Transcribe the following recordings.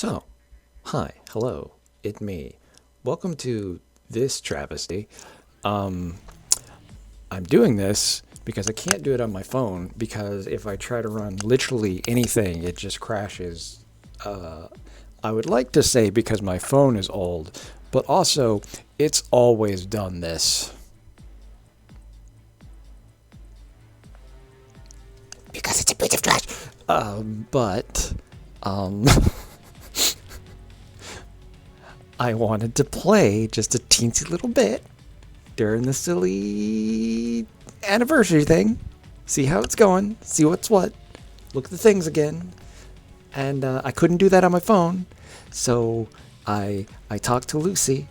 So, hi, hello, it's me. Welcome to this travesty. Um, I'm doing this because I can't do it on my phone because if I try to run literally anything, it just crashes. I would like to say because my phone is old, but also it's always done this. Because it's a piece of trash. But, um, I wanted to play just a teensy little bit during the silly anniversary thing. See how it's going. See what's what. Look at the things again. And I couldn't do that on my phone. So I talked to Lucy.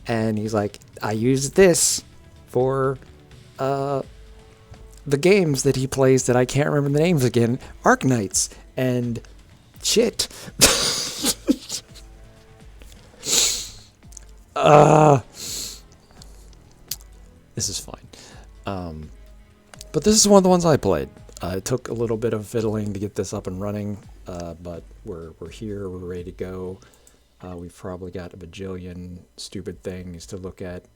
And he's like, I used this for the games that he plays that I can't remember the names again. Arknights. And shit. This is fine. But this is one of the ones I played. It took a little bit of fiddling to get this up and running, but we're here, we're ready to go. We've probably got a bajillion stupid things to look at.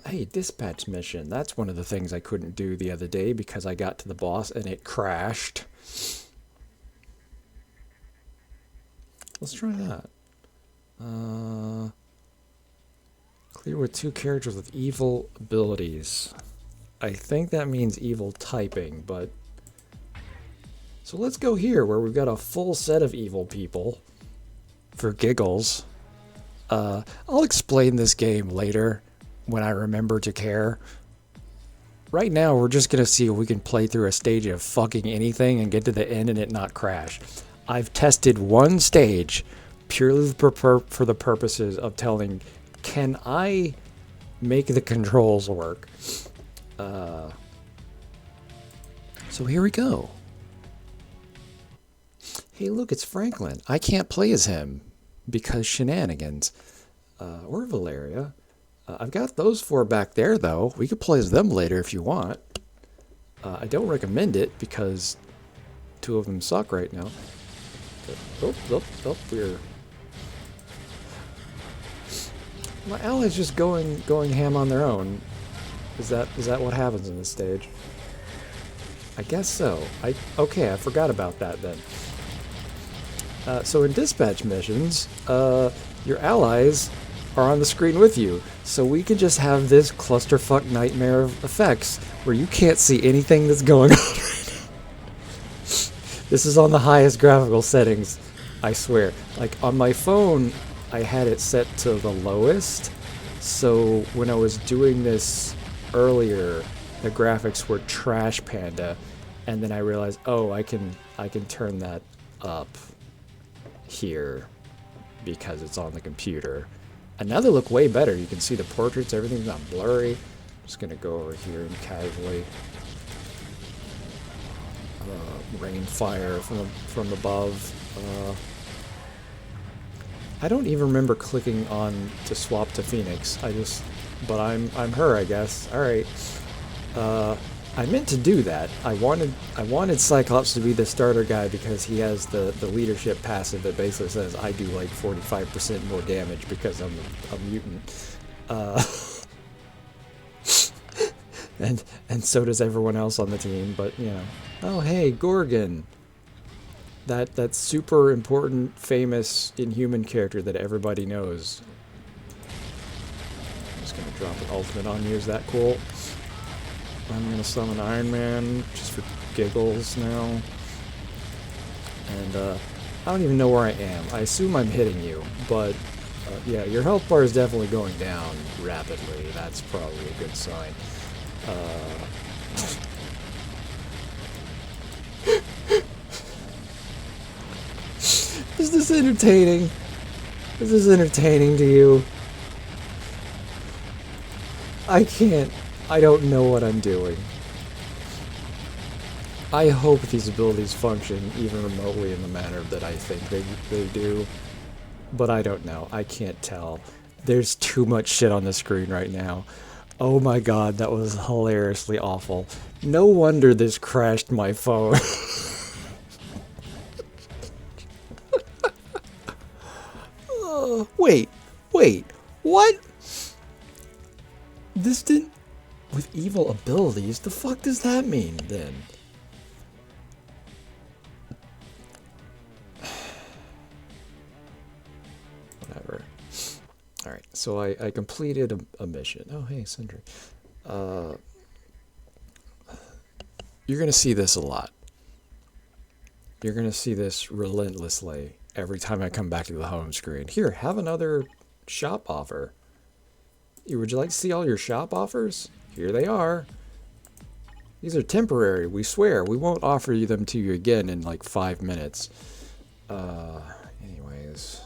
Hey, dispatch mission. That's one of the things I couldn't do the other day because I got to the boss and it crashed. Let's try that. Clear with 2 characters with evil abilities. I think that means evil typing, but... So let's go here, where we've got a full set of evil people. For giggles. I'll explain this game later, when I remember to care. Right now, we're just gonna see if we can play through a stage of fucking anything and get to the end and it not crash. I've tested one stage, purely for the purposes of telling... Can I make the controls work? So here we go. Hey, look, it's Franklin. I can't play as him because shenanigans. Or Valeria. I've got those 4 back there, though. We could play as them later if you want. I don't recommend it because 2 of them suck right now. We're... My allies just going ham on their own. Is that what happens in this stage? I guess so. Okay, I forgot about that then. So in dispatch missions, your allies are on the screen with you. So we can just have this clusterfuck nightmare of effects where you can't see anything that's going on right now. This is on the highest graphical settings, I swear. Like on my phone, I had it set to the lowest, so when I was doing this earlier, the graphics were trash panda, and then I realized, oh, I can turn that up here because it's on the computer. And now they look way better. You can see the portraits, everything's not blurry. I'm just gonna go over here and casually rain fire from above. I don't even remember clicking on to swap to Phoenix. But I'm her, I guess. All right. I meant to do that. I wanted Cyclops to be the starter guy because he has the leadership passive that basically says I do like 45% more damage because I'm a mutant. And so does everyone else on the team. But you know, oh hey, Gorgon. That super important, famous, inhuman character that everybody knows. I'm just gonna drop an ultimate on you, is that cool? I'm gonna summon Iron Man, just for giggles now. And, I don't even know where I am. I assume I'm hitting you, but, yeah, your health bar is definitely going down rapidly. That's probably a good sign. Is this entertaining? Is this entertaining to you? I don't know what I'm doing. I hope these abilities function even remotely in the manner that I think they do. But I don't know. I can't tell. There's too much shit on the screen right now. Oh my god, that was hilariously awful. No wonder this crashed my phone. Wait, what? This didn't... With evil abilities? The fuck does that mean, then? Whatever. Alright, so I completed a mission. Oh, hey, Sindri. You're gonna see this a lot. You're gonna see this relentlessly every time I come back to the home screen. Here, have another shop offer. Would you like to see all your shop offers? Here they are. These are temporary, we swear. We won't offer them to you again in like 5 minutes. Anyways.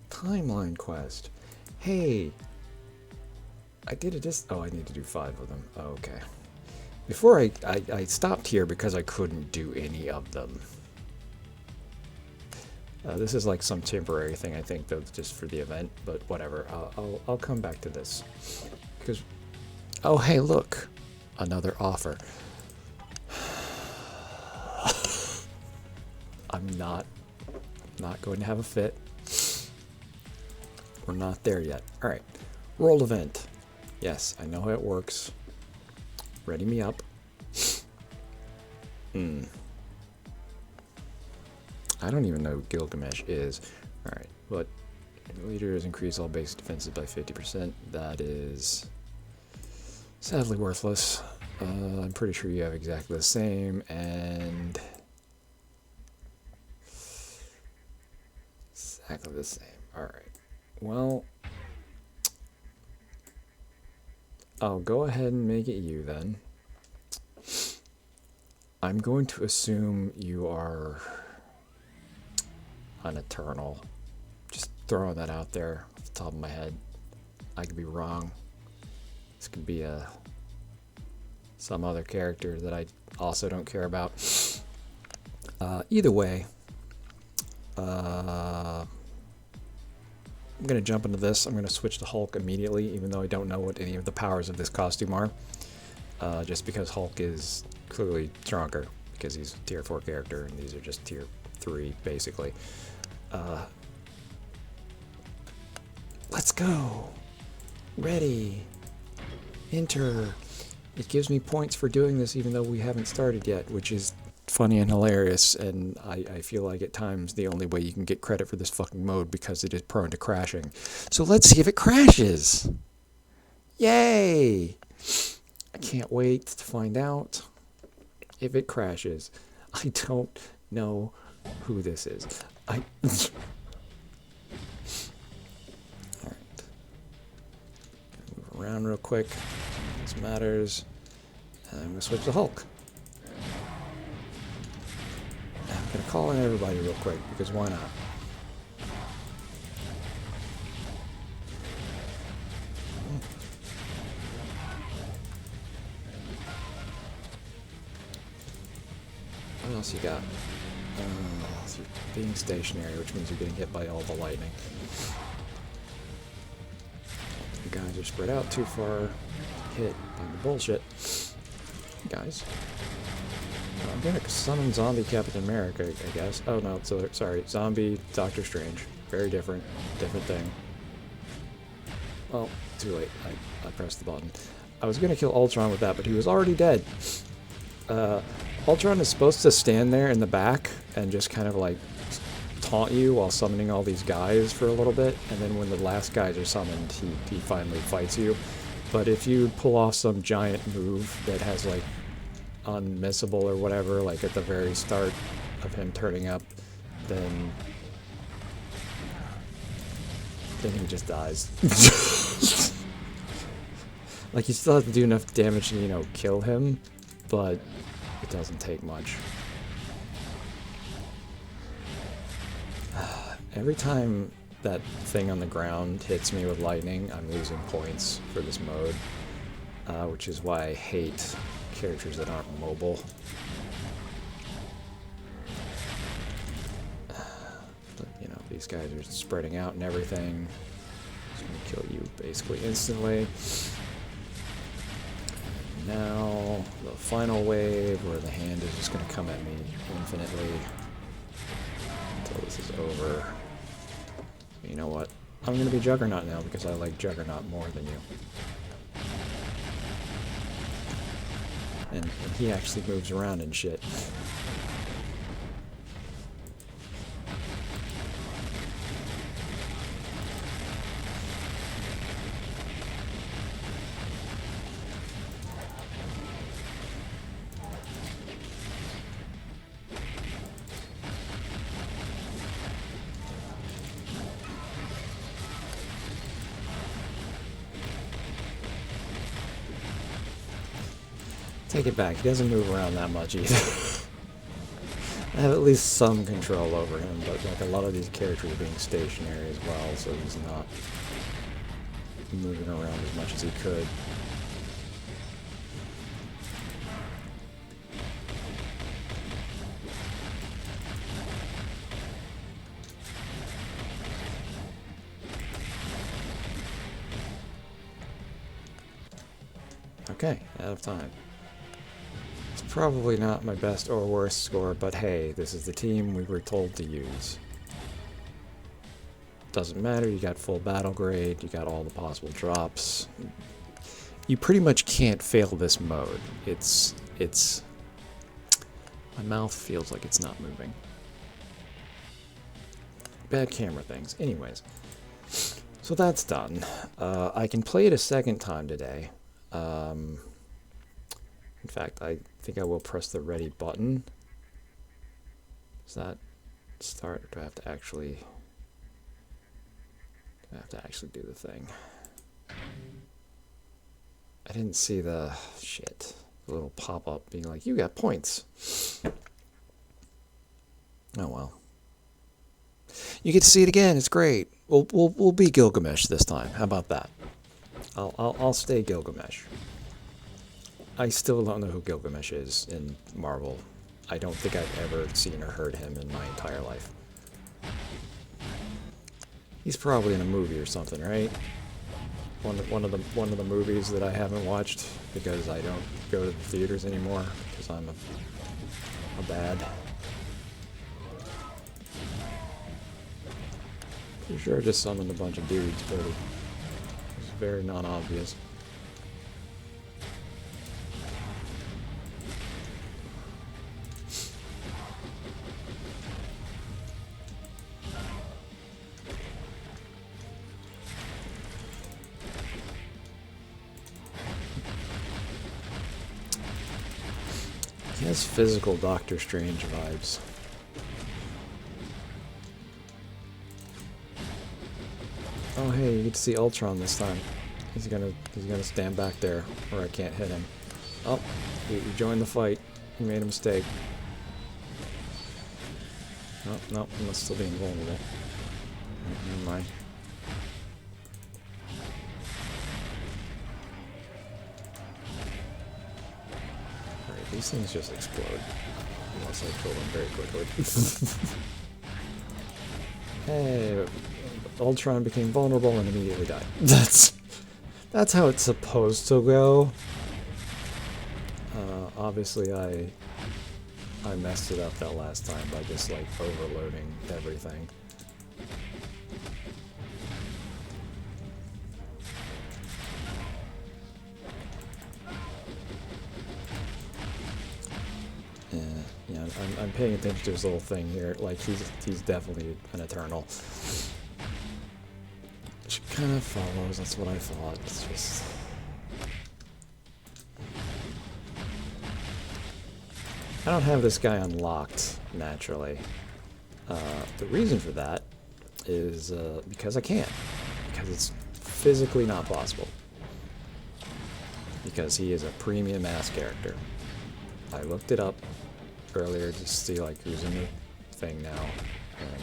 Timeline quest. Hey. I did it oh, I need to do 5 of them. Oh, okay. Before I stopped here because I couldn't do any of them. This is like some temporary thing, I think, though, just for the event, but whatever. I'll come back to this. Because, oh, hey, look. Another offer. I'm not going to have a fit. We're not there yet. Alright. World event. Yes, I know how it works. Ready me up. I don't even know what Gilgamesh is. Alright, but leaders increase all base defenses by 50%. That is sadly worthless. I'm pretty sure you have exactly the same, and exactly the same. Alright. Well, I'll go ahead and make it you then. I'm going to assume you are an Eternal. Just throwing that out there off the top of my head. I could be wrong. This could be some other character that I also don't care about. Either way, I'm going to jump into this. I'm going to switch to Hulk immediately, even though I don't know what any of the powers of this costume are. Just because Hulk is clearly stronger, because he's a tier 4 character, and these are just tier 3, basically. Let's go. Ready. Enter. It gives me points for doing this even though we haven't started yet, which is funny and hilarious, and I feel like at times the only way you can get credit for this fucking mode because it is prone to crashing. So let's see if it crashes. Yay! I can't wait to find out if it crashes. I don't know who this is. Alright. Move around real quick. This matters. And I'm gonna switch to Hulk. I'm gonna call in everybody real quick because why not? What else you got? So you're being stationary, which means you're getting hit by all the lightning. You guys are spread out too far. Hit by the bullshit. Guys. I'm gonna summon Zombie Captain America, I guess. Oh no, sorry. Zombie Doctor Strange. Very different. Different thing. Well, too late. I pressed the button. I was gonna kill Ultron with that, but he was already dead. Ultron is supposed to stand there in the back and just kind of like taunt you while summoning all these guys for a little bit, and then when the last guys are summoned, he finally fights you. But if you pull off some giant move that has like unmissable or whatever, like at the very start of him turning up, then he just dies. Like, you still have to do enough damage to, you know, kill him, but it doesn't take much. Every time that thing on the ground hits me with lightning, I'm losing points for this mode, which is why I hate characters that aren't mobile. But, you know, these guys are spreading out and everything. It's going to kill you basically instantly. Now, the final wave where the hand is just going to come at me infinitely until this is over. You know what? I'm going to be Juggernaut now because I like Juggernaut more than you. And he actually moves around and shit. Take it back, he doesn't move around that much either. I have at least some control over him, but like a lot of these characters are being stationary as well, so he's not moving around as much as he could. Okay, out of time. Probably not my best or worst score, but hey, this is the team we were told to use. Doesn't matter, you got full battle grade, you got all the possible drops. You pretty much can't fail this mode. It's... My mouth feels like it's not moving. Bad camera things. Anyways. So that's done. I can play it a second time today. In fact, I think I will press the ready button. Does that start, or do I have to actually do the thing? I didn't see the little pop-up being like, you got points. Oh well. You get to see it again, it's great. We'll be Gilgamesh this time. How about that? I'll stay Gilgamesh. I still don't know who Gilgamesh is in Marvel. I don't think I've ever seen or heard him in my entire life. He's probably in a movie or something, right? One of the movies that I haven't watched because I don't go to the theaters anymore because I'm a bad. Pretty sure I just summoned a bunch of dudes, but it's very non-obvious. He has physical Doctor Strange vibes. Oh hey, you get to see Ultron this time. He's gonna stand back there where I can't hit him. Oh, he joined the fight. He made a mistake. Oh, no, he must still be invulnerable. Never mind. Alright, these things just explode. Unless I kill them very quickly. Hey, Ultron became vulnerable and immediately died. That's how it's supposed to go. Obviously I messed it up that last time by just like overloading everything. Yeah, I'm paying attention to his little thing here. Like he's definitely an Eternal. Which kind of follows. That's what I thought. It's just. I don't have this guy unlocked naturally. The reason for that is because I can't. Because it's physically not possible. Because he is a premium ass character. I looked it up earlier to see like who's in the thing now. And,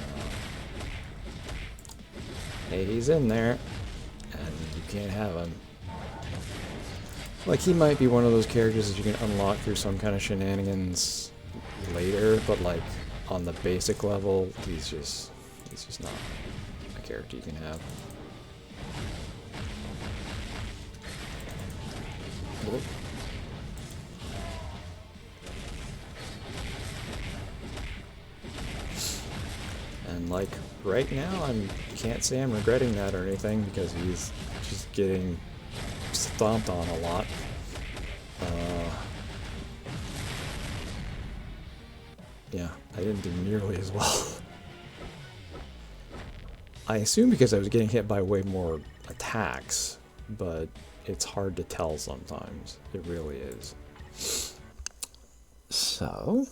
hey, he's in there, and you can't have him. Like, he might be one of those characters that you can unlock through some kind of shenanigans later, but like on the basic level, he's just not a character you can have. And like right now, can't say I'm regretting that or anything because he's just getting stomped on a lot. Yeah, I didn't do nearly as well. I assume because I was getting hit by way more attacks, but it's hard to tell sometimes. It really is. So,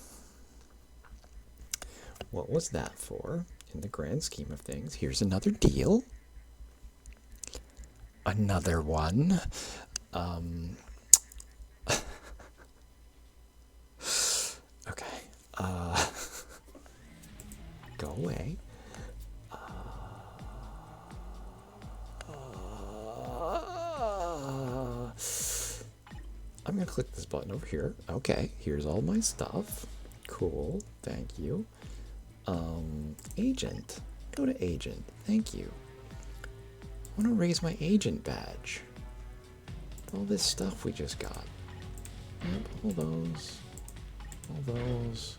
what was that for in the grand scheme of things? Here's another deal. Another one. Okay. Go away. I'm going to click this button over here. Okay, here's all my stuff. Cool, thank you. Agent. Go to agent. Thank you. I want to raise my agent badge. All this stuff we just got. Yep, all those. All those.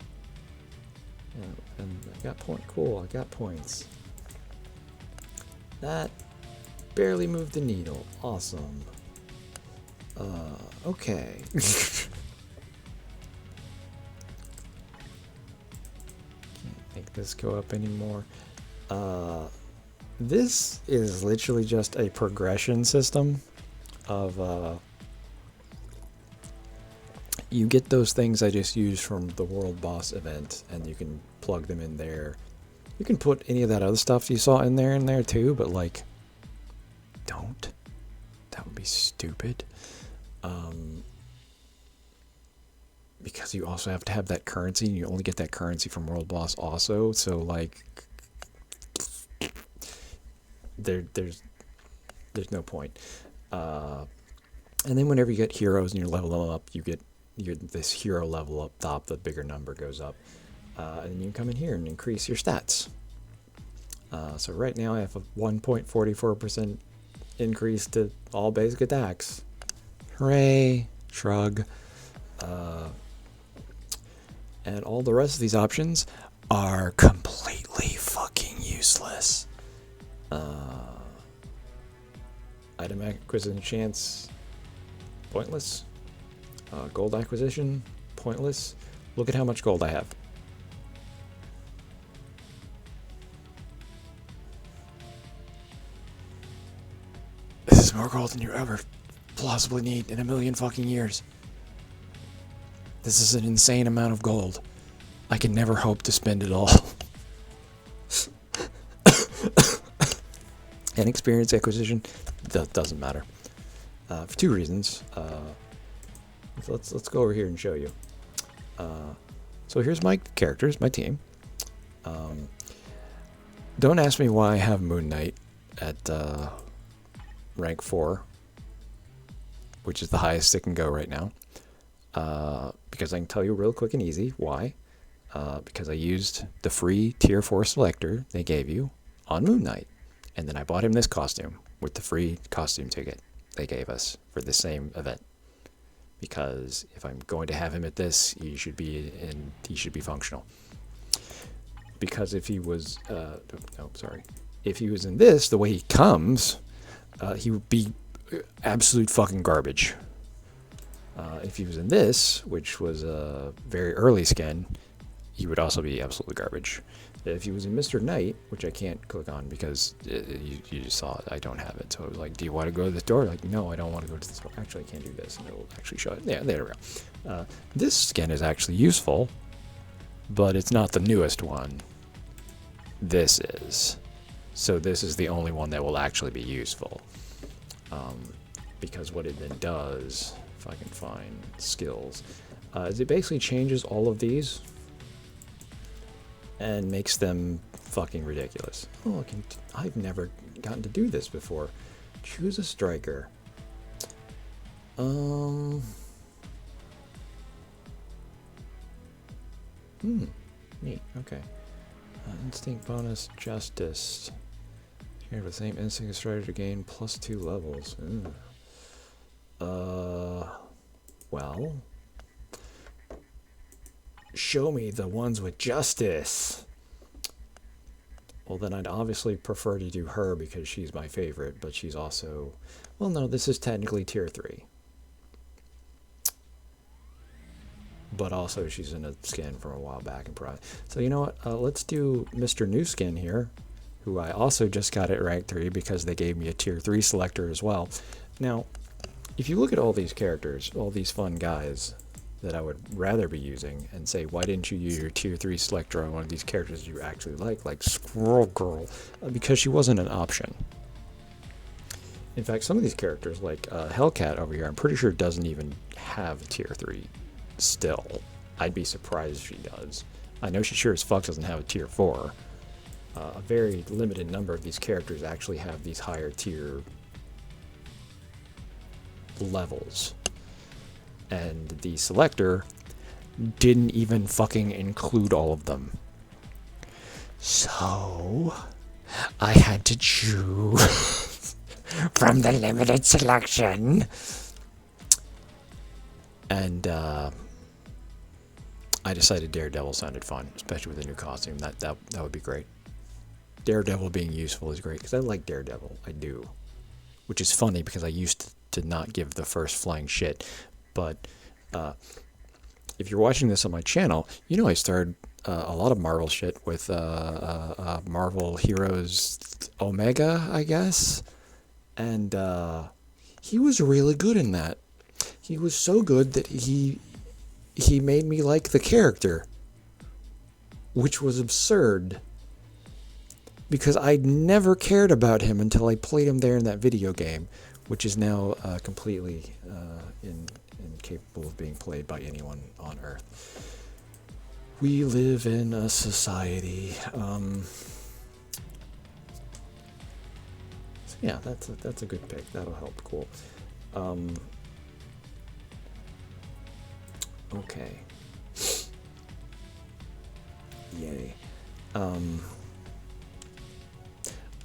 Yeah, and I got point. Cool, I got points. That barely moved the needle. Awesome. Okay. Can't make this go up anymore. This is literally just a progression system of, you get those things I just used from the World Boss event, and you can plug them in there. You can put any of that other stuff you saw in there too, but like, don't. That would be stupid. Because you also have to have that currency, and you only get that currency from World Boss also, so like, there's no point. And then whenever you get heroes and you level them up, you get this hero level up top, the bigger number goes up. And then you can come in here and increase your stats. So right now I have a 1.44% increase to all basic attacks. Hooray! Shrug. And all the rest of these options are completely fucking useless. Item acquisition chance, pointless. Gold acquisition, pointless. Look at how much gold I have. This is more gold than you ever plausibly need in a million fucking years. This is an insane amount of gold. I can never hope to spend it all. And experience acquisition doesn't matter. For two reasons. Let's go over here and show you. So here's my characters, my team. Don't ask me why I have Moon Knight at rank 4, which is the highest it can go right now. Because I can tell you real quick and easy why. Because I used the free tier 4 selector they gave you on Moon Knight. And then I bought him this costume with the free costume ticket they gave us for the same event. Because if I'm going to have him at this, he should be functional. Because if he was, if he was in this, the way he comes, he would be absolute fucking garbage. If he was in this, which was a very early skin, he would also be absolutely garbage. If he was in Mr. Knight, which I can't click on because you just saw it, I don't have it. So I was like, do you want to go to this door? Like, no, I don't want to go to this door. Actually, I can't do this, and it'll actually show it. Yeah, there we go. This skin is actually useful, but it's not the newest one. This is. So this is the only one that will actually be useful. Because what it then does, if I can find skills, is it basically changes all of these and makes them fucking ridiculous. Oh, I've never gotten to do this before. Choose a striker. Neat, okay. Instinct bonus, justice. You have the same instinct as striker to gain +2 levels. Well, show me the ones with justice. Well, then I'd obviously prefer to do her because she's my favorite, but she's also... Well, no, this is technically tier 3. But also she's in a skin from a while back. So you know what? Let's do Mr. New Skin here, who I also just got at rank 3 because they gave me a tier 3 selector as well. Now, if you look at all these characters, all these fun guys that I would rather be using, and say, why didn't you use your tier 3 selector on one of these characters you actually like Squirrel Girl? Because she wasn't an option. In fact, some of these characters, like Hellcat over here, I'm pretty sure doesn't even have a tier 3 still. I'd be surprised if she does. I know she sure as fuck doesn't have a tier 4. A very limited number of these characters actually have these higher tier levels. And the selector didn't even fucking include all of them. So I had to choose from the limited selection. And I decided Daredevil sounded fun, especially with a new costume. That would be great. Daredevil being useful is great because I like Daredevil. I do. Which is funny because I used to not give the first flying shit. But if you're watching this on my channel, you know I started a lot of Marvel shit with Marvel Heroes Omega, I guess. And he was really good in that. He was so good that he made me like the character, which was absurd. Because I'd never cared about him until I played him there in that video game, which is now completely incapable of being played by anyone on Earth. We live in a society. So yeah, that's a good pick. That'll help. Cool. Okay. Yay.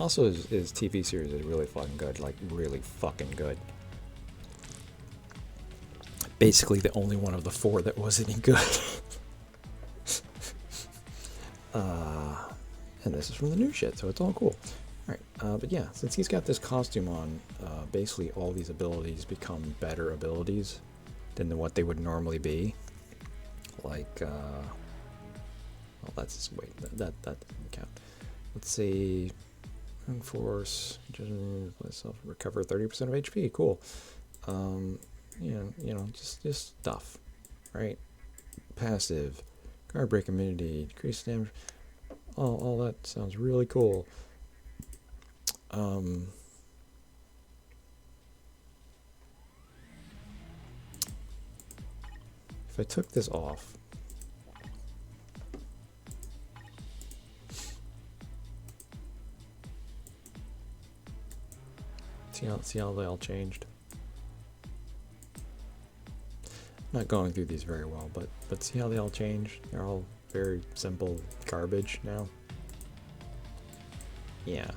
Also, his TV series is really fucking good. Like, really fucking good. Basically, the only one of the 4 that was any good. And this is from the new shit, so it's all cool. Alright, but yeah, since he's got this costume on, basically all these abilities become better abilities than what they would normally be. Like, well, that's, wait, that doesn't count. Let's see... Enforce, myself, recover 30% of HP. Cool. You know, just stuff, right? Passive, guard break immunity, decrease damage. All that sounds really cool. If I took this off. See how they all changed. Not going through these very well, but see how they all changed? They're all very simple garbage now. Yeah.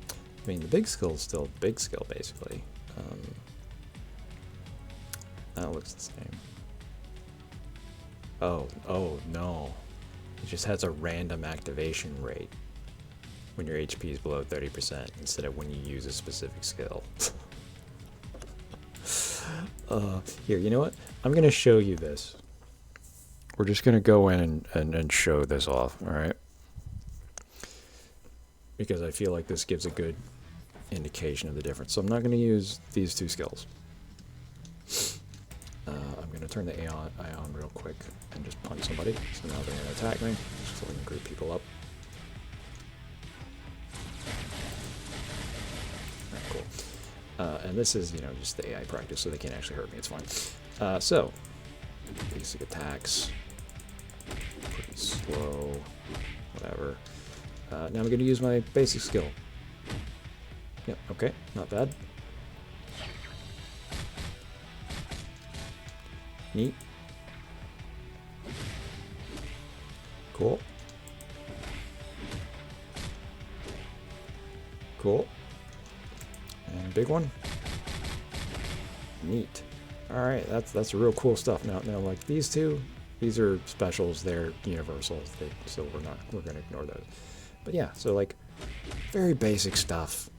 I mean, the big skill is still big skill, basically. That looks the same. Oh no. It just has a random activation rate when your HP is below 30% instead of when you use a specific skill. Here, you know what? I'm going to show you this. We're just going to go in and show this off, alright? Because I feel like this gives a good indication of the difference. So I'm not going to use these 2 skills. I'm going to turn the AI on real quick and just punch somebody. So now they're going to attack me, so we can group people up. And this is, you know, just the AI practice, so they can't actually hurt me. It's fine. So, basic attacks, pretty slow, whatever. Now I'm going to use my basic skill. Yep, okay, not bad. Neat. Cool. Cool. And big one. Neat. Alright, that's real cool stuff. Now like these two, these are specials, they're universal, so we're gonna ignore those. But yeah, so like very basic stuff.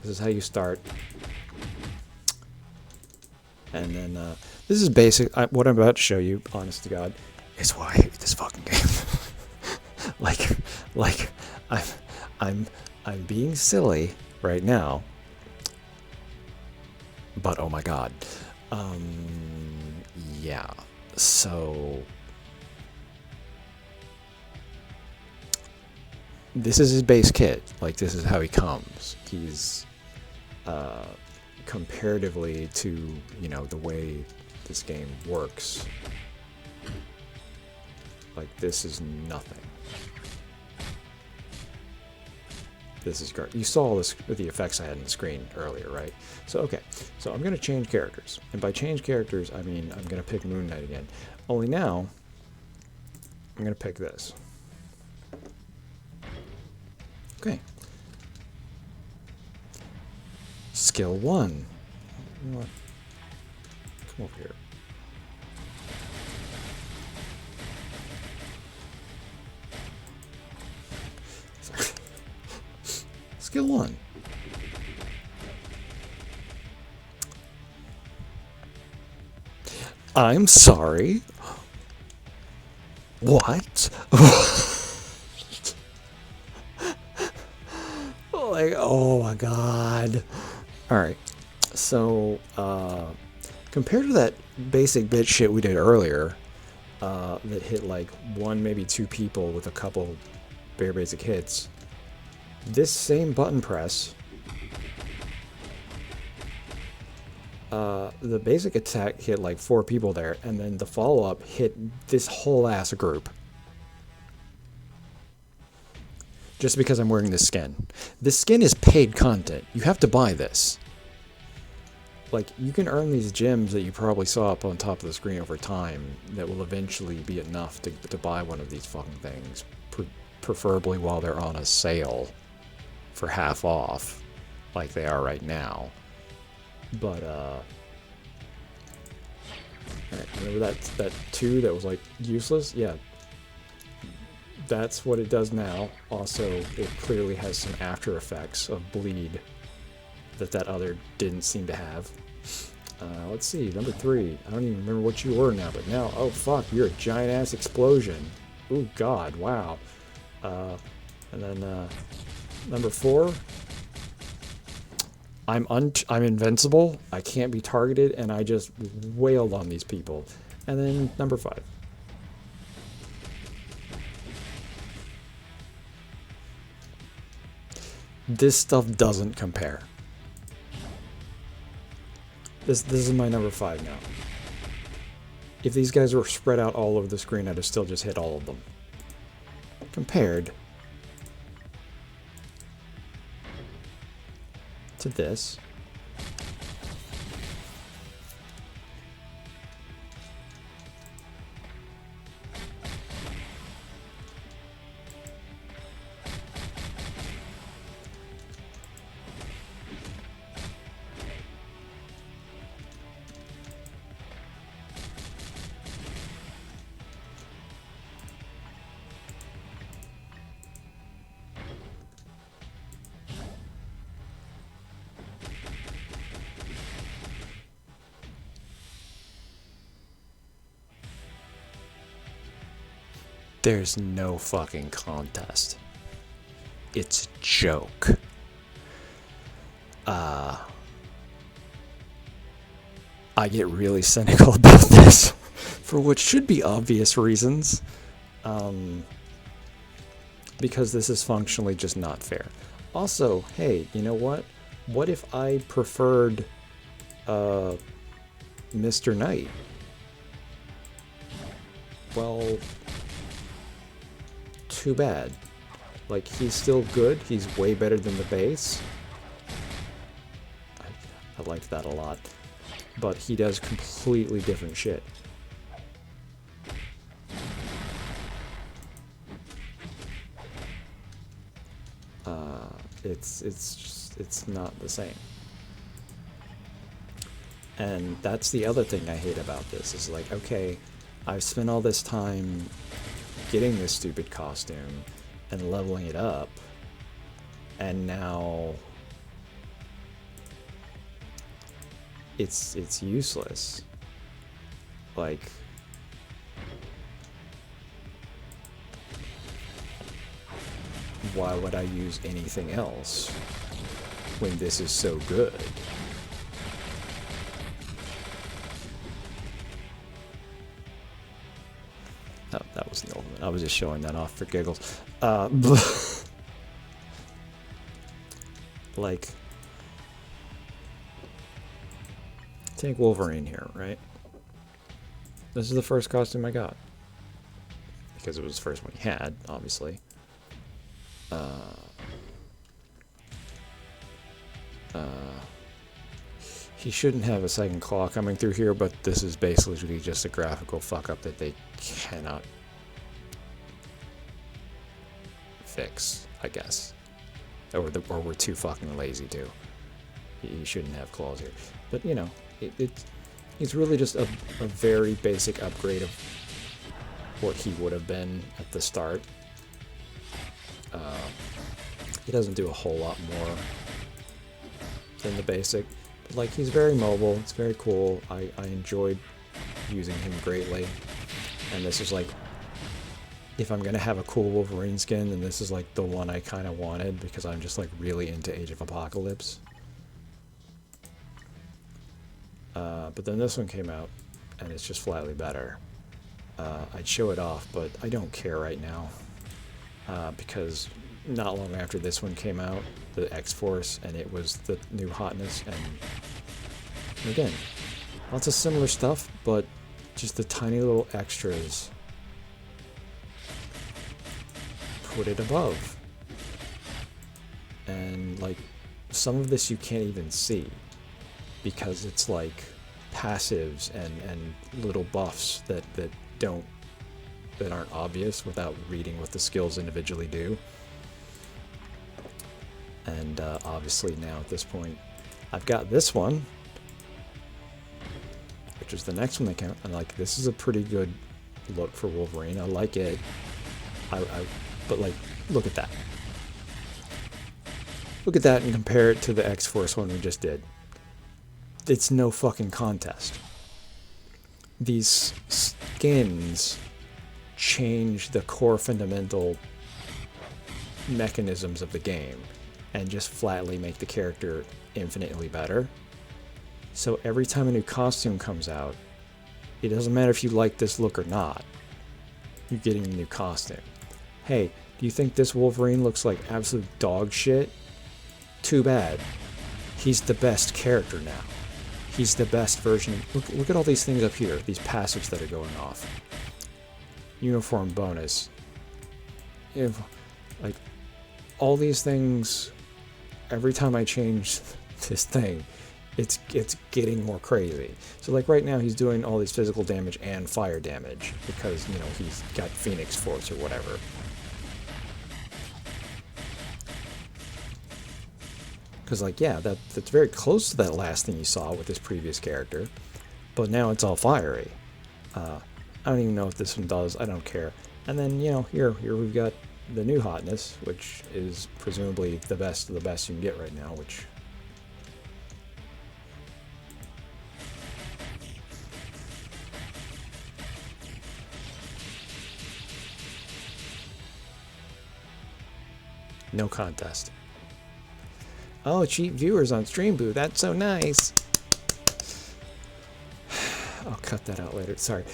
This is how you start. And then this is basic. What I'm about to show you, honest to God, is why I hate this fucking game. like I'm being silly right now. But oh my God. Yeah. So this is his base kit. Like, this is how he comes. He's comparatively to, you know, the way this game works, like, this is nothing. This is great. You saw this with the effects I had on the screen earlier, right? So, okay. So I'm going to change characters. And by change characters, I mean I'm going to pick Moon Knight again. Only now, I'm going to pick this. Okay. Skill 1. You know what? Come over here. Sorry. Skill 1. I'm sorry. What? Like, oh my God. Alright. So, compared to that basic bitch shit we did earlier, that hit like one, maybe two people with a couple bare basic hits, this same button press, the basic attack hit like 4 people there, and then the follow-up hit this whole ass group. Just because I'm wearing this skin. This skin is paid content. You have to buy this. Like, you can earn these gems that you probably saw up on top of the screen over time that will eventually be enough to buy one of these fucking things. Preferably while they're on a sale for half off, like they are right now. But, remember that 2 that was, like, useless? Yeah. That's what it does now. Also, it clearly has some after effects of bleed that other didn't seem to have. Let's see, number 3. I don't even remember what you were now, but now, oh fuck, you're a giant-ass explosion. Ooh, God, wow. And then, number 4. I'm invincible, I can't be targeted, and I just wailed on these people. And then number 5. This stuff doesn't compare. This is my number 5 now. If these guys were spread out all over the screen, I'd have still just hit all of them. Compared to this. There's no fucking contest. It's a joke. I get really cynical about this, for what should be obvious reasons, because this is functionally just not fair. Also, hey, you know what? What if I preferred Mr. Knight? Well, too bad. Like, he's still good. He's way better than the base. I liked that a lot. But he does completely different shit. It's not the same. And that's the other thing I hate about this, is like, okay, I've spent all this time getting this stupid costume and leveling it up, and now it's useless. Like, why would I use anything else when this is so good? Oh, that was the ultimate. I was just showing that off for giggles. Like, take Wolverine here, right? This is the first costume I got. Because it was the first one he had, obviously. He shouldn't have a second claw coming through here, but this is basically just a graphical fuck-up that they cannot fix, I guess. Or we're too fucking lazy to. He shouldn't have claws here. But, you know, it's really just a very basic upgrade of what he would have been at the start. He doesn't do a whole lot more than the basic. But, like, he's very mobile. It's very cool. I enjoyed using him greatly. And this is like, if I'm gonna have a cool Wolverine skin, then this is like the one I kind of wanted, because I'm just like really into Age of Apocalypse. But then this one came out, and it's just flatly better. I'd show it off, but I don't care right now, because not long after this one came out, the X-Force, and it was the new hotness, and again, lots of similar stuff, but just the tiny little extras put it above. And like, some of this you can't even see, because it's like passives and little buffs that aren't obvious without reading what the skills individually do. And obviously now at this point, I've got this one, which is the next one that came out, and like, this is a pretty good look for Wolverine. I like it. But like, look at that. Look at that and compare it to the X-Force one we just did. It's no fucking contest. These skins change the core fundamental mechanisms of the game and just flatly make the character infinitely better. So every time a new costume comes out, it doesn't matter if you like this look or not, you're getting a new costume. Hey, do you think this Wolverine looks like absolute dog shit? Too bad. He's the best character now. He's the best version. Look at all these things up here, these passives that are going off. Uniform bonus. Like, all these things, every time I change this thing, it's getting more crazy. So like right now he's doing all these physical damage and fire damage because, you know, he's got Phoenix Force or whatever. Because, like, yeah, that's very close to that last thing you saw with this previous character. But now it's all fiery. I don't even know what this one does. I don't care. And then, you know, here we've got the new hotness, which is presumably the best of the best you can get right now, which... no contest. Oh, cheap viewers on Stream Boo. That's so nice. I'll cut that out later. Sorry.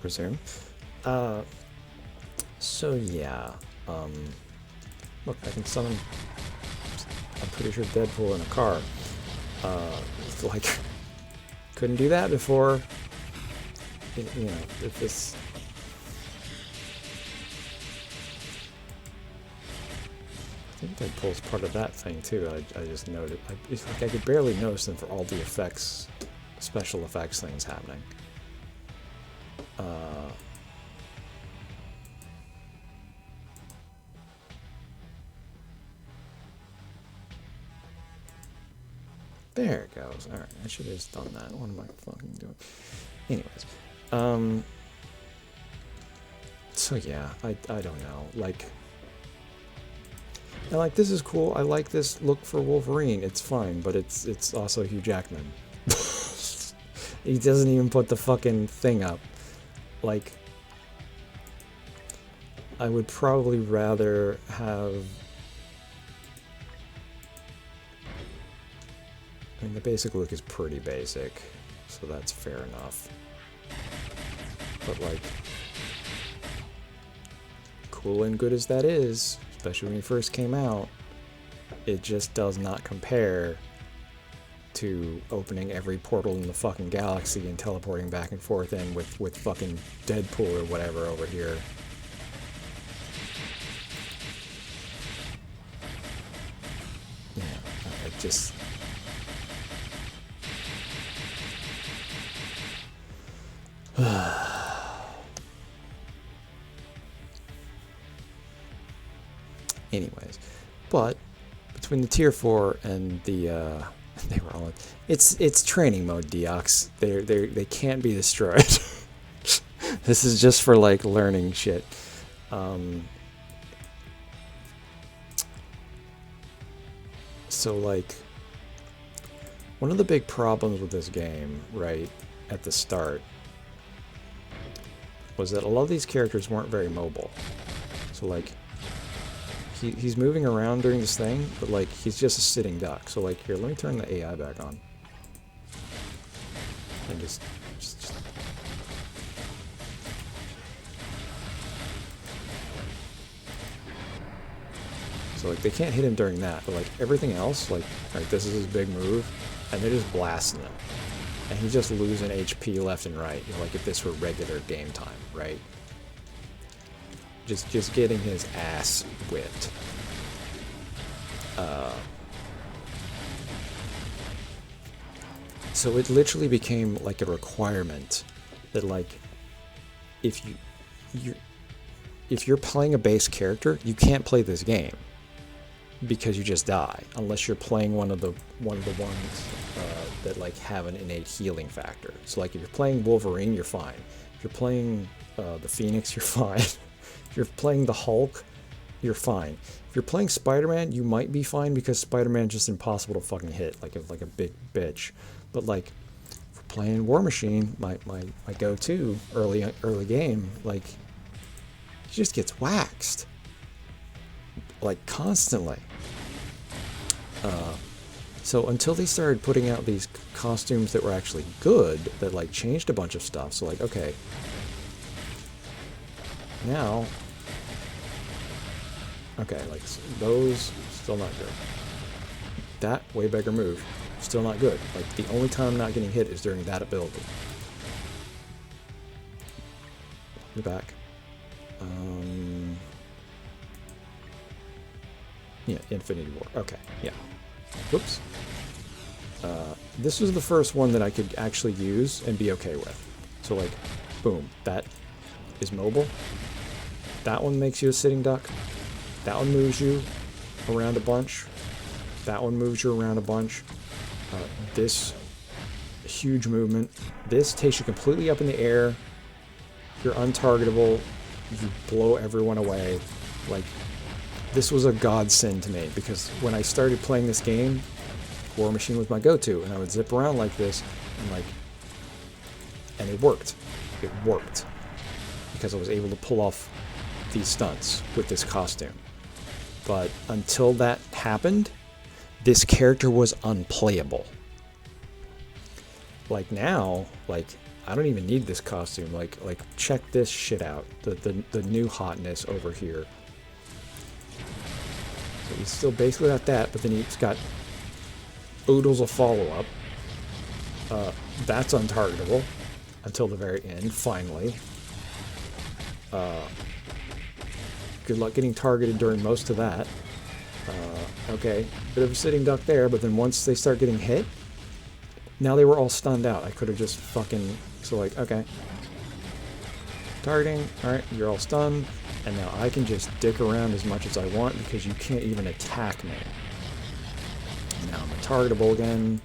Resume. So yeah. Look, I can summon. I'm pretty sure Deadpool in a car. Like, couldn't do that before. You know, if this. I think Deadpool's part of that thing too. I just noted. It's like I could barely notice them for all the effects, special effects things happening. There it goes. Alright, I should have just done that. What am I fucking doing? Anyways. So yeah, I don't know. Like, And like, this is cool. I like this look for Wolverine. It's fine, but it's also Hugh Jackman. He doesn't even put the fucking thing up. Like, I would probably rather have... I mean, the basic look is pretty basic, so that's fair enough. But like, cool and good as that is, especially when he first came out, it just does not compare to opening every portal in the fucking galaxy and teleporting back and forth in with fucking Deadpool or whatever over here. Yeah, it just... Anyways, but between the tier 4 and the they were all it's training mode, Deox. They can't be destroyed. This is just for like learning shit. So like, one of the big problems with this game, right at the start, was that a lot of these characters weren't very mobile. So like, he's moving around during this thing, but like, he's just a sitting duck. So like, here, let me turn the AI back on. And just... So like, they can't hit him during that, but like, everything else, like, alright, this is his big move, and they're just blasting him. And he's just losing HP left and right, you know, like if this were regular game time, right? Just getting his ass whipped. So it literally became like a requirement that like, if you're playing a base character, you can't play this game because you just die unless you're playing one of the ones that like have an innate healing factor. So like, if you're playing Wolverine, you're fine. If you're playing the Phoenix, you're fine. If you're playing the Hulk, you're fine. If you're playing Spider-Man, you might be fine because Spider-Man's just impossible to fucking hit, like a big bitch. But like, if we're playing War Machine, my go-to early game, like, he just gets waxed, like, constantly. So until they started putting out these costumes that were actually good, that like changed a bunch of stuff. So like, okay, now, okay, like those, still not good. That, way bigger move, still not good. Like, the only time I'm not getting hit is during that ability. You're back. Yeah, Infinity War. Okay, yeah. Whoops. This was the first one that I could actually use and be okay with. So like, boom, that is mobile. That one makes you a sitting duck. That one moves you around a bunch. That one moves you around a bunch. This huge movement. This takes you completely up in the air. You're untargetable. You blow everyone away. Like, this was a godsend to me, because when I started playing this game, War Machine was my go-to, and I would zip around like this, and like, and it worked. It worked. Because I was able to pull off these stunts with this costume. But until that happened, this character was unplayable. Like now, like, I don't even need this costume. Like check this shit out. The new hotness over here. So he's still basically got that, but then he's got oodles of follow-up. That's untargetable until the very end, finally. Good luck getting targeted during most of that. Okay, bit of a sitting duck there, but then once they start getting hit, now they were all stunned out. I could have just fucking... So like, okay. Targeting, alright, you're all stunned, and now I can just dick around as much as I want because you can't even attack me. Now I'm untargetable again,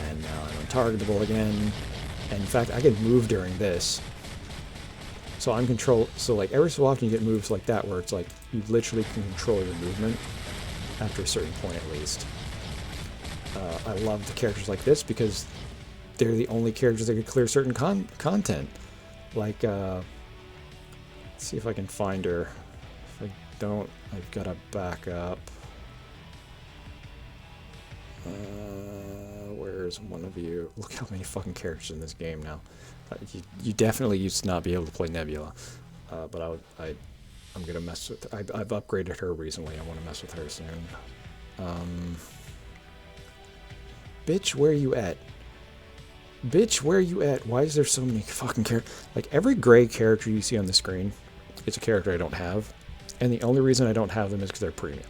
and now I'm untargetable again, and in fact I can move during this. So I'm so like every so often you get moves like that where it's like you literally can control your movement. after a certain point at least. I love the characters like this because they're the only characters that can clear certain content. Like, let's see if I can find her. If I don't, I've got to back up. Where's one of you? Look how many fucking characters in this game now. You definitely used to not be able to play Nebula, but I'm gonna mess with. I've upgraded her recently. I want to mess with her soon. Bitch, where you at? Bitch, where you at? Why is there so many fucking characters? Like, every gray character you see on the screen, it's a character I don't have. And the only reason I don't have them is because they're premium.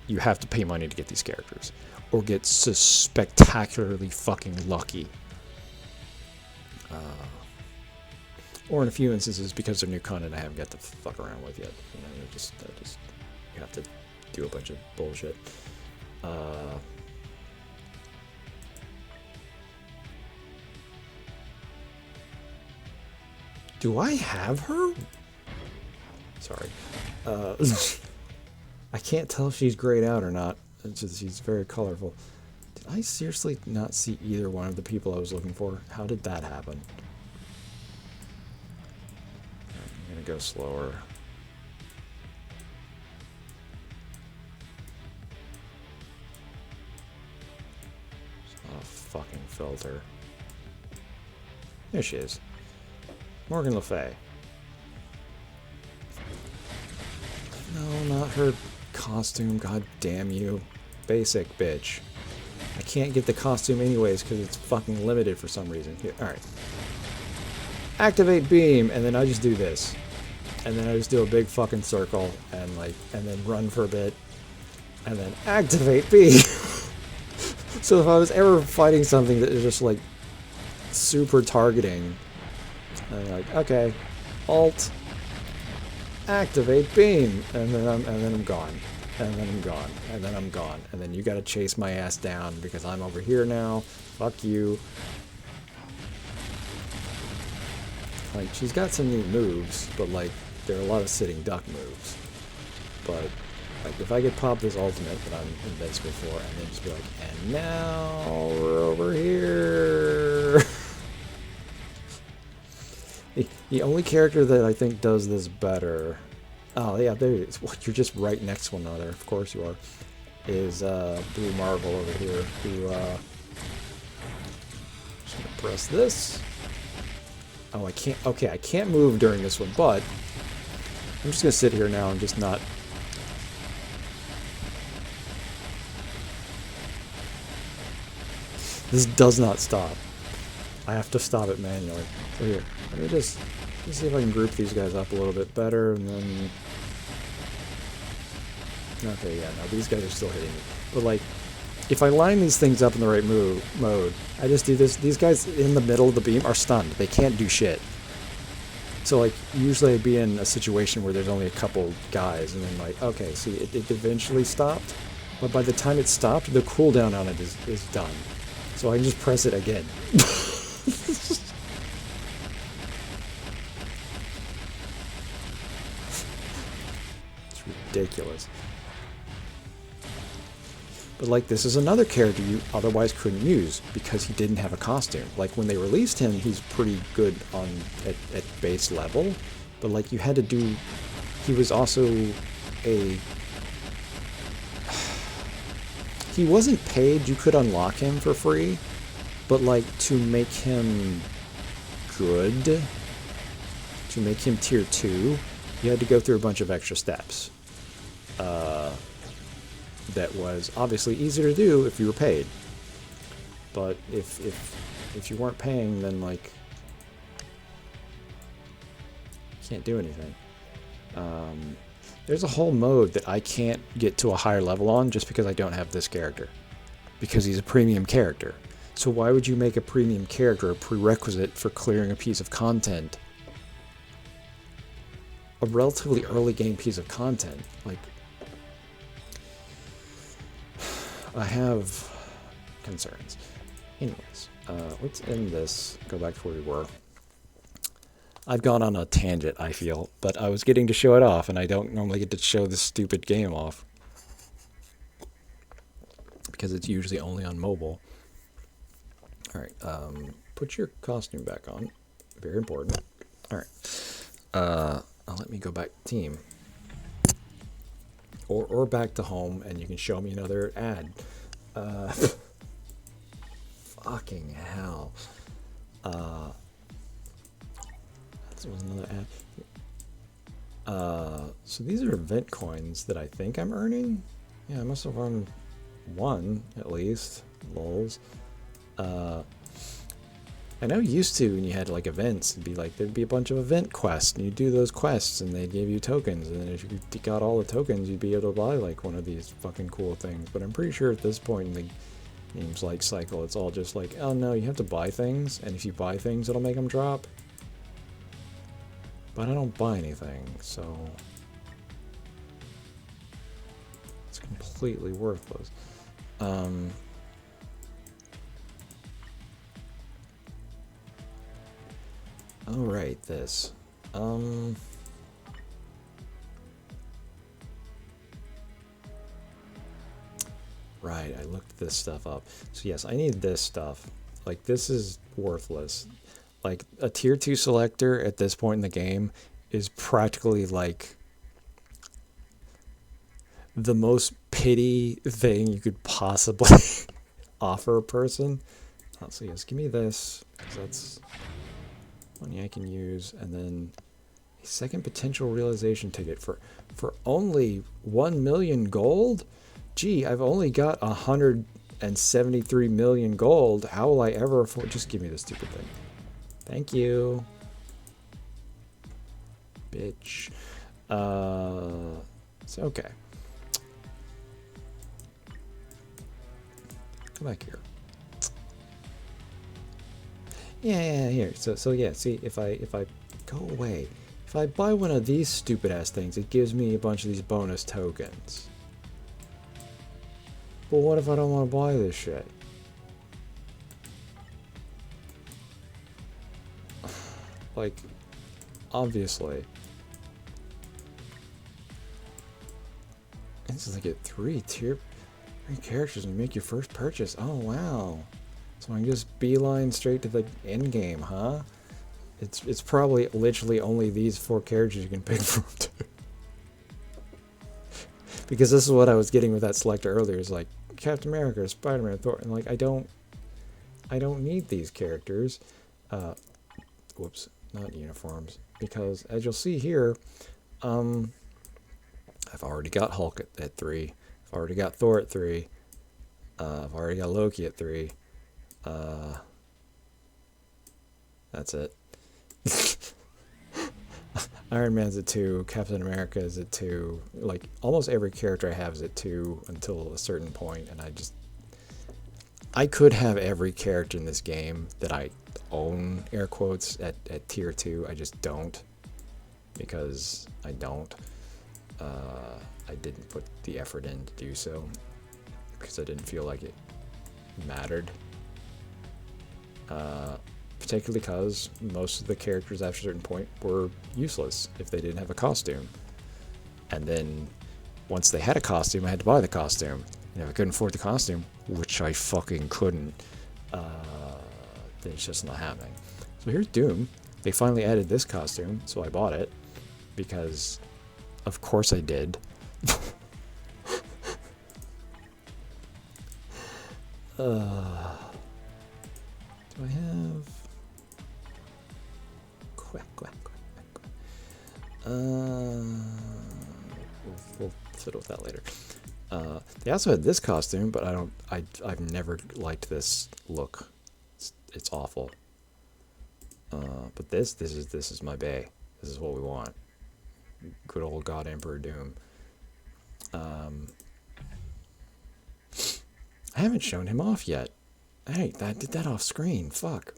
You have to pay money to get these characters. Or get so spectacularly fucking lucky. Or in a few instances, because they're new content I haven't got to fuck around with yet. You know, you have to do a bunch of bullshit. Do I have her? Sorry. I can't tell if she's grayed out or not. It's just, she's very colorful. Did I seriously not see either one of the people I was looking for? How did that happen? I'm gonna go slower. It's not a fucking filter. There she is. Morgan Le Fay. No, not her costume. God damn you. Basic bitch. I can't get the costume anyways because it's fucking limited for some reason. Here, alright. Activate beam, and then I just do this. And then I just do a big fucking circle, and then run for a bit. And then activate beam. So if I was ever fighting something that is just like super targeting, I'm like, okay, alt, activate beam, and then I'm gone, and then I'm gone, and then I'm gone, and then you gotta chase my ass down because I'm over here now. Fuck you. Like, she's got some new moves, but like there are a lot of sitting duck moves. But like, if I could pop this ultimate that I'm invincible for, and then just be like, and now we're over here. The only character that I think does this better, oh yeah, there it is. Well, you're just right next to one another, of course you are, is Blue Marvel over here, who, just gonna press this. Oh, I can't, okay, I can't move during this one, but I'm just gonna sit here now and just not. This does not stop. I have to stop it manually. So here, let me just see if I can group these guys up a little bit better, and then. Okay, yeah, no, these guys are still hitting me. But like, if I line these things up in the right mode, I just do this. These guys in the middle of the beam are stunned. They can't do shit. So like, usually I'd be in a situation where there's only a couple guys, and then like, okay, see, it eventually stopped. But by the time it stopped, the cooldown on it is done. So I can just press it again. It's ridiculous. But like, this is another character you otherwise couldn't use because he didn't have a costume. Like, when they released him, he's pretty good at base level, but like, you had to do. He was also a. He wasn't paid. You could unlock him for free, but like, to make him good, to make him tier 2, you had to go through a bunch of extra steps. That was obviously easier to do if you were paid. But if you weren't paying, then like, you can't do anything. There's a whole mode that I can't get to a higher level on just because I don't have this character. Because he's a premium character. So why would you make a premium character a prerequisite for clearing a piece of content? A relatively early game piece of content. Like, I have concerns. Anyways, let's end this. Go back to where we were. I've gone on a tangent, I feel, but I was getting to show it off, and I don't normally get to show this stupid game off. because it's usually only on mobile. All right, put your costume back on. Very important. All right. Let me go back to team. Or back to home, and you can show me another ad. Fucking hell. That was another ad. So these are event coins that I think I'm earning. Yeah, I must have earned one at least. Lols. I know used to when you had like events, it'd be like there'd be a bunch of event quests, and you'd do those quests, and they'd give you tokens, and then if you got all the tokens, you'd be able to buy like one of these fucking cool things. But I'm pretty sure at this point in the game's like cycle, it's all just like, oh no, you have to buy things, and if you buy things, it'll make them drop. But I don't buy anything, so it's completely worthless. Alright, this. Right, I looked this stuff up. So yes, I need this stuff. Like, this is worthless. Like, a tier 2 selector at this point in the game is practically like the most pity thing you could possibly offer a person. So yes, give me this, because that's money I can use, and then a second potential realization ticket for only 1 million gold. Gee, I've only got 173 million gold. How will I ever afford? Just give me this stupid thing. Thank you, bitch. So okay, come back here. Yeah, here. So yeah. See, if I go away, if I buy one of these stupid ass things, it gives me a bunch of these bonus tokens. But what if I don't want to buy this shit? Like, obviously. This is like at 3 characters and make your first purchase. Oh wow. So I can just beeline straight to the end game, huh? It's probably literally only these 4 characters you can pick from too. Because this is what I was getting with that selector earlier, is like Captain America, Spider-Man, Thor, and like I don't need these characters. Whoops, not uniforms, because as you'll see here, I've already got Hulk at 3. I've already got Thor at 3. I've already got Loki at 3. That's it. Iron Man's at 2, Captain America is at 2, like almost every character I have is at 2 until a certain point, and I could have every character in this game that I own, air quotes, at tier 2, I just don't, because I don't. I didn't put the effort in to do so, because I didn't feel like it mattered. Particularly because most of the characters after a certain point were useless if they didn't have a costume. And then once they had a costume, I had to buy the costume. And if I couldn't afford the costume, which I fucking couldn't, then it's just not happening. So here's Doom. They finally added this costume, so I bought it. Because, of course I did. Do I have... We'll fiddle with that later. They also had this costume, but I've never liked this look. It's awful. But this is my bae. This is what we want. Good old God Emperor Doom. I haven't shown him off yet. Hey, I did that off screen. Fuck.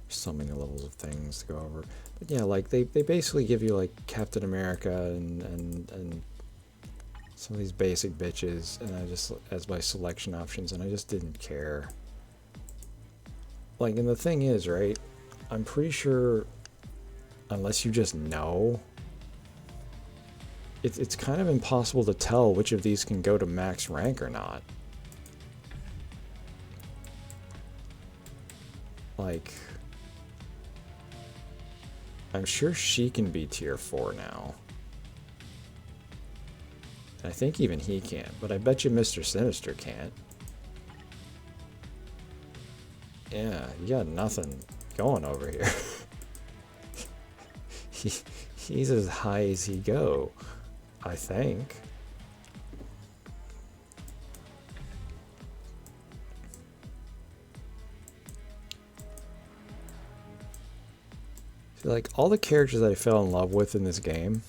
So many levels of things to go over, but yeah, like they basically give you like Captain America and some of these basic bitches, and I just as my selection options, and I just didn't care. Like, and the thing is, right, I'm pretty sure unless you just know, it's kind of impossible to tell which of these can go to max rank or not. Like, I'm sure she can be tier 4 now. I think even he can't, but I bet you Mr. Sinister can't. Yeah, you got nothing going over here. He's as high as he go, I think. See, like, all the characters that I fell in love with in this game,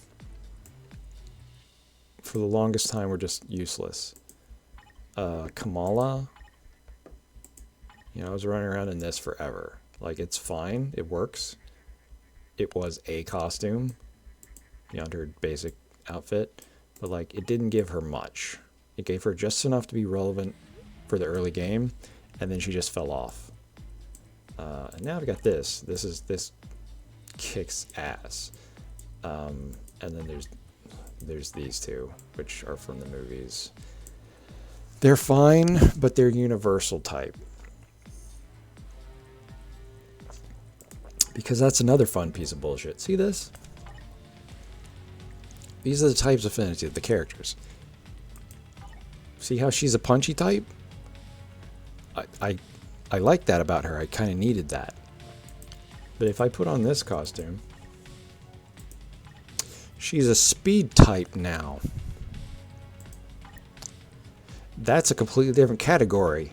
for the longest time, were just useless. Kamala, you know, I was running around in this forever. Like, it's fine, it works. It was a costume beyond her basic outfit, but like, it didn't give her much. It gave her just enough to be relevant for the early game, and then she just fell off. And now I've got this. This kicks ass. And then there's these two, which are from the movies. They're fine, but they're universal type. Because that's another fun piece of bullshit. See this? These are the types of affinity of the characters. See how she's a punchy type? I like that about her. I kind of needed that. But if I put on this costume, she's a speed type now. That's a completely different category.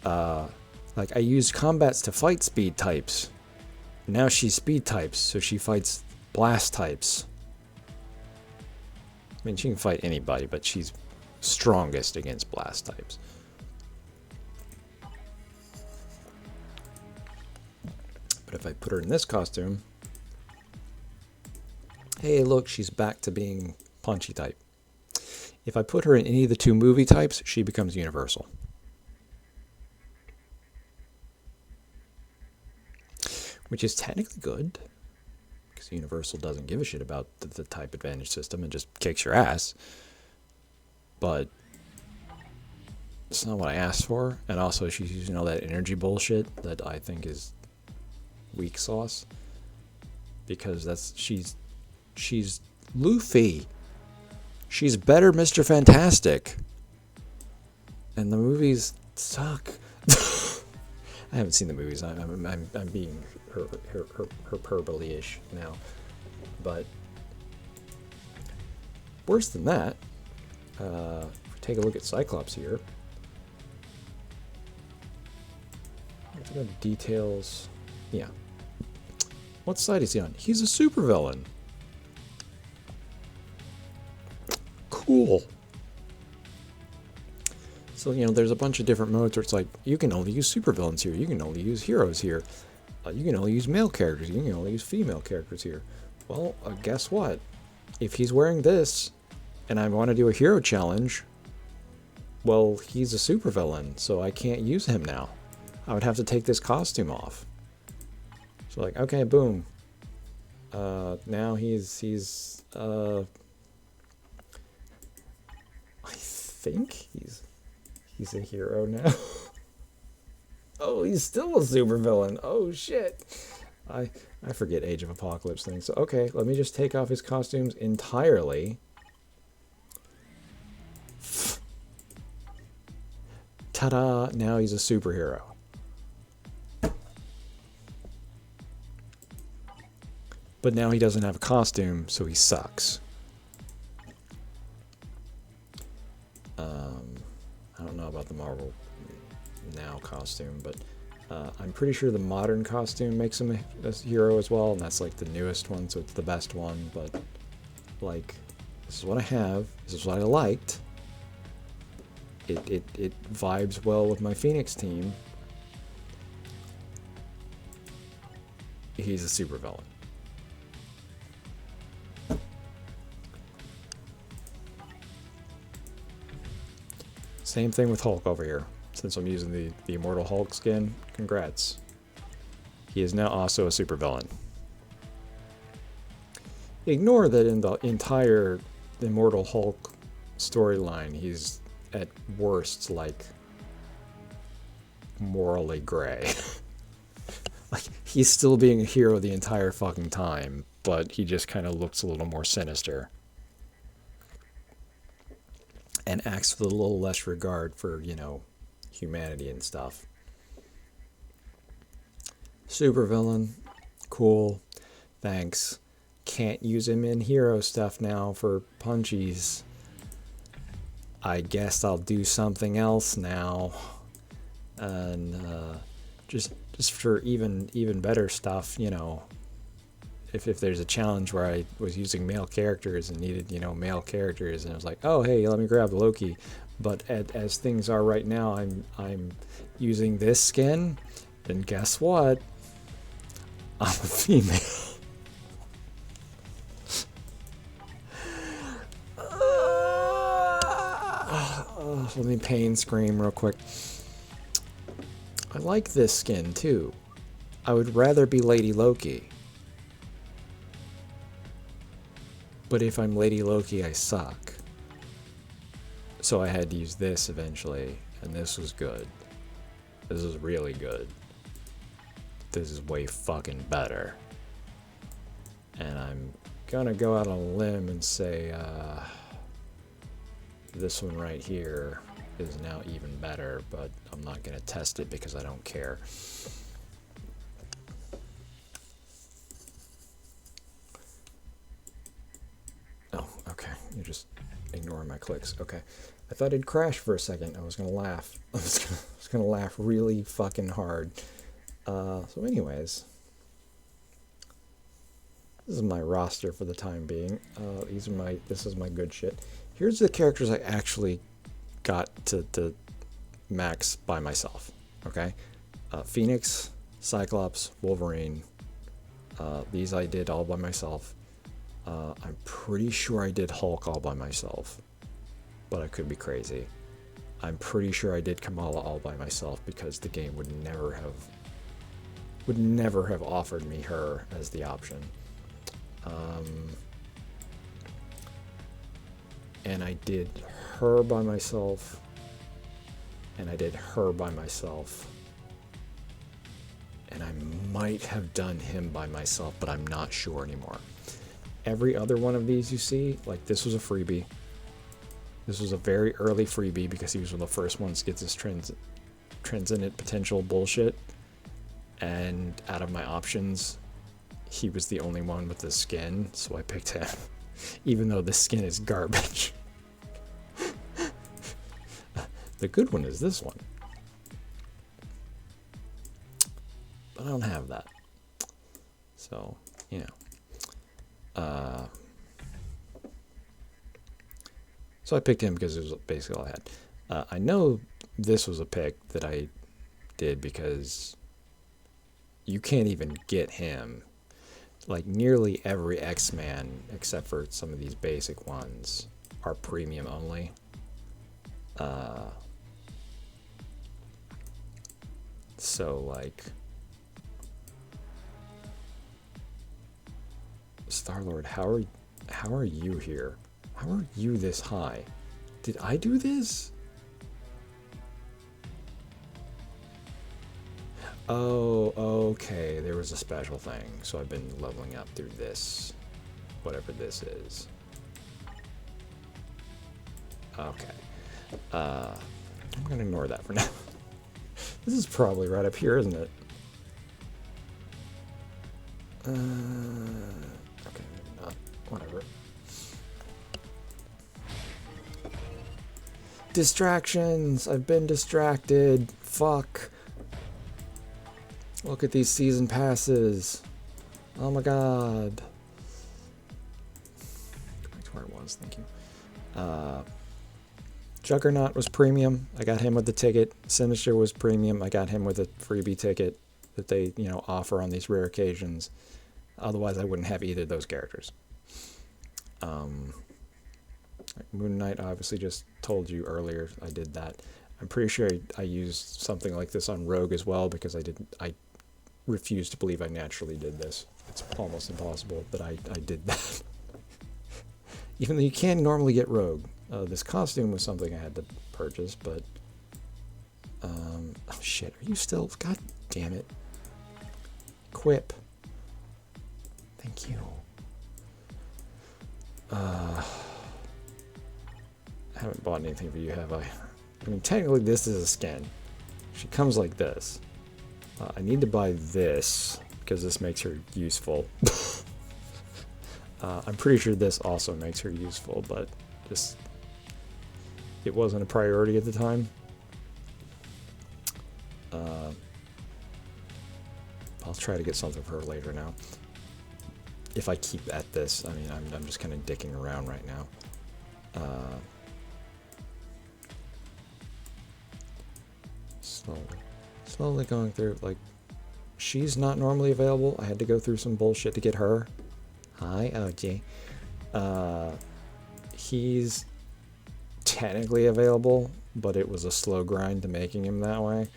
Like, I used combats to fight speed types. Now she's speed types, so she fights blast types. I mean, she can fight anybody, but she's strongest against blast types. But if I put her in this costume, hey, look, she's back to being punchy type. If I put her in any of the two movie types, she becomes universal. Which is technically good, because Universal doesn't give a shit about the type advantage system and just kicks your ass. But it's not what I asked for, and also she's using all that energy bullshit that I think is weak sauce, because she's Luffy. She's better Mr. Fantastic, and the movies suck. I haven't seen the movies. I'm being hyperbole-ish now, but worse than that. If we take a look at Cyclops here, let's go to details. Yeah, what side is he on? He's a supervillain. Cool. So, you know, there's a bunch of different modes where it's like, you can only use supervillains here, you can only use heroes here, you can only use male characters, you can only use female characters here. Well, guess what? If he's wearing this, and I want to do a hero challenge, well, he's a supervillain, so I can't use him now. I would have to take this costume off. So like, okay, boom. Now he's I think he's a hero now. Oh, he's still a supervillain. Oh shit. I forget Age of Apocalypse things. So okay, let me just take off his costumes entirely. Ta-da! Now he's a superhero. But now he doesn't have a costume, so he sucks. I don't know about the Marvel Now costume, but I'm pretty sure the modern costume makes him a hero as well, and that's like the newest one, so it's the best one. But like, this is what I have. This is what I liked. It vibes well with my Phoenix team. He's a supervillain. Same thing with Hulk over here. Since I'm using the Immortal Hulk skin, congrats. He is now also a supervillain. Ignore that in the entire the Immortal Hulk storyline, he's at worst like morally gray. Like, he's still being a hero the entire fucking time, but he just kind of looks a little more sinister and acts with a little less regard for, humanity and stuff. Supervillain, cool, thanks. Can't use him in hero stuff now for punchies. I guess I'll do something else now. And just for even better stuff, if there's a challenge where I was using male characters and needed, male characters, and I was like, oh hey, let me grab Loki. But as things are right now, I'm using this skin, then guess what? I'm a female. Let me pain scream real quick. I like this skin too. I would rather be Lady Loki. But if I'm Lady Loki, I suck. So I had to use this eventually, and this was good. This is really good. This is way fucking better. And I'm gonna go out on a limb and say, this one right here is now even better, but I'm not gonna test it because I don't care. Oh, okay. You're just ignoring my clicks. Okay. I thought it'd crash for a second. I was gonna laugh. I was gonna laugh really fucking hard. So anyways, this is my roster for the time being. This is my good shit. Here's the characters I actually got to max by myself. Okay, Phoenix, Cyclops, Wolverine. These I did all by myself. I'm pretty sure I did Hulk all by myself, but I could be crazy. I'm pretty sure I did Kamala all by myself because the game would never have offered me her as the option. And I did her by myself, and I did her by myself, and I might have done him by myself, but I'm not sure anymore. Every other one of these you see, like this was a freebie. This was a very early freebie because he was one of the first ones to get this transcendent potential bullshit. And out of my options, he was the only one with the skin, so I picked him. Even though the skin is garbage. The good one is this one. But I don't have that. So, so I picked him because it was basically all I had. I know this was a pick that I did because you can't even get him. Like nearly every X-Man, except for some of these basic ones, are premium only. So like Star-Lord, how are you here? How are you this high? Did I do this? Oh, okay. There was a special thing. So I've been leveling up through this. Whatever this is. Okay. I'm gonna ignore that for now. This is probably right up here, isn't it? Okay, maybe not. Whatever. Distractions! I've been distracted. Fuck. Look at these season passes. Oh my god. Go back to where it was, thank you. Juggernaut was premium. I got him with the ticket. Sinister was premium. I got him with a freebie ticket that they, offer on these rare occasions. Otherwise, I wouldn't have either of those characters. Moon Knight, I obviously just told you earlier I did that. I'm pretty sure I used something like this on Rogue as well because I refuse to believe I naturally did this. It's almost impossible that I did that. Even though you can normally get rogue. This costume was something I had to purchase, but... oh shit, are you still... God damn it. Quip. Thank you. I haven't bought anything for you, have I? I mean, technically this is a skin. She comes like this. I need to buy this, because this makes her useful. I'm pretty sure this also makes her useful, but just... it wasn't a priority at the time. I'll try to get something for her later now. If I keep at this, I mean, I'm just kind of dicking around right now. Slowly going through, like, she's not normally available. I had to go through some bullshit to get her. Hi, OG. He's technically available, but it was a slow grind to making him that way.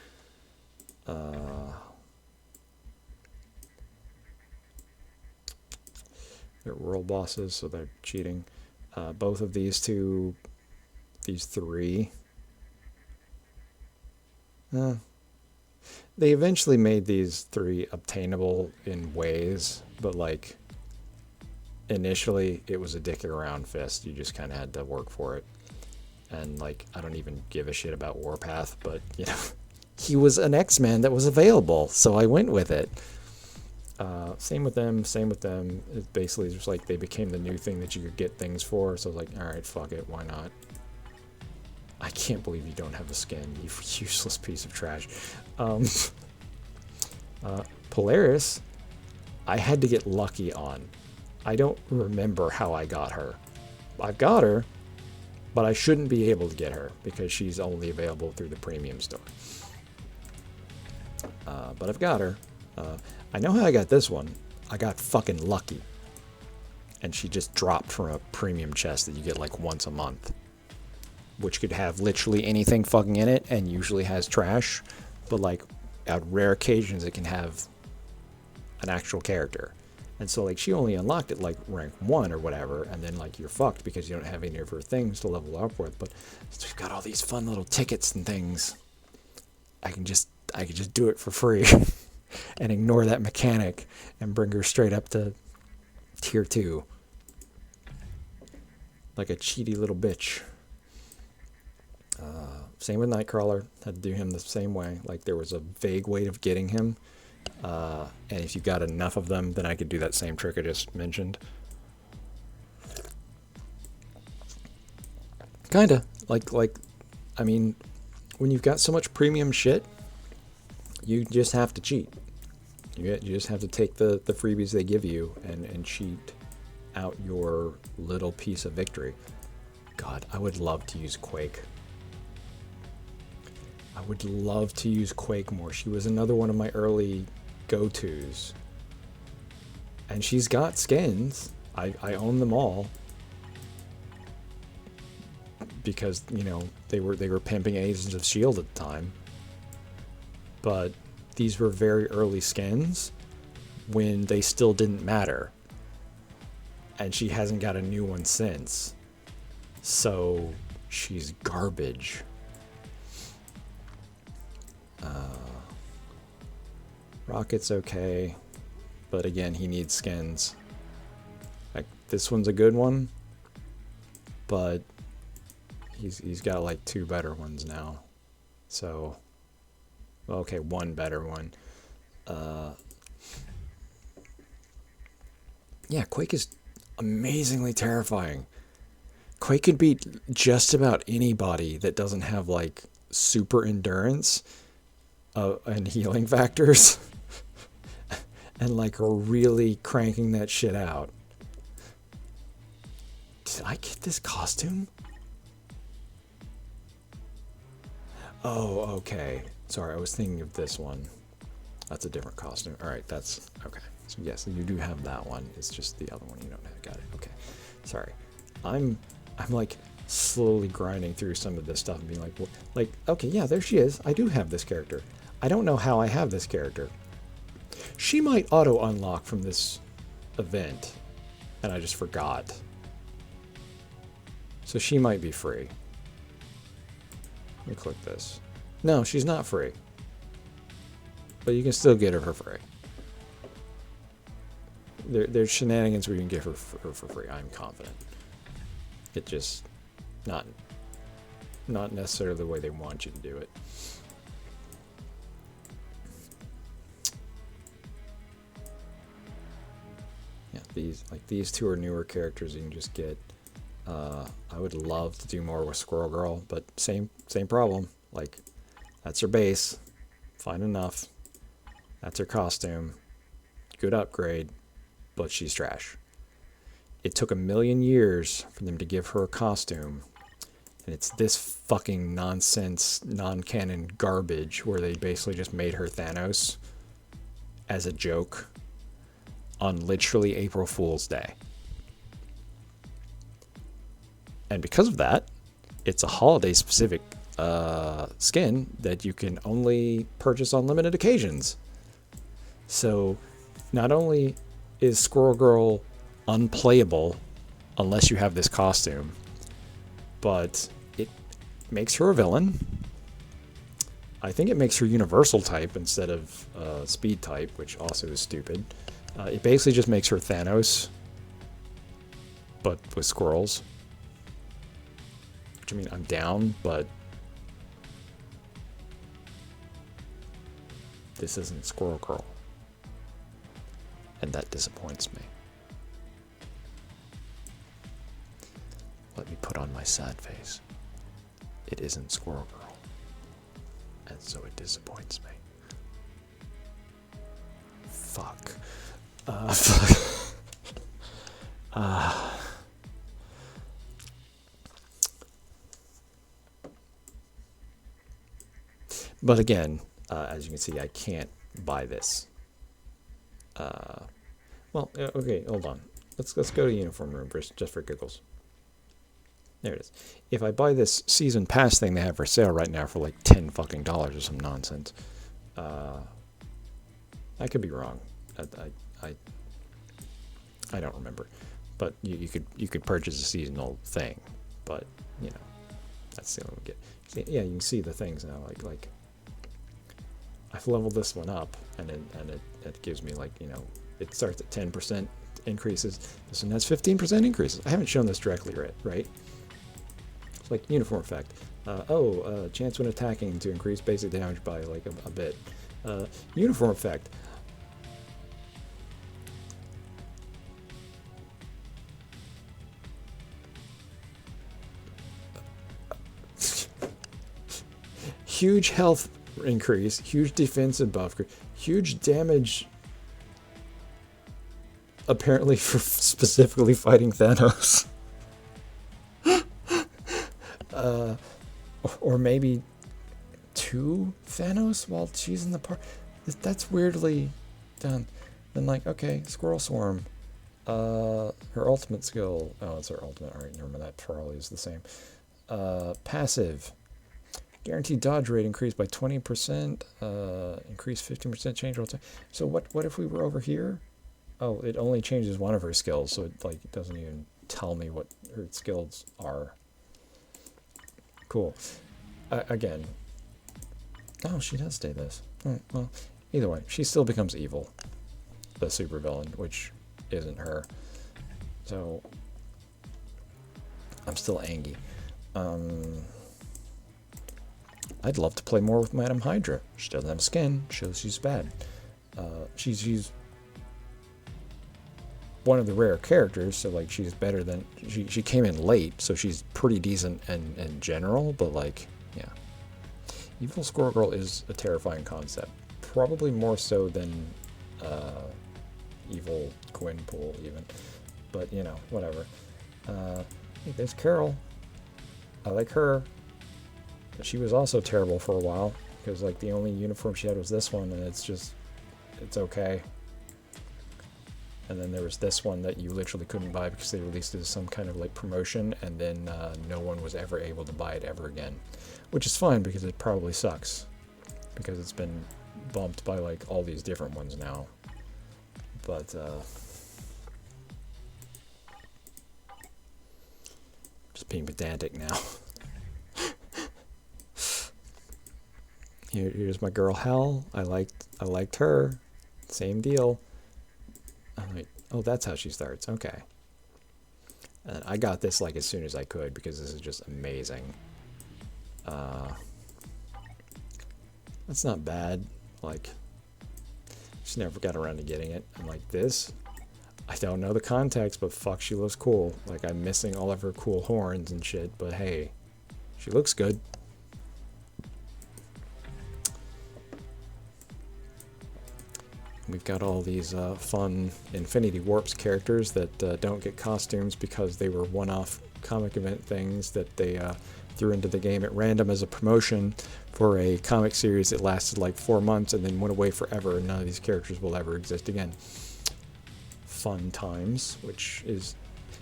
They're world bosses, so they're cheating. Both of these two, these three, they eventually made these three obtainable in ways, but like initially it was a dicking around fist. You just kind of had to work for it. And like, I don't even give a shit about Warpath, but you know, he was an X-Man that was available, so I went with it. Same with them. It basically just like they became the new thing that you could get things for, so I was like, alright, fuck it, why not? I can't believe you don't have a skin, you useless piece of trash. Polaris, I had to get lucky on. I don't remember how I got her. I've got her, but I shouldn't be able to get her because she's only available through the premium store. But I've got her. I know how I got this one. I got fucking lucky. And she just dropped from a premium chest that you get like once a month. Which could have literally anything fucking in it and usually has trash. But like, at rare occasions it can have an actual character. And so like she only unlocked it like rank 1 or whatever, and then like you're fucked because you don't have any of her things to level up with. But we've got all these fun little tickets and things. I can just do it for free and ignore that mechanic and bring her straight up to tier 2. Like a cheaty little bitch. Same with Nightcrawler. Had to do him the same way. Like there was a vague way of getting him. And if you got enough of them, then I could do that same trick I just mentioned. Kinda. Like, I mean, when you've got so much premium shit, you just have to cheat. You just have to take the freebies they give you and cheat out your little piece of victory. God, I would love to use Quake. I would love to use Quake more. She was another one of my early go-tos. And she's got skins. I own them all. Because, you know, they were pimping Agents of S.H.I.E.L.D. at the time. But these were very early skins when they still didn't matter. And she hasn't got a new one since. So she's garbage. Rocket's okay, but again, he needs skins. Like this one's a good one, but he's got like 2 better ones now. So, okay, 1 better one. Yeah, Quake is amazingly terrifying. Quake could beat just about anybody that doesn't have like super endurance and healing factors. And like are really cranking that shit out. Did I get this costume? Oh, okay. Sorry, I was thinking of this one. That's a different costume. Alright, that's... Okay. So yes, you do have that one. It's just the other one you don't have. Got it. Okay. Sorry. I'm like slowly grinding through some of this stuff and being like, well, like, okay, yeah, there she is. I do have this character. I don't know how I have this character. She might auto-unlock from this event, and I just forgot. So she might be free. Let me click this. No, she's not free. But you can still get her for free. There's shenanigans where you can get her for free. I'm confident. It just not necessarily the way they want you to do it. Yeah, these two are newer characters you can just get. I would love to do more with Squirrel Girl, but same problem. Like, that's her base, fine enough. That's her costume, good upgrade, but she's trash. It took 1,000,000 years for them to give her a costume, and it's this fucking nonsense, non-canon garbage where they basically just made her Thanos as a joke on literally April Fool's Day. And because of that, it's a holiday-specific skin that you can only purchase on limited occasions. So, not only is Squirrel Girl unplayable unless you have this costume, but it makes her a villain. I think it makes her universal type instead of speed type, which also is stupid. It basically just makes her Thanos, but with squirrels. Which, I mean, I'm down, but this isn't Squirrel Girl. And that disappoints me. Let me put on my sad face. It isn't Squirrel Girl. And so it disappoints me. Fuck. But again, as you can see, I can't buy this. Well, okay, hold on. Let's go to Uniform Room just for giggles. There it is. If I buy this season pass thing they have for sale right now for like $10 fucking or some nonsense, I could be wrong. I don't remember, but you could purchase a seasonal thing, but you know that's the only one we get. See, yeah, you can see the things now. Like I've leveled this one up, and it gives me like, you know, it starts at 10% increases. This one has 15% increases. I haven't shown this directly, right? It's like uniform effect. Chance when attacking to increase basic damage by like a bit. Uniform effect. Huge health increase, huge defensive buff, huge damage. Apparently for specifically fighting Thanos. Or maybe 2 Thanos while she's in the park. That's weirdly done. Then like, okay, Squirrel Swarm. Her ultimate skill. Oh, it's her ultimate. Alright, never mind, that probably is the same. Passive. Guaranteed dodge rate increased by 20%. Increased 15% change roll time. So what if we were over here? Oh, it only changes one of her skills, so it doesn't even tell me what her skills are. Cool. Again. Oh, she does stay this. Right, well, either way, she still becomes evil. The supervillain, which isn't her. So, I'm still angry. I'd love to play more with Madam Hydra. She doesn't have skin, shows she's bad. She's one of the rare characters, so like she's better than she came in late, so she's pretty decent in general, but like, yeah. Evil Squirrel Girl is a terrifying concept. Probably more so than Evil Gwenpool even. But you know, whatever. Hey, there's Carol. I like her. But she was also terrible for a while, because like the only uniform she had was this one, and it's okay. And then there was this one that you literally couldn't buy because they released it as some kind of like promotion, and then no one was ever able to buy it ever again. Which is fine, because it probably sucks. Because it's been bumped by like all these different ones now. But Just being pedantic now. Here's my girl Hell. I liked her. Same deal. Oh, that's how she starts. Okay. And I got this like as soon as I could because this is just amazing. That's not bad. Like, just never got around to getting it. And like this, I don't know the context, but fuck, she looks cool. Like, I'm missing all of her cool horns and shit, but hey, she looks good. We've got all these fun Infinity Warps characters that don't get costumes because they were one-off comic event things that they threw into the game at random as a promotion for a comic series that lasted like 4 months and then went away forever, and none of these characters will ever exist again. Fun times, which is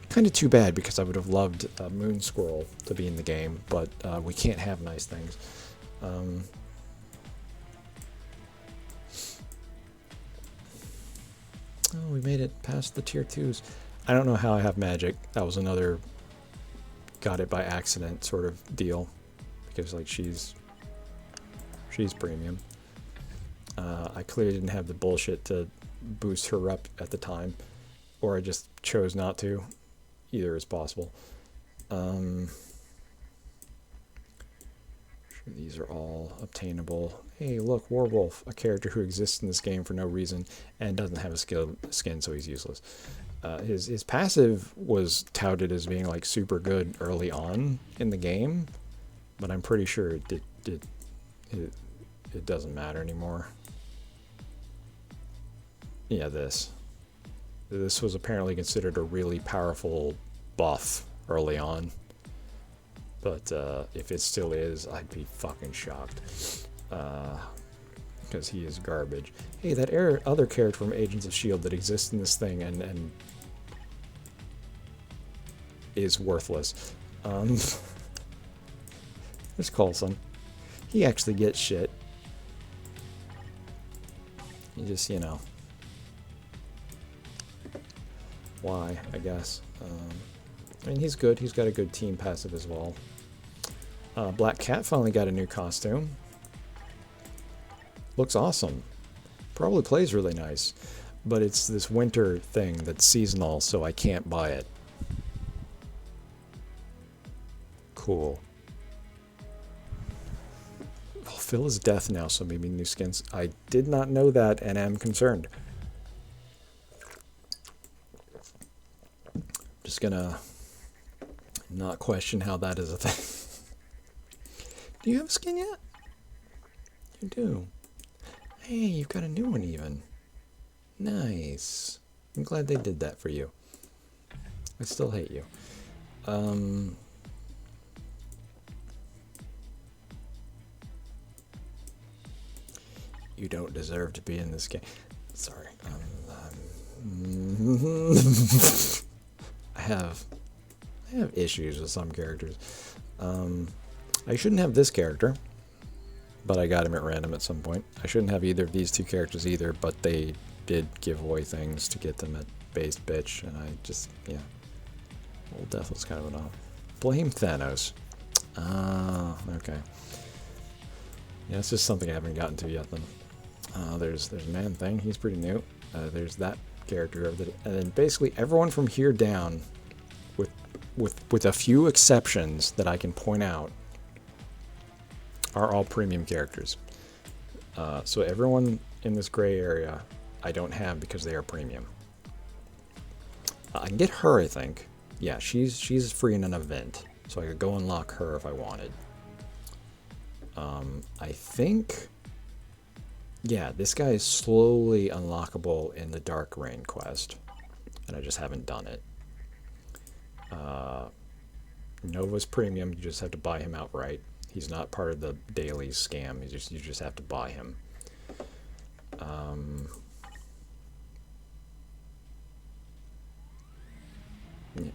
kind of too bad because I would have loved Moon Squirrel to be in the game, but we can't have nice things. Oh, we made it past the tier 2s. I don't know how I have magic. That was another got it by accident sort of deal. Because like she's premium. I clearly didn't have the bullshit to boost her up at the time. Or I just chose not to. Either is possible. These are all obtainable. Hey, look, Warwolf, a character who exists in this game for no reason and doesn't have a skin, so he's useless. His passive was touted as being like super good early on in the game, but I'm pretty sure it doesn't matter anymore. Yeah, this was apparently considered a really powerful buff early on. But if it still is, I'd be fucking shocked. Because he is garbage. Hey, that other character from Agents of S.H.I.E.L.D. that exists in this thing and is worthless. There's Coulson. He actually gets shit. You just, you know. Why, I guess. I mean, he's good. He's got a good team passive as well. Black Cat finally got a new costume. Looks awesome. Probably plays really nice. But it's this winter thing that's seasonal, so I can't buy it. Cool. Well, Phil is death now, so maybe new skins. I did not know that and am concerned. Just gonna not question how that is a thing. Do you have a skin yet? You do. Hey, you've got a new one even. Nice. I'm glad they did that for you. I still hate you. You don't deserve to be in this game. Sorry. I have issues with some characters. I shouldn't have this character, but I got him at random at some point. I shouldn't have either of these two characters either, but they did give away things to get them at base bitch, and I just, yeah. Old Death was kind of an off. Blame Thanos. Ah, okay. Yeah, it's just something I haven't gotten to yet then. There's Man Thing, he's pretty new. There's that character over there, and then basically everyone from here down, with a few exceptions that I can point out, are all premium characters. So everyone in this gray area I don't have because they are premium. I can get her, I think. Yeah, she's free in an event, so I could go unlock her if I wanted. I think, yeah, this guy is slowly unlockable in the Dark Rain quest, and I just haven't done it. Nova's premium, you just have to buy him outright. He's not part of the daily scam. You just have to buy him.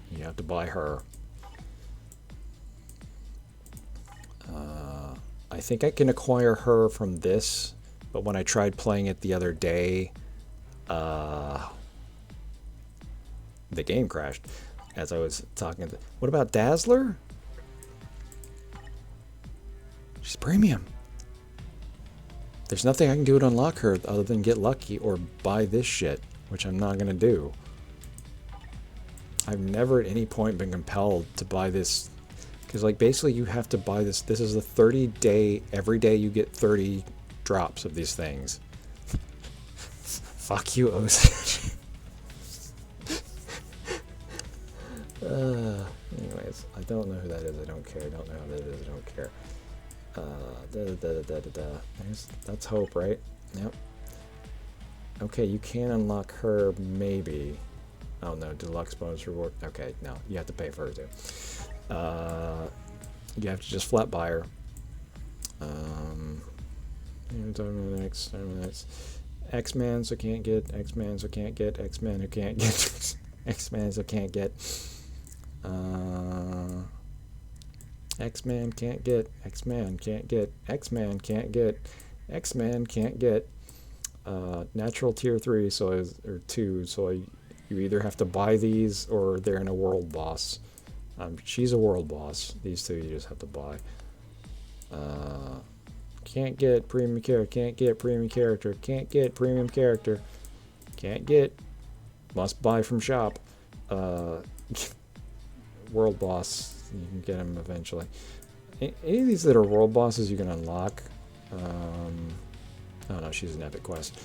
You have to buy her. I think I can acquire her from this, but when I tried playing it the other day, the game crashed. as I was talking. What about Dazzler? She's premium. There's nothing I can do to unlock her other than get lucky or buy this shit, which I'm not gonna do. I've never at any point been compelled to buy this, because like basically you have to buy this. This is a 30-day, every day you get 30 drops of these things. Fuck you, Osage. Anyways, I don't know who that is. I don't care. I don't know who that is. I don't care. That's Hope, right? Yep. Okay, you can unlock her, maybe. Oh no, deluxe bonus reward. Okay, no, you have to pay for her too. You have to just flat buy her. X-Man, so can't get. X-Man, so can't get. X-Man, who can't get. X-Man, so can't get. X-Man can't get. X-Man can't get. X-Man can't get. X-Man can't get. Natural tier 3, or 2, so you either have to buy these or they're in a world boss. She's a world boss. These two you just have to buy. Can't get premium character. Can't get premium character. Can't get premium character. Can't get. Must buy from shop. World boss. You can get them eventually. Any of these that are world bosses you can unlock. Oh no, she's an epic quest,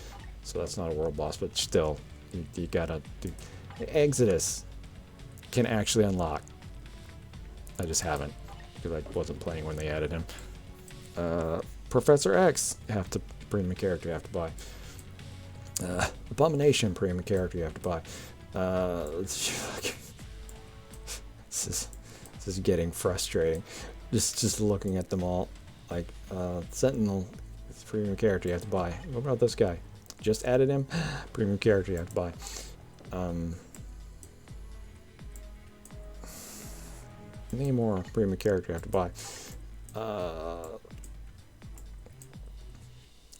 so that's not a world boss, but still, you gotta do. Exodus can actually unlock. I just haven't, because I wasn't playing when they added him. Professor X, have to premium character, you have to buy. Abomination, premium character, you have to buy. This is getting frustrating. Just looking at them all. Like Sentinel, it's premium character you have to buy. What about this guy? Just added him. Premium character you have to buy. Any more premium character you have to buy.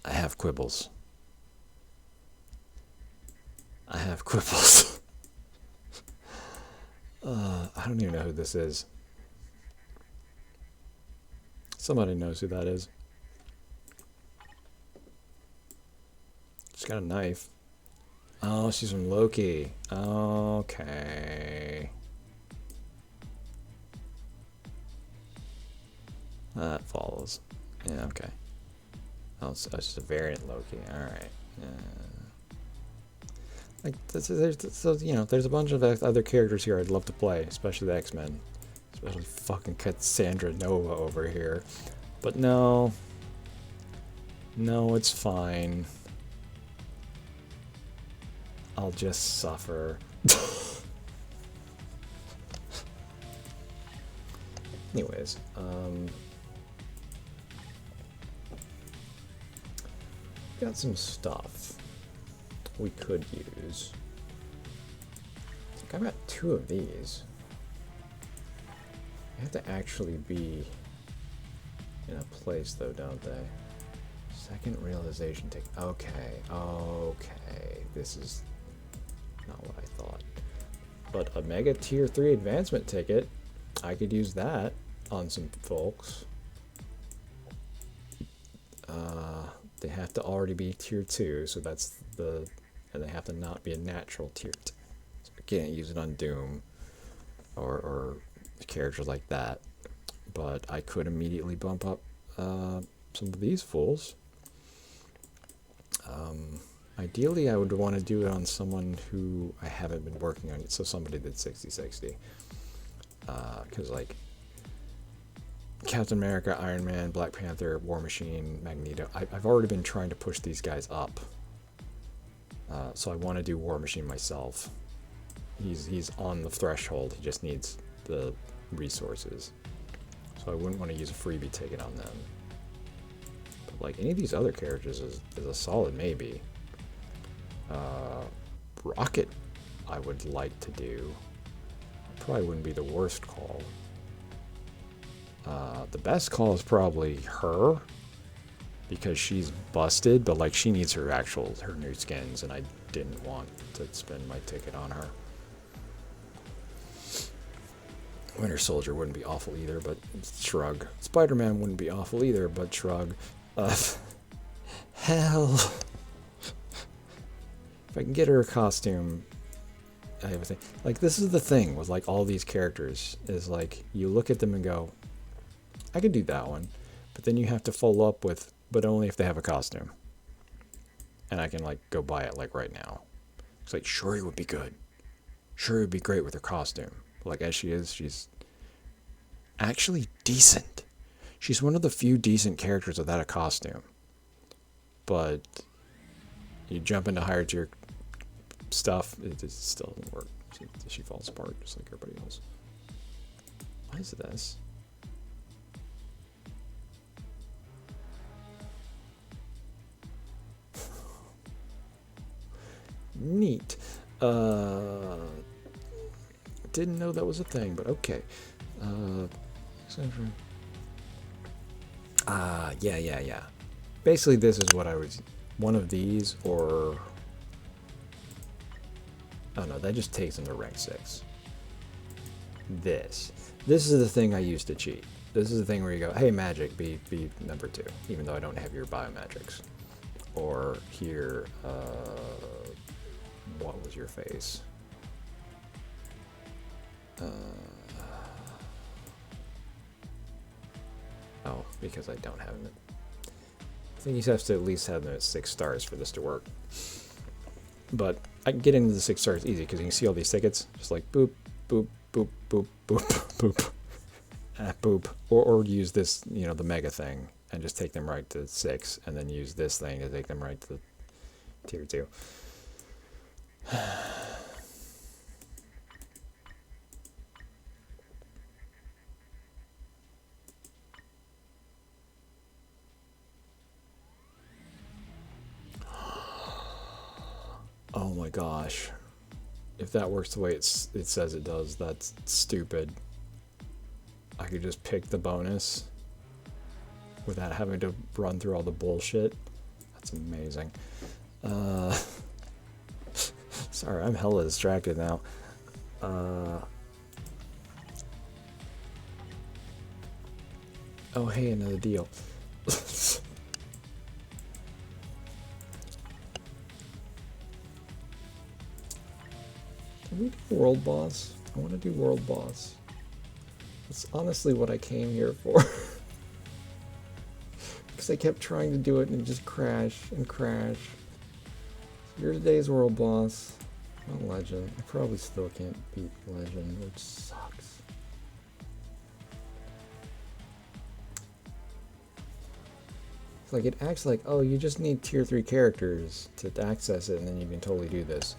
I have quibbles. I have quibbles. I don't even know who this is. Somebody knows who that is. She's got a knife. Oh, she's from Loki. Okay. That follows. Yeah, okay. Oh, so it's just a variant Loki. Alright. Like, there's a bunch of other characters here I'd love to play, especially the X-Men. Especially fucking Cassandra Nova over here. But no. No, it's fine. I'll just suffer. Anyways, got some stuff we could use. I think I've got 2 of these. They have to actually be in a place though, don't they? Second realization ticket. Okay, okay. This is not what I thought. But a mega tier 3 advancement ticket, I could use that on some folks. They have to already be tier 2, so that's the, and they have to not be a natural tier 2. So I can't use it on Doom or characters like that. But I could immediately bump up some of these fools. Ideally, I would want to do it on someone who I haven't been working on yet, so somebody that's 60-60. Because, like, Captain America, Iron Man, Black Panther, War Machine, Magneto, I've already been trying to push these guys up. So I want to do War Machine myself. He's on the threshold, he just needs the resources. So I wouldn't want to use a freebie ticket on them. But, like, any of these other characters is a solid maybe. Rocket, I would like to do. Probably wouldn't be the worst call. The best call is probably her, because she's busted, but like she needs her new skins, and I didn't want to spend my ticket on her. Winter Soldier wouldn't be awful either, but shrug. Spider-Man wouldn't be awful either, but shrug. Hell. If I can get her a costume, I have a thing. Like, this is the thing with, like, all these characters, is, like, you look at them and go, I could do that one. But then you have to follow up with, but only if they have a costume. And I can, like, go buy it, like, right now. It's like, Shuri would be good. Shuri would be great with her costume. Like, as she is, she's actually decent. She's one of the few decent characters without a costume. But you jump into higher tier stuff, it still doesn't work. She falls apart just like everybody else. What is this? Neat. Didn't know that was a thing, but okay. Yeah. Basically, this is what I was. One of these, or oh no, that just takes them to rank 6. This is the thing I used to cheat. This is the thing where you go, hey, magic, be number 2, even though I don't have your biometrics. Or here, what was your face? Oh, because I don't have it. I think you have to at least have them at 6 stars for this to work. But I can get into the 6 stars easy because you can see all these tickets. Just like boop, boop, boop, boop, boop, boop, boop. Or use this, the mega thing and just take them right to 6, and then use this thing to take them right to tier 2. Oh my gosh. If that works the way it says it does, that's stupid. I could just pick the bonus without having to run through all the bullshit. That's amazing. Sorry, I'm hella distracted now. Oh, hey, another deal. Can we do world boss? I want to do world boss. That's honestly what I came here for. Because I kept trying to do it and just crash and crash. So here's today's world boss. Not legend. I probably still can't beat legend, which sucks. It's like it acts like, oh, you just need tier 3 characters to access it and then you can totally do this.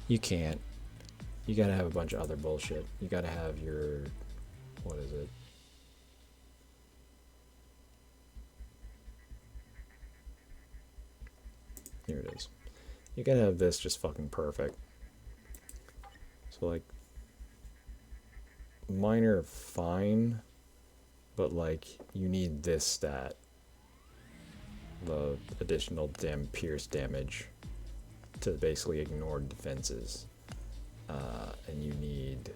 You can't. You gotta have a bunch of other bullshit. You gotta have your, what is it? Here it is. You gotta have this just fucking perfect. So like, minor fine, but like you need this stat. The additional pierce damage to basically ignore defenses. And you need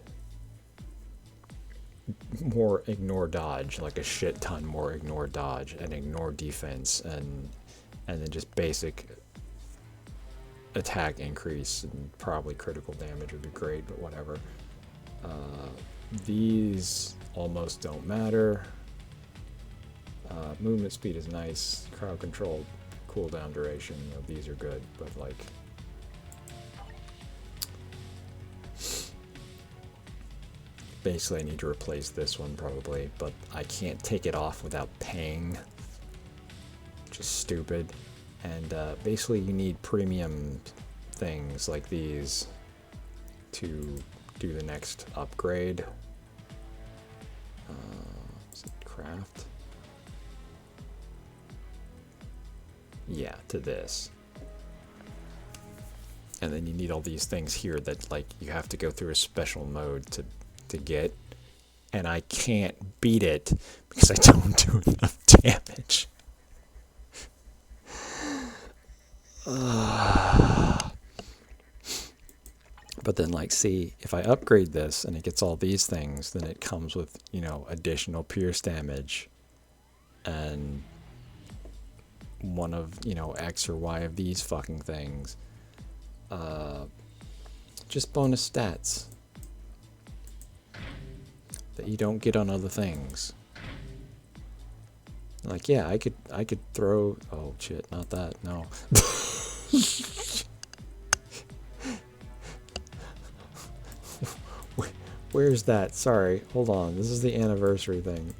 more ignore dodge, like a shit ton more ignore dodge and ignore defense, and then just basic attack increase, and probably critical damage would be great, but whatever. These almost don't matter. Movement speed is nice. Crowd control, cooldown duration, these are good, but like basically I need to replace this one probably, but I can't take it off without paying, which is stupid. And basically you need premium things like these to do the next upgrade. Is it craft? Yeah, to this. And then you need all these things here that like you have to go through a special mode to get, and I can't beat it because I don't do enough damage. But But then, like, see, if I upgrade this and it gets all these things, then it comes with, you know, additional pierce damage and one of, you know, X or Y of these fucking things. Just bonus stats that you don't get on other things. Like, yeah, I could throw. Oh shit, not that. No. Where's that? Sorry, hold on. This is the anniversary thing.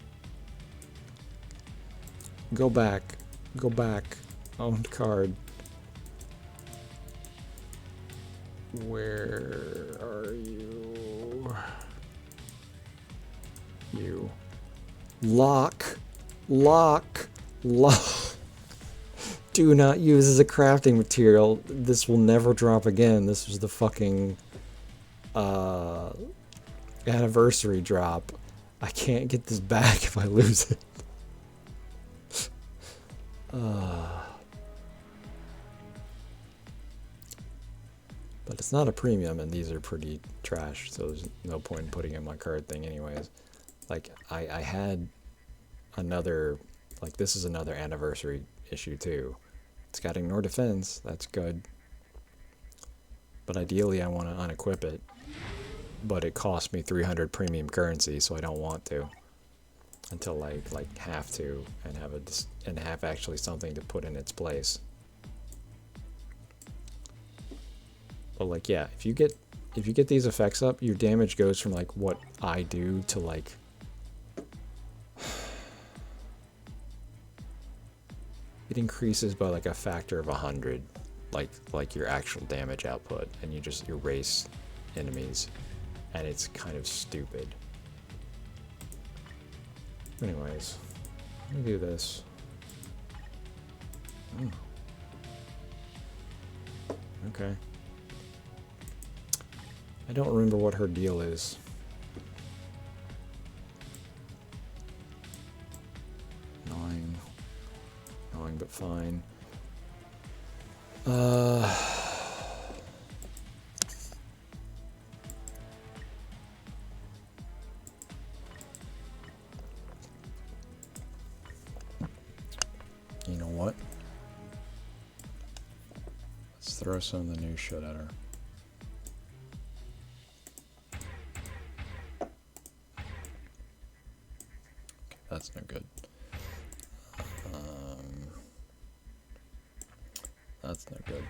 Go back. Go back. Owned card. Where are you? You. Lock. Lock. Lock. Do not use as a crafting material. This will never drop again. This was the fucking anniversary drop. I can't get this back if I lose it. But it's not a premium, and these are pretty trash, so there's no point in putting in my card thing anyways. Like, I had another, like, this is another anniversary issue too. It's got ignore defense, that's good. But ideally I want to unequip it. But it cost me 300 premium currency, so I don't want to. Until I have to, and have actually something to put in its place. But like, yeah, if you get these effects up, your damage goes from like what I do to like it increases by like a factor of 100, like your actual damage output, and you just erase enemies, and it's kind of stupid. Anyways, let me do this. Okay. I don't remember what her deal is. Annoying but fine. You know what? Let's throw some of the new shit at her. That's no good. That's no good.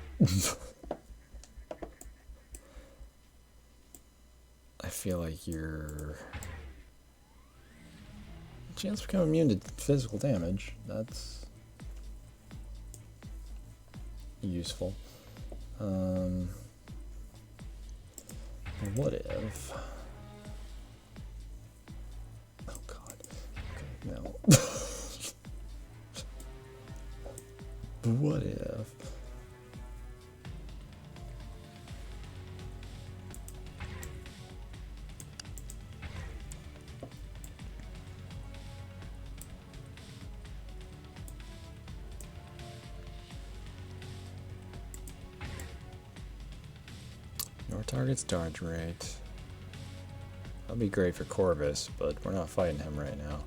I feel like you're... Chance to become immune to physical damage. That's useful. What if... Oh god. Okay, no. What if... Your target's dodge rate. That'll be great for Corvus, but we're not fighting him right now.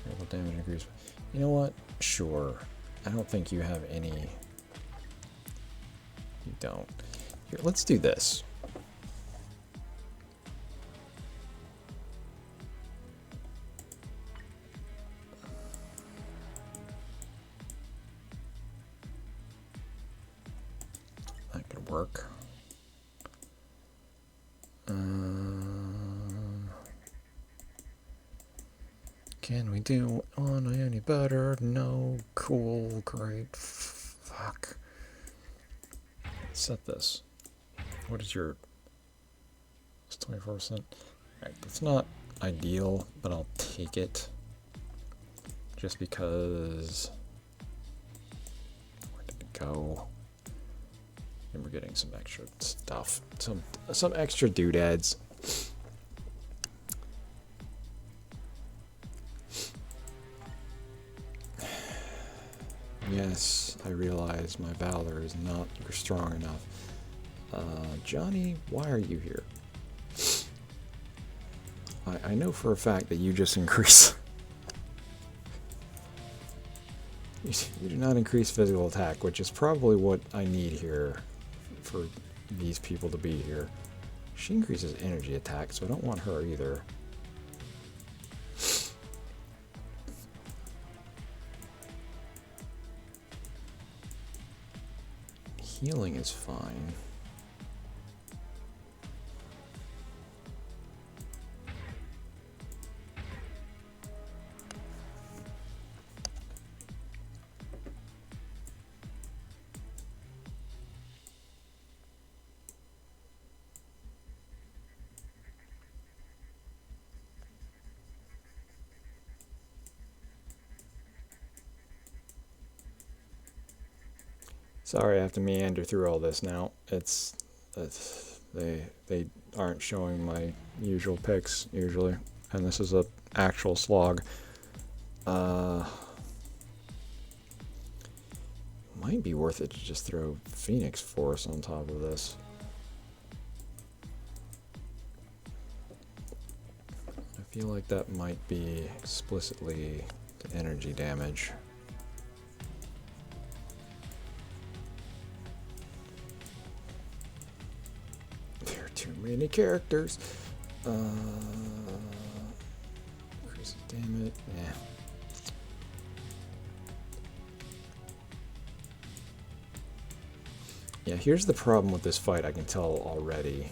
Critical damage increase. You know what? Sure. I don't think you have any... You don't. Here, let's do this. That could work. Can we do on any better? No. Cool. Great. Fuck. Set this. What is your... It's 24%. Alright, that's not ideal, but I'll take it. Just because... Where did it go? And we're getting some extra stuff. Some extra doodads. Yes, I realize my valor is not strong enough. Johnny, why are you here? I know for a fact that you just increase... you do not increase physical attack, which is probably what I need here for these people to be here. She increases energy attack, so I don't want her either. Healing is fine. Sorry I have to meander through all this now. It's they aren't showing my usual picks usually, and this is a actual slog. Might be worth it to just throw Phoenix Force on top of this. I feel like that might be explicitly to energy damage. Too many characters. Increase damn it. Yeah. Yeah, here's the problem with this fight, I can tell already.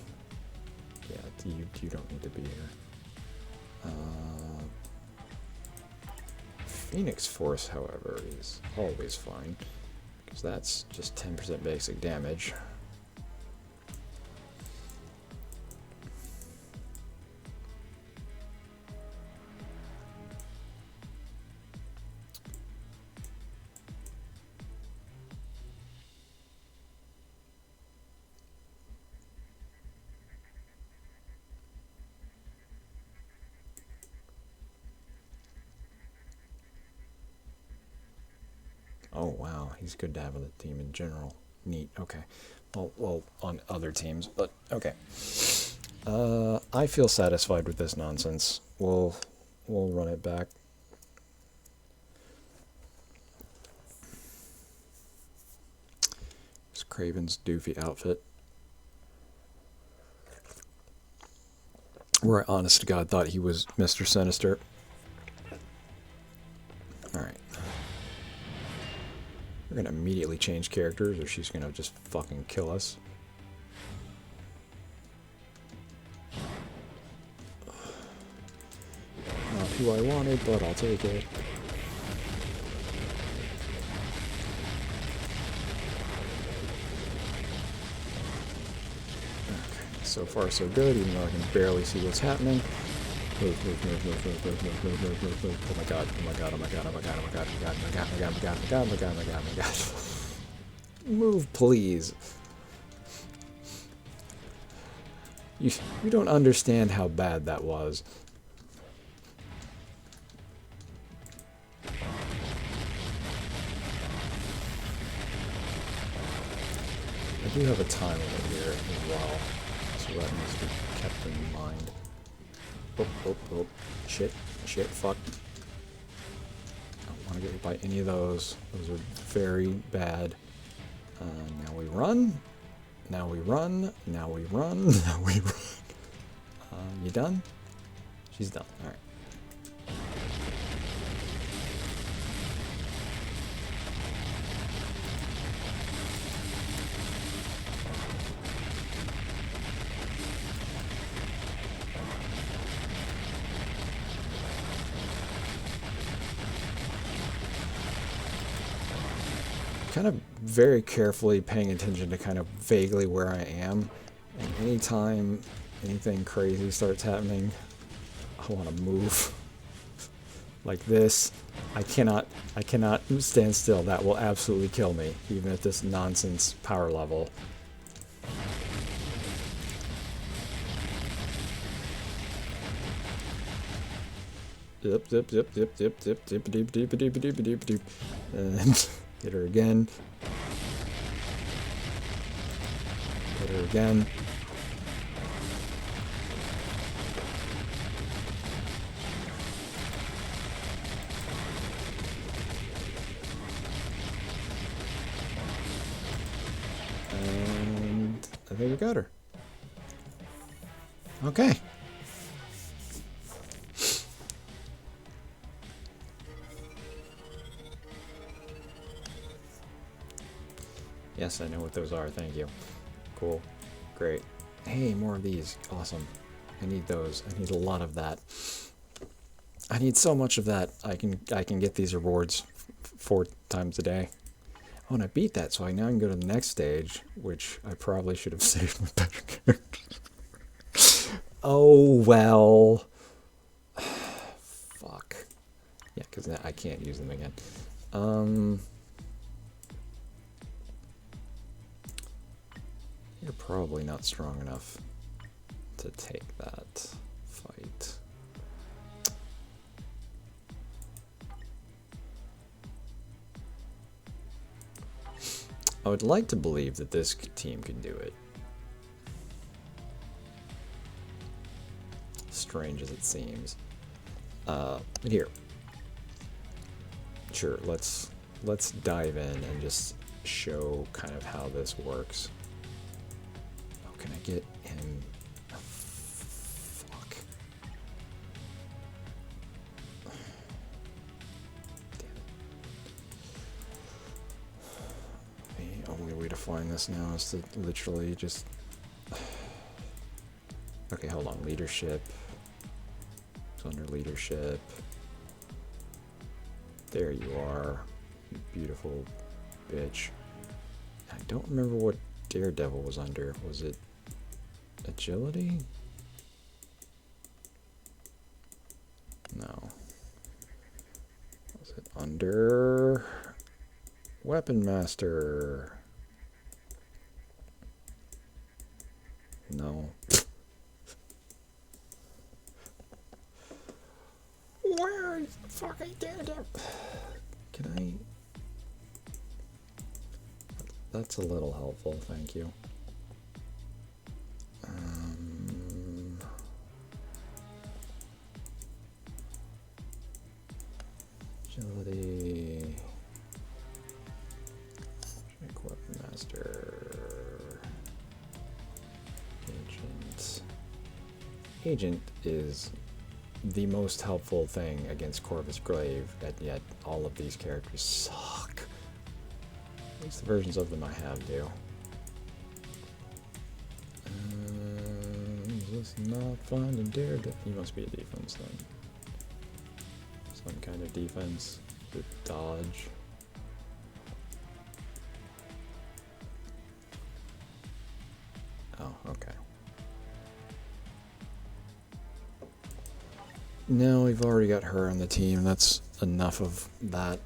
Yeah, you don't need to be here. Phoenix Force, however, is always fine, because that's just 10% basic damage. Oh wow, he's good to have on the team in general. Neat. Okay. Well, on other teams, but okay. I feel satisfied with this nonsense. We'll run it back. It's Craven's doofy outfit. Where I honest to God thought he was Mr. Sinister. Alright. We're gonna immediately change characters, or she's gonna just fucking kill us. Not who I wanted, but I'll take it. Okay, so far so good, even though I can barely see what's happening. Move. Oh my god, oh my god, oh my god, oh my god, oh my god, oh my god, oh my god, oh my god, oh my god, oh my god, oh my god, oh my god. Move, please. You don't understand how bad that was. I do have a time limit here as well, so that needs to be kept in mind. Oh. Shit, fuck. I don't want to get hit by any of those. Those are very bad. Now we run. Now we run. Now we run. Now we run. You done? She's done. Alright. Kind of very carefully paying attention to kind of vaguely where I am, and anytime anything crazy starts happening, I want to move. Like this, I cannot stand still. That will absolutely kill me, even at this nonsense power level. Zip, and hit her again. Hit her again. And I think we got her. Okay. Yes, I know what those are. Thank you. Cool. Great. Hey, more of these. Awesome. I need those. I need a lot of that. I need so much of that. I can get these rewards 4 times a day. Oh, and I beat that, so I now can go to the next stage, which I probably should have saved my better characters. Oh, well. Fuck. Yeah, because I can't use them again. You're probably not strong enough to take that fight. I would like to believe that this team can do it. Strange as it seems. But here. Sure, let's dive in and just show kind of how this works. Oh, can I get him? Oh, fuck. Damn it. The only way to find this now is to literally just... Okay, hold on. Leadership. It's under leadership. There you are, you beautiful bitch. I don't remember what Daredevil was under. Was it agility? No. Was it under Weapon Master? No. Where is the fucking Daredevil? Can I? That's a little helpful, thank you. Agility. Check Weapon Master. Agent. Agent is the most helpful thing against Corvus Glaive, and yet all of these characters suck. At least the versions of them I have do. Is this not finding Daredevil? You must be a defense then. Some kind of defense with dodge. Oh, okay. No, we've already got her on the team. That's enough of that.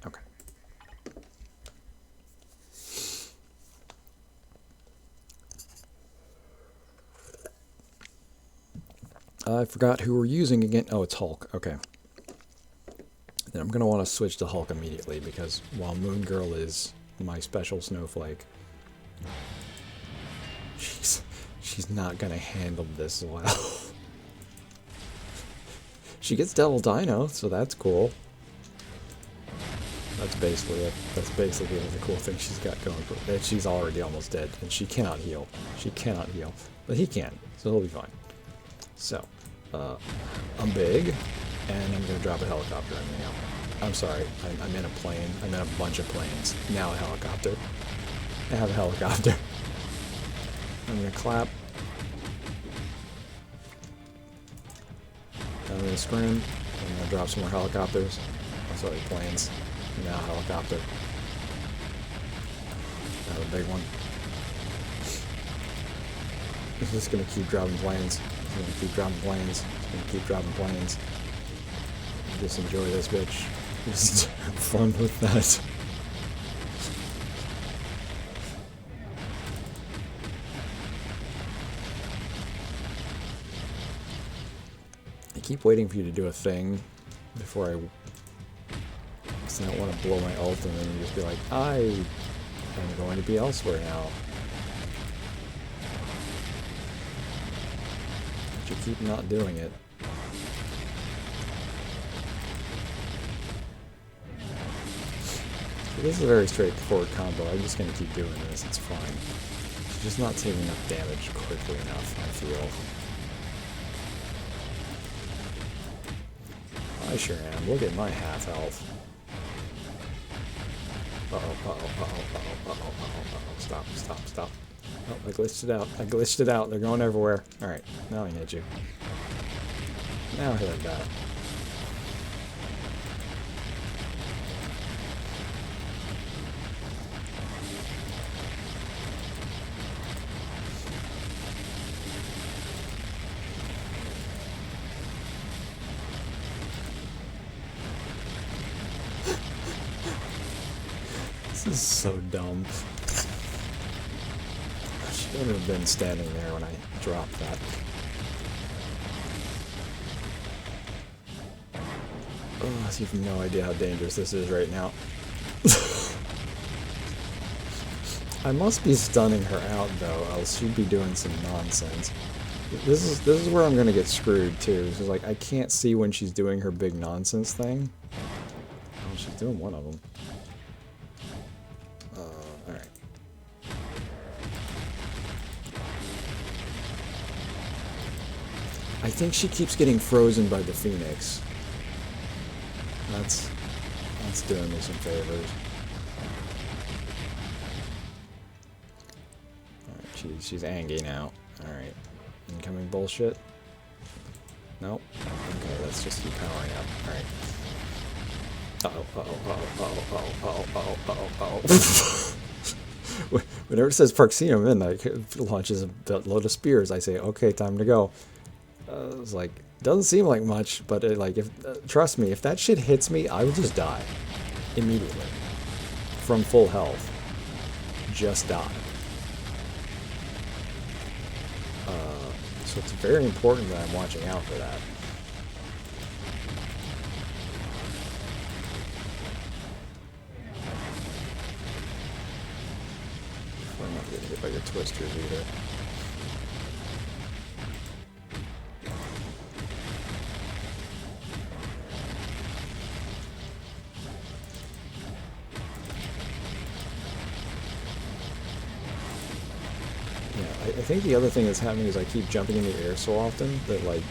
Okay. I forgot who we're using again. Oh, it's Hulk. Okay. Then I'm going to want to switch to Hulk immediately because while Moon Girl is my special snowflake, she's not going to handle this well. She gets Devil Dino, so that's cool. That's basically the cool thing she's got going for her. She's already almost dead, and she cannot heal. She cannot heal, but he can, so he'll be fine. So, I'm big, and I'm gonna drop a helicopter on you now. I'm sorry, I'm in a plane. I'm in a bunch of planes. Now a helicopter. I have a helicopter. I'm gonna clap. I'm gonna scream. I'm gonna drop some more helicopters. I'm sorry, planes. Now a helicopter. Another big one. It's just gonna keep dropping planes. It's gonna keep dropping planes. It's gonna keep dropping planes. Just enjoy this bitch. Just have fun with that. keep waiting for you to do a thing before I... Because I don't want to blow my ult and then you just be like, I am going to be elsewhere now. But you keep not doing it. So this is a very straightforward combo. I'm just going to keep doing this. It's fine. She's just not taking enough damage quickly enough, I feel. I sure am. Look at my half health. Uh-oh, uh-oh, uh-oh, uh-oh, uh-oh, uh-oh, uh-oh. Stop, stop, stop. Oh, I glitched it out. I glitched it out. They're going everywhere. Alright, now I hit you. Now hit that. This is so dumb. I shouldn't have been standing there when I dropped that. Oh, you have no idea how dangerous this is right now. I must be stunning her out though, else she'd be doing some nonsense. This is where I'm gonna get screwed too. It's like I can't see when she's doing her big nonsense thing. Oh, she's doing one of them. Alright. I think she keeps getting frozen by the Phoenix. That's doing me some favors. Alright, she's angry now. Alright. Incoming bullshit? Nope. Okay, that's just you powering up. Alright. Uh-oh, uh-oh, uh-oh, uh-oh, uh-oh, uh-oh, uh-oh. Whenever it says Parksino Midnight launches a load of spears, I say, okay, time to go. It's like, doesn't seem like much, but it, like, if trust me, if that shit hits me, I would just die. Immediately. From full health. Just die. So it's very important that I'm watching out for that. I'm not getting hit by your twisters either. I think the other thing that's happening is I keep jumping in the air so often that, like,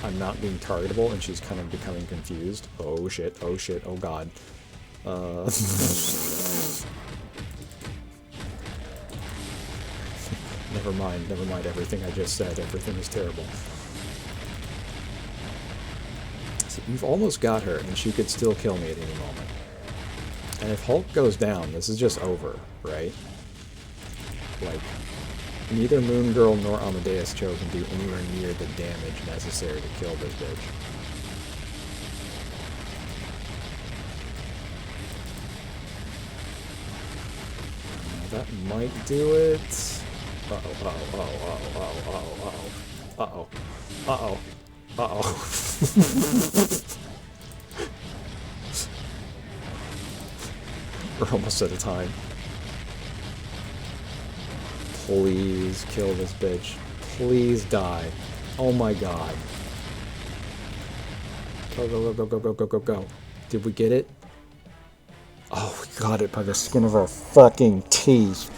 I'm not being targetable and she's kind of becoming confused. Oh shit, oh god. Never mind everything I just said. Everything is terrible. So you've almost got her and she could still kill me at any moment. And if Hulk goes down, this is just over, right? Like, neither Moon Girl nor Amadeus Cho can do anywhere near the damage necessary to kill this bitch. That might do it. Uh-oh, uh-oh, uh-oh, uh-oh. We're almost out of time. Please kill this bitch. Please die. Oh my god. Go, go, go, go, go, go, go, go. Did we get it? Oh, we got it by the skin of our fucking teeth.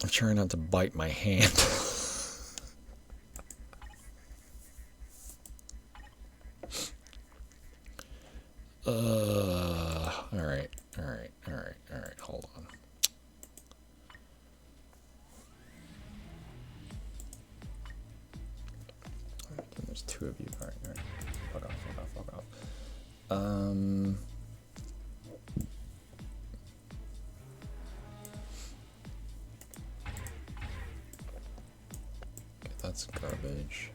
I'm trying not to bite my hand. Alright, hold on. Alright, then there's two of you. Alright. Fuck off. That's garbage.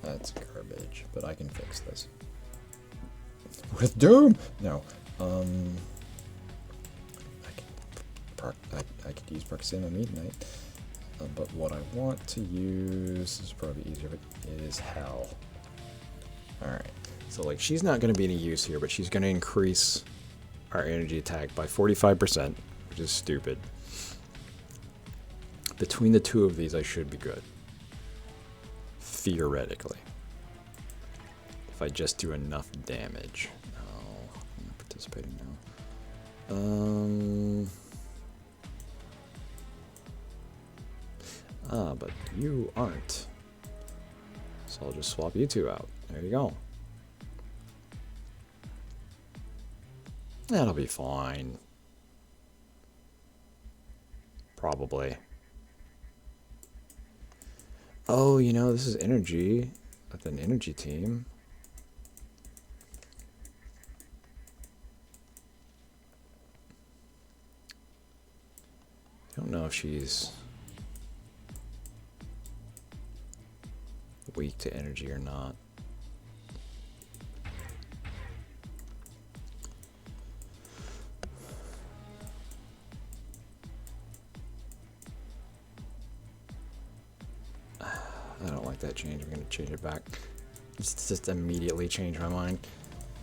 That's garbage. But I can fix this. With Doom! No. I could use Proxima Midnight. But what I want to use is probably easier, but it is Hell. Alright. So, like, she's not going to be any use here, but she's going to increase our energy attack by 45%, which is stupid. Between the two of these, I should be good. Theoretically. If I just do enough damage. Oh, I'm not participating now. But you aren't. So I'll just swap you two out. There you go. That'll be fine. Probably. Oh, you know, this is energy. With an energy team. I don't know if she's weak to energy or not. I don't like that change. I'm going to change it back. Just immediately change my mind.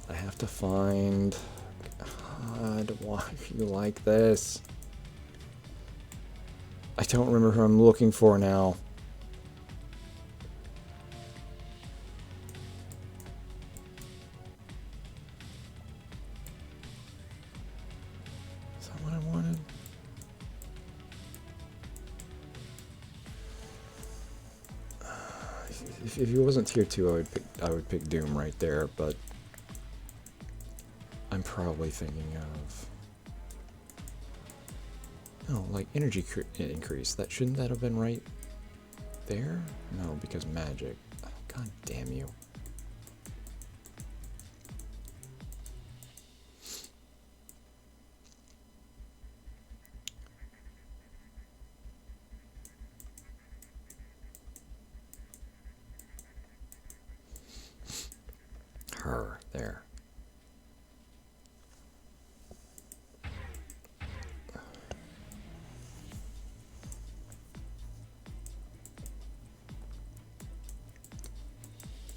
I have to find... God, why are you like this? I don't remember who I'm looking for now. Is that what I wanted? If he wasn't tier 2, I would pick Doom right there, but I'm probably thinking of... No, like energy increase. Shouldn't that have been right there? No, because magic. Oh, God damn you. Her there.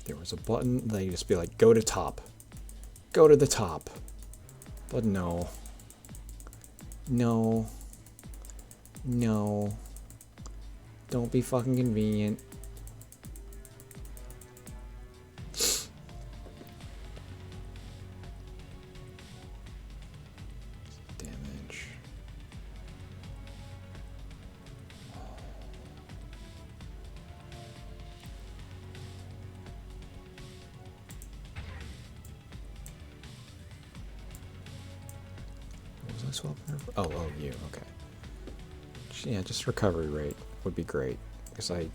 There was a button that you just be like, go to top. Go to the top. But no. No. No. Don't be fucking convenient. Damage. What was I swapping her for? Oh, you, okay. Yeah, just recovery rate would be great. Because I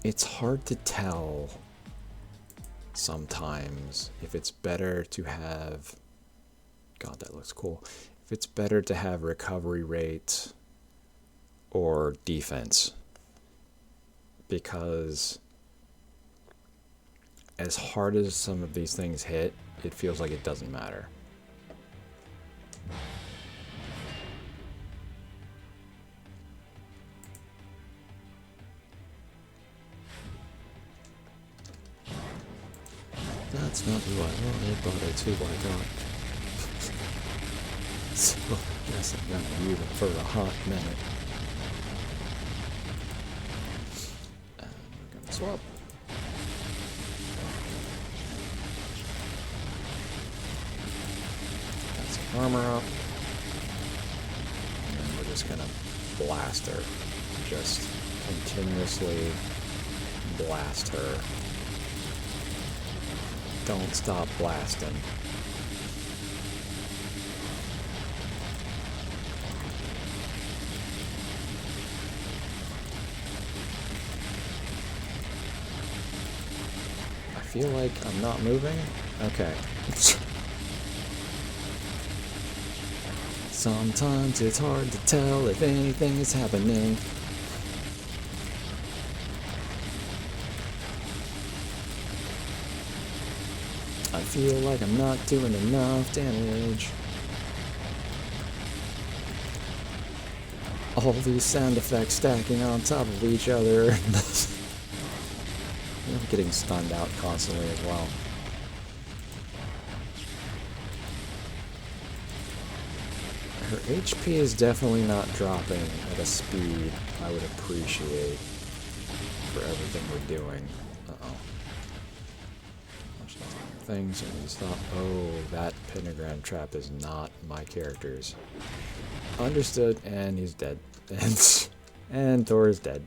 it's hard to tell sometimes if it's better to have... God, that looks cool. If it's better to have recovery rate or defense. Because as hard as some of these things hit, it feels like it doesn't matter. That's not who I wanted, but it's who I got. So, I guess I'm gonna use it for a hot minute. And we're gonna swap. Got some armor up. And we're just gonna blast her. Just continuously blast her. Don't stop blasting. I feel like I'm not moving. Okay. Sometimes it's hard to tell if anything is happening. I feel like I'm not doing enough damage. All these sound effects stacking on top of each other. I'm getting stunned out constantly as well. Her HP is definitely not dropping at a speed I would appreciate for everything we're doing. Uh-oh. Things are gonna stop. Oh, that pentagram trap is not my character's. Understood, and he's dead. And Thor is dead.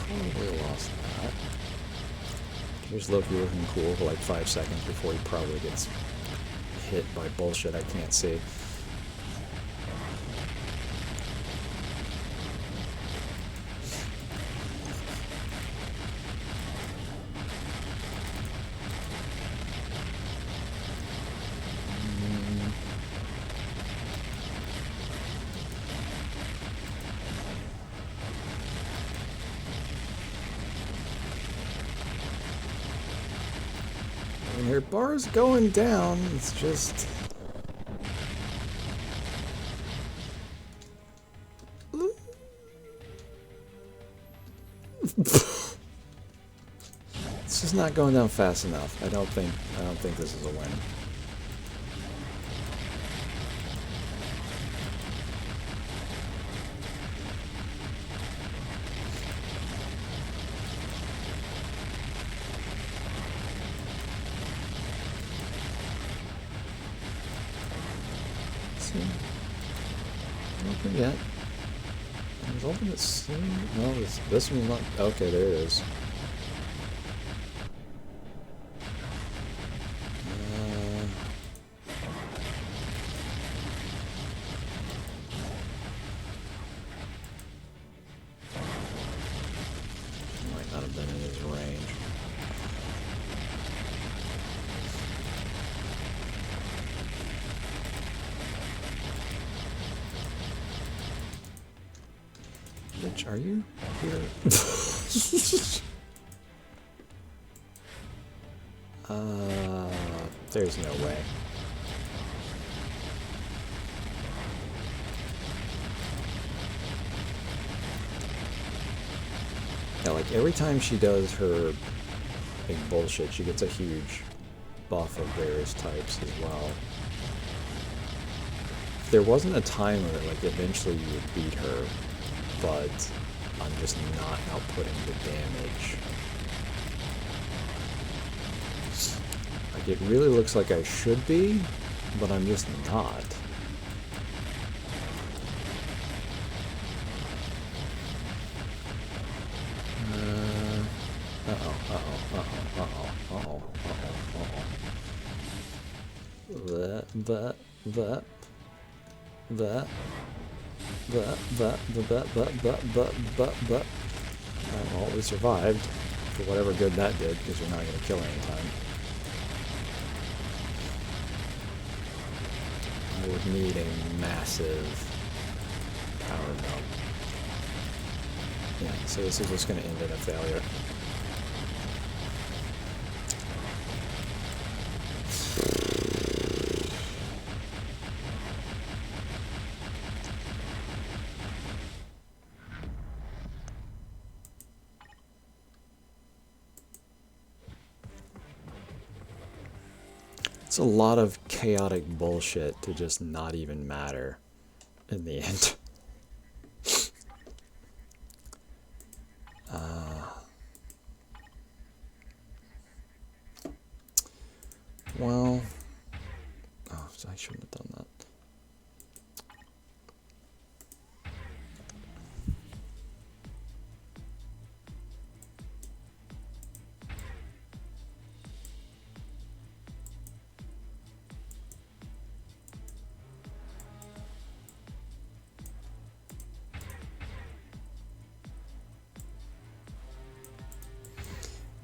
Probably lost that. Here's Loki looking cool for like 5 seconds before he probably gets hit by bullshit I can't see. And her bar's going down, it's just... It's just not going down fast enough. I don't think this is a win. See? Don't forget. There's ultimate scene. No, this one's not. Okay, there it is. Might not have been in his range. Bitch, are you here? There's no way. Yeah, like every time she does her big bullshit, she gets a huge buff of various types as well. If there wasn't a timer, like eventually you would beat her, but I'm just not outputting the damage. Like it really looks like I should be, but I'm just not. Well, we survived for whatever good that did, because we're not going to kill her anytime. I would need a massive power melt. Yeah, so this is just going to end in a failure. It's a lot of chaotic bullshit to just not even matter in the end. Well, oh, I shouldn't have done that.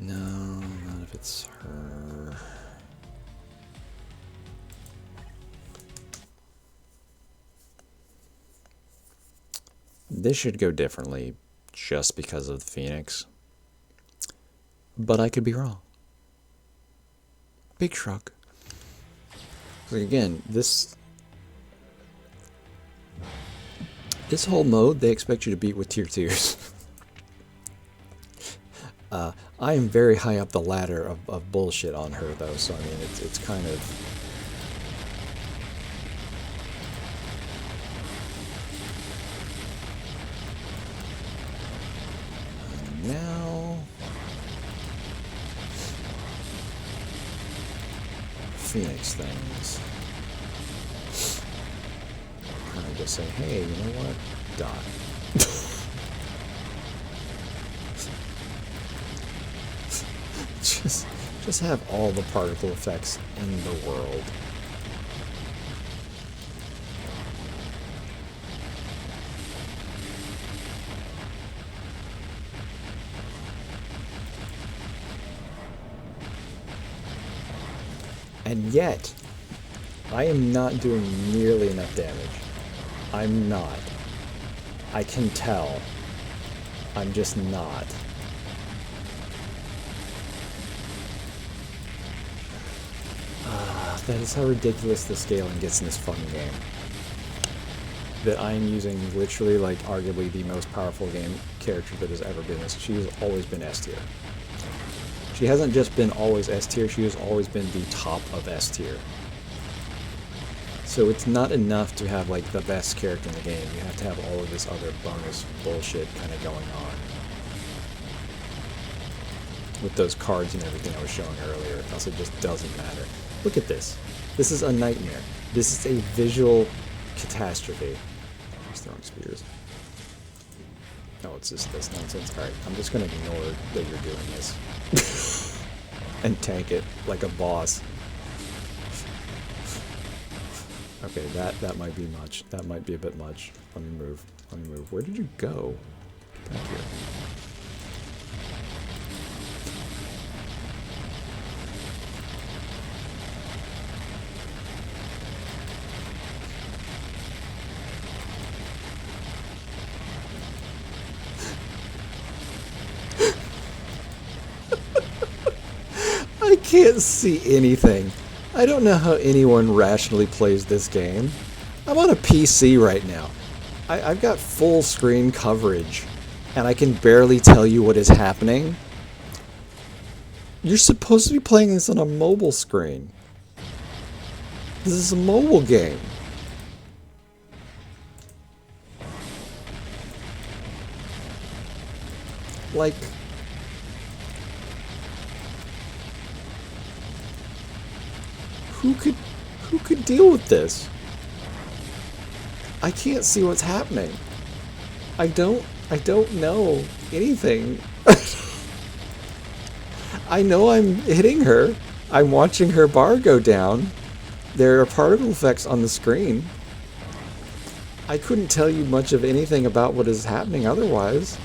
No, not if it's her. This should go differently just because of the Phoenix. But I could be wrong. Big shrug. So again, this whole mode, they expect you to beat with tier 2s. I am very high up the ladder of bullshit on her, though, so I mean, it's kind of... And now... Phoenix things. Kind of just say, hey, you know what? Die. Just have all the particle effects in the world. And yet, I am not doing nearly enough damage. I'm not. I can tell. I'm just not. That is how ridiculous the scaling gets in this fucking game. That I am using literally, like, arguably the most powerful game character that has ever been this. She has always been S tier. She hasn't just been always S tier, she has always been the top of S tier. So it's not enough to have, like, the best character in the game. You have to have all of this other bonus bullshit kind of going on. With those cards and everything I was showing earlier, else it just doesn't matter. Look at this. This is a nightmare. This is a visual catastrophe. Just throwing spears. No, it's just this nonsense. Alright, I'm just gonna ignore that you're doing this. And tank it like a boss. Okay, that might be much. That might be a bit much. Let me move. Let me move. Where did you go? Get back here. I can't see anything. I don't know how anyone rationally plays this game. I'm on a PC right now. I've got full screen coverage, and I can barely tell you what is happening. You're supposed to be playing this on a mobile screen. This is a mobile game. Like... Who could deal with this? I can't see what's happening. I don't know anything. I know I'm hitting her. I'm watching her bar go down. There are particle effects on the screen. I couldn't tell you much of anything about what is happening otherwise.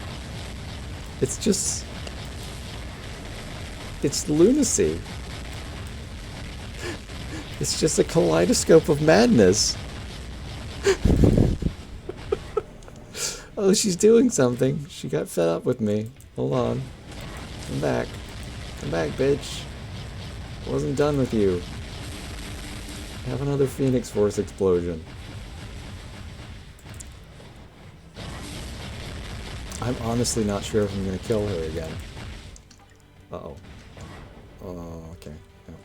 It's just... It's lunacy. It's just a kaleidoscope of madness. Oh, she's doing something. She got fed up with me. Hold on. Come back. Come back, bitch. I wasn't done with you. Have another Phoenix Force explosion. I'm honestly not sure if I'm gonna kill her again. Uh-oh. Oh, okay. Yeah.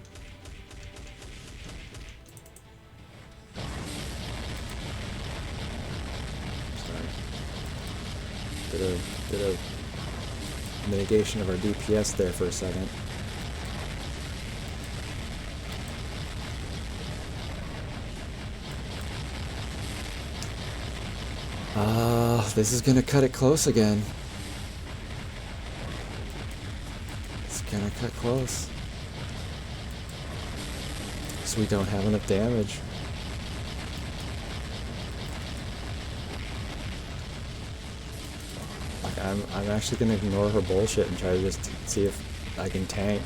Did a mitigation of our DPS there for a second. This is gonna cut it close again. It's gonna cut close. So we don't have enough damage. I'm actually gonna ignore her bullshit and try to just see if I can tank.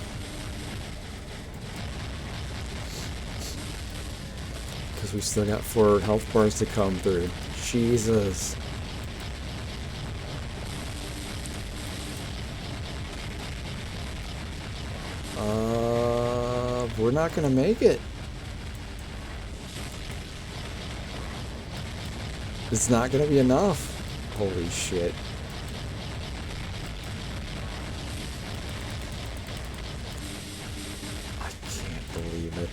Because we still got 4 health bars to come through. Jesus. We're not gonna make it. It's not gonna be enough. Holy shit. I can't believe it.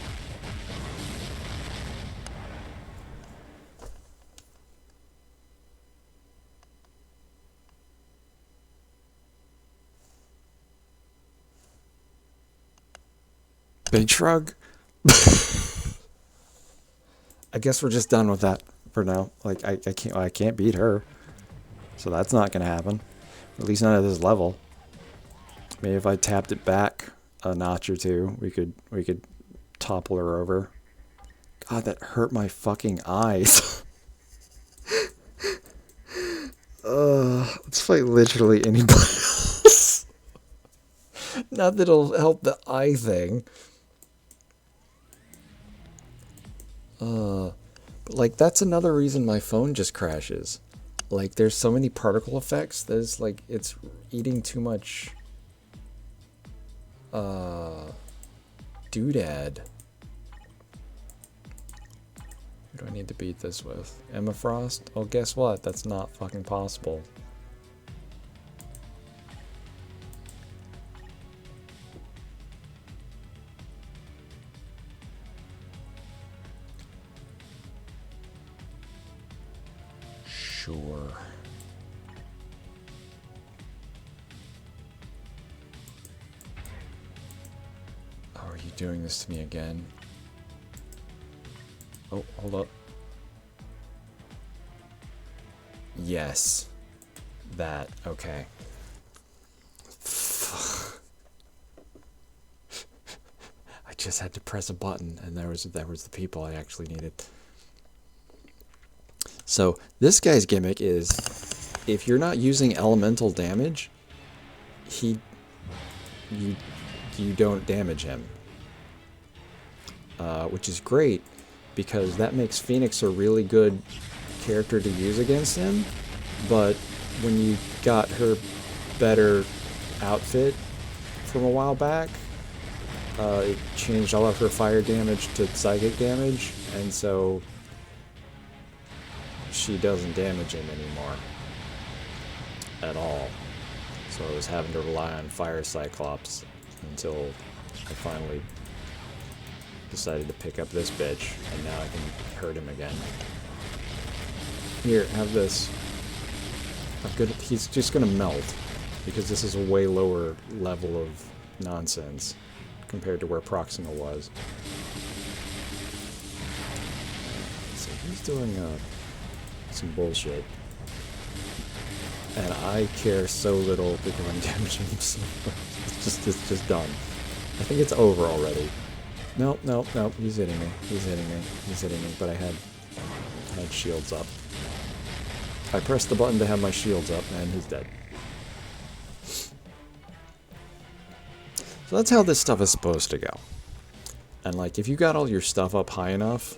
Big shrug. I guess we're just done with that for now. Like I can't beat her. So that's not gonna happen. At least not at this level. Maybe if I tapped it back a notch or two, we could topple her over. God, that hurt my fucking eyes. Let's fight literally anybody else. Not that it'll help the eye thing. But like that's another reason my phone just crashes. Like there's so many particle effects that it's like it's eating too much doodad. Who do I need to beat this with? Emma Frost? Oh, guess what? That's not fucking possible. Sure. Oh, are you doing this to me again? Oh, hold up. Yes. That. Okay. I just had to press a button and there was the people I actually needed. So this guy's gimmick is if you're not using elemental damage, you don't damage him. Which is great because that makes Phoenix a really good character to use against him, but when you got her better outfit from a while back, it changed all of her fire damage to psychic damage, and so she doesn't damage him anymore at all. So I was having to rely on Fire Cyclops until I finally decided to pick up this bitch, and now I can hurt him again. Here, have this. He's just gonna melt, because this is a way lower level of nonsense compared to where Proxima was. So he's doing some bullshit. And I care so little because I'm damaging him so much. It's just done. I think it's over already. Nope, he's hitting me. He's hitting me, but I had shields up. I pressed the button to have my shields up, and he's dead. So that's how this stuff is supposed to go. And like, if you got all your stuff up high enough,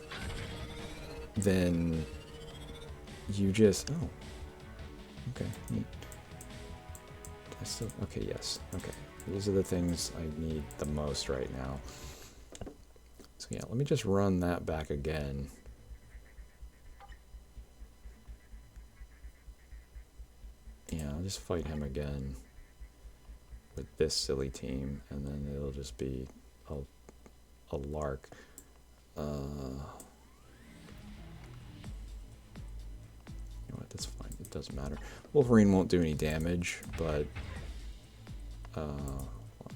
then you just... Oh. Okay. I still... Okay, yes. Okay. These are the things I need the most right now. So yeah, let me just run that back again. Yeah, I'll just fight him again with this silly team, and then it'll just be a lark. You know what, that's fine, it doesn't matter. Wolverine won't do any damage, but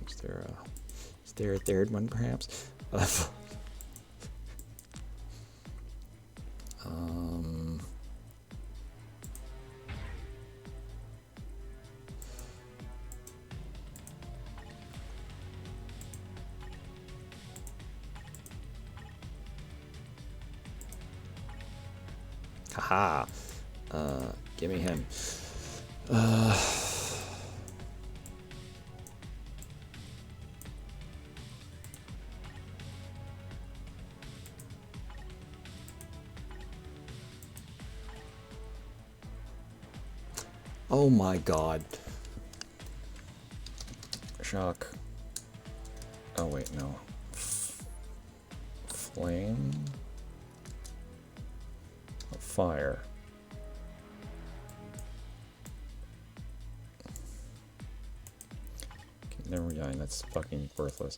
is there a third one perhaps? Haha. Give me him. Oh my god. Shock. Oh wait, no. Flame? Fire. Okay, never mind, that's fucking worthless.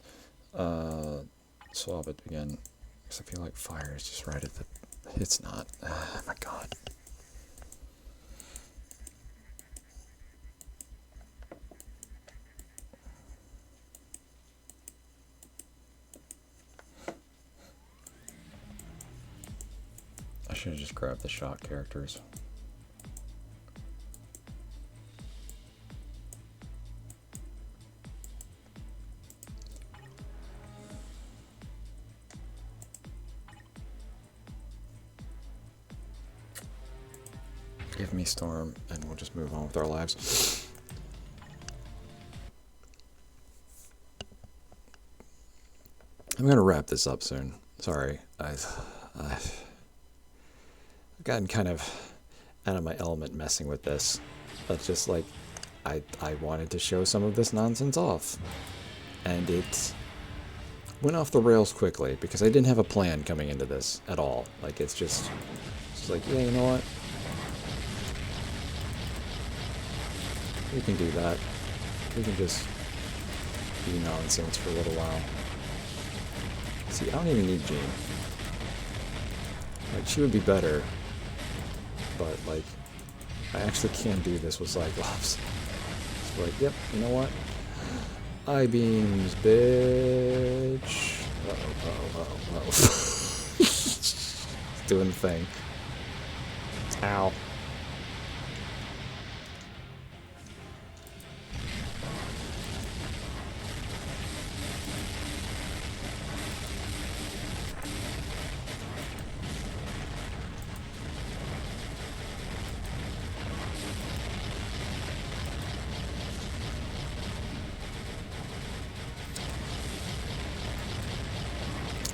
Swap it again. Because I feel like fire is just right at the... It's not. Oh my god. I should have just grabbed the shot characters. Give me Storm, and we'll just move on with our lives. I'm gonna wrap this up soon. Sorry, I've gotten kind of out of my element messing with this. That's just like, I wanted to show some of this nonsense off, and it went off the rails quickly because I didn't have a plan coming into this at all. Like it's just like, yeah, you know what? We can do that. We can just be nonsense for a little while. See, I don't even need Jean. Like, she would be better. But, like, I actually can do this with Cyclops. It's like, yep, you know what? I-beams, bitch. Uh-oh. It's doing the thing. Ow.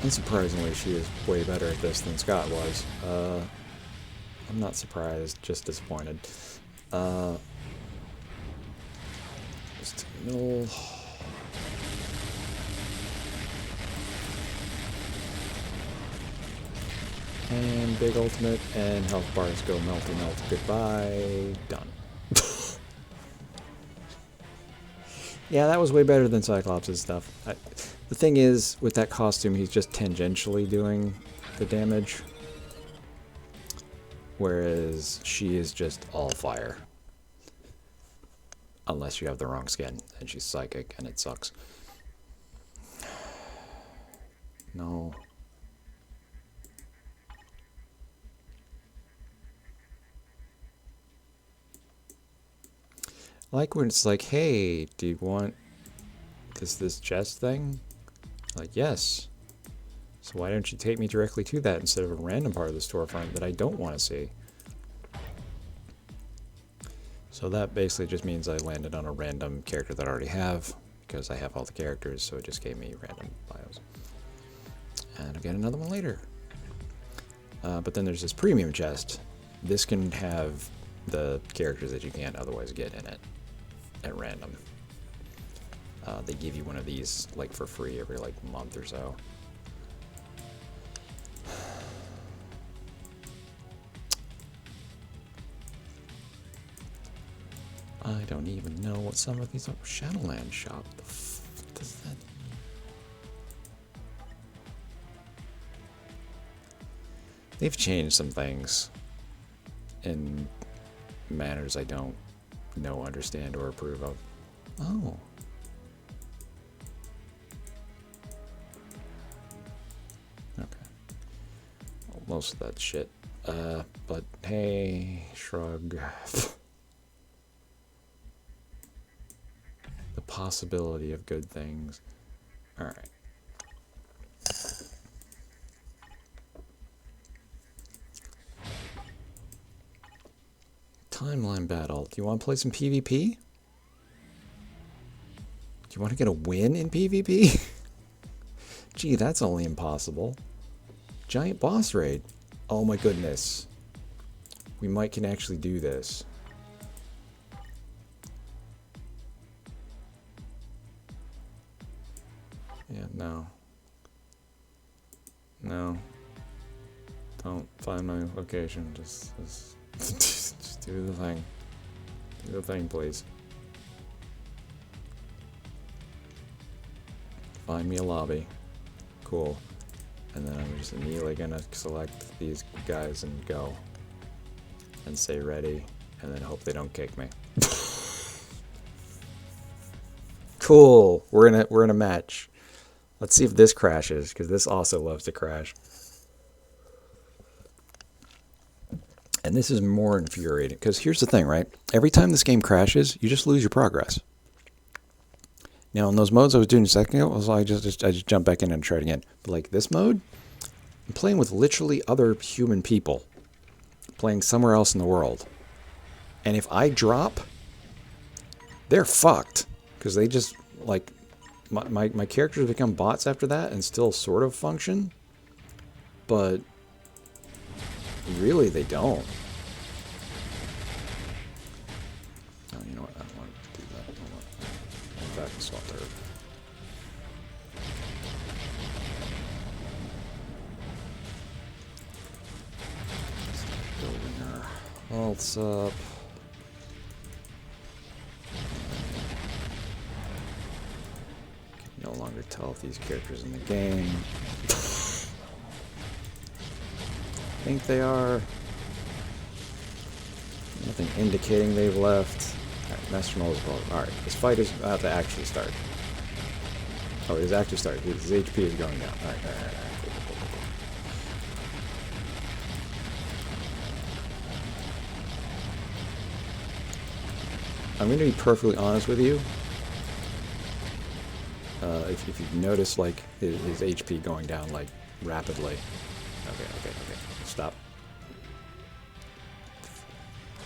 Unsurprisingly, she is way better at this than Scott was. I'm not surprised, just disappointed. Just middle. And big ultimate, and health bars go melty melt. Goodbye. Done. Yeah, that was way better than Cyclops' stuff. The thing is, with that costume, he's just tangentially doing the damage. Whereas she is just all fire. Unless you have the wrong skin, and she's psychic, and it sucks. No. Like when it's like, hey, do you want this chest thing? Like, yes. So why don't you take me directly to that instead of a random part of the storefront that I don't want to see? So that basically just means I landed on a random character that I already have, because I have all the characters, so it just gave me random bios. And I'll get another one later. But then there's this premium chest. This can have the characters that you can't otherwise get in it at random. They give you one of these like for free every like month or so. I don't even know what some of these are. Shadowland shop. The f does that mean? They've changed some things in manners I don't know, understand, or approve of. Oh. Okay. Well, most of that shit. But hey, shrug. The possibility of good things. Alright. Timeline battle. Do you want to play some PvP? Do you want to get a win in PvP? Gee, that's only impossible. Giant boss raid. Oh my goodness. We might can actually do this. Yeah, no. No. Don't find my location. Just just do the thing. Do the thing, please. Find me a lobby. Cool. And then I'm just immediately gonna select these guys and go. And say ready. And then hope they don't kick me. Cool. We're in a match. Let's see if this crashes, because this also loves to crash. And this is more infuriating, because here's the thing, right? Every time this game crashes, you just lose your progress. Now, in those modes I was doing a second ago, I just jump back in and try it again. But like this mode, I'm playing with literally other human people, playing somewhere else in the world. And if I drop, they're fucked, because they just, like, my characters become bots after that and still sort of function, but really they don't. Oh, you know what? I don't want to do that. In fact, assault there. Building our healths up. Can no longer tell if these characters in the game. I think they are. Nothing indicating they've left. Alright, Master Mole is well. Alright, this fight is about to actually start. Oh, it is actually started. His HP is going down. Alright. Cool. I'm going to be perfectly honest with you. If you've noticed, like, his HP going down, like, rapidly. Okay. Stop. I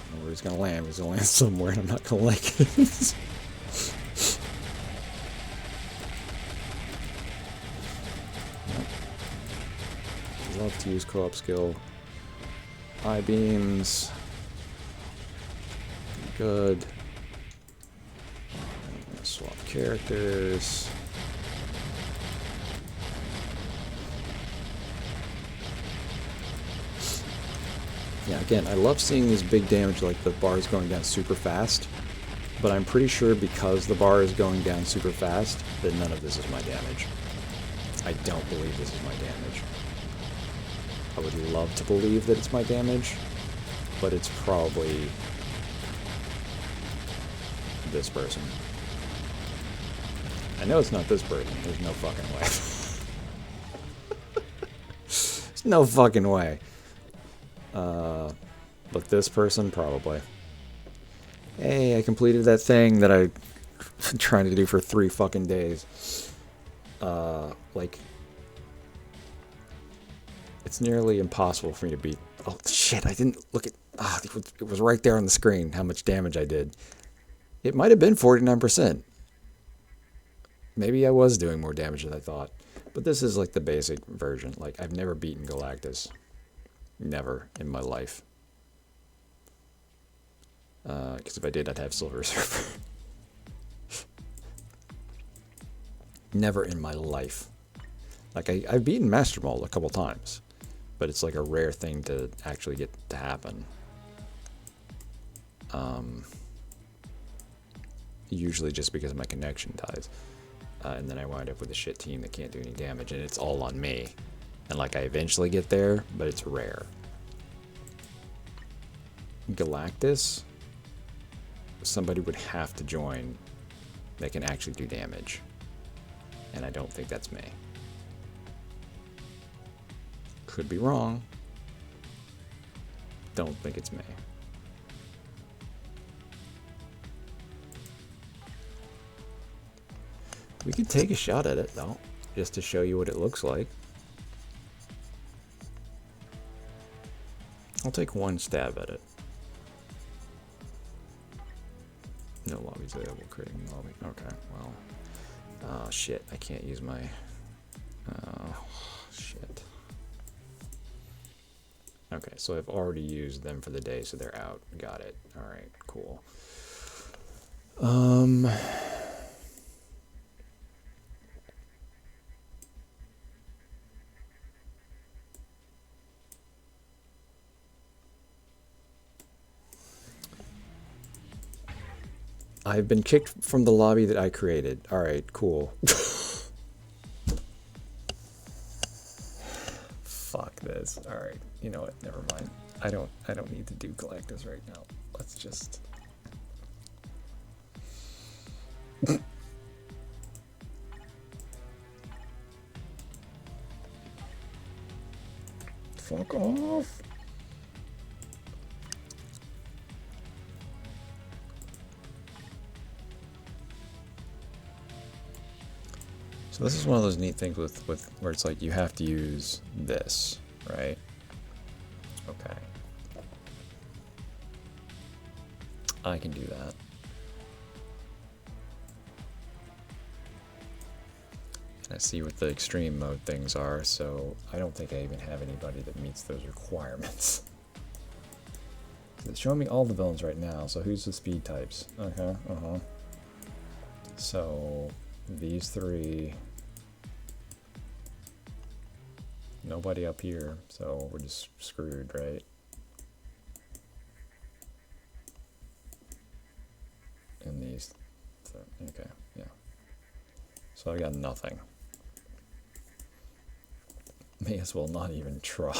don't know where he's gonna land. He's gonna land somewhere, and I'm not gonna like it. Love to use co-op skill. High beams. Good. I'm gonna swap characters. Yeah, again, I love seeing these big damage, like the bar is going down super fast, but I'm pretty sure because the bar is going down super fast that none of this is my damage. I don't believe this is my damage. I would love to believe that it's my damage, but it's probably this person. I know it's not this person. There's no fucking way. There's no fucking way. But this person, probably. Hey, I completed that thing that I've been trying to do for 3 fucking days. Like, it's nearly impossible for me to beat. Oh, shit, I didn't look at... it was right there on the screen, how much damage I did. It might have been 49%. Maybe I was doing more damage than I thought. But this is, like, the basic version. Like, I've never beaten Galactus. Never in my life. Because if I did, I'd have Silver Surfer. Never in my life. Like, I've beaten Master Mold a couple times. But it's like a rare thing to actually get to happen. Usually just because my connection dies. And then I wind up with a shit team that can't do any damage. And it's all on me. And like I eventually get there, but it's rare. Galactus, somebody would have to join that can actually do damage. And I don't think that's me. Could be wrong. Don't think it's me. We could take a shot at it though, just to show you what it looks like. I'll take one stab at it. No lobbies available, creating lobby. Okay, well. Oh shit, I can't use my... Oh, shit. Okay, so I've already used them for the day, so they're out. Got it. Alright, cool. I've been kicked from the lobby that I created. Alright, cool. Fuck this. Alright, you know what? Never mind. I don't need to do collectors right now. Let's just... Fuck off. So this is one of those neat things with where it's like you have to use this, right? Okay. I can do that. And I see what the extreme mode things are, so I don't think I even have anybody that meets those requirements. It's showing me all the villains right now, so who's the speed types? So these three, nobody up here, so we're just screwed, right? And these, okay, yeah. So I got nothing. May as well not even try.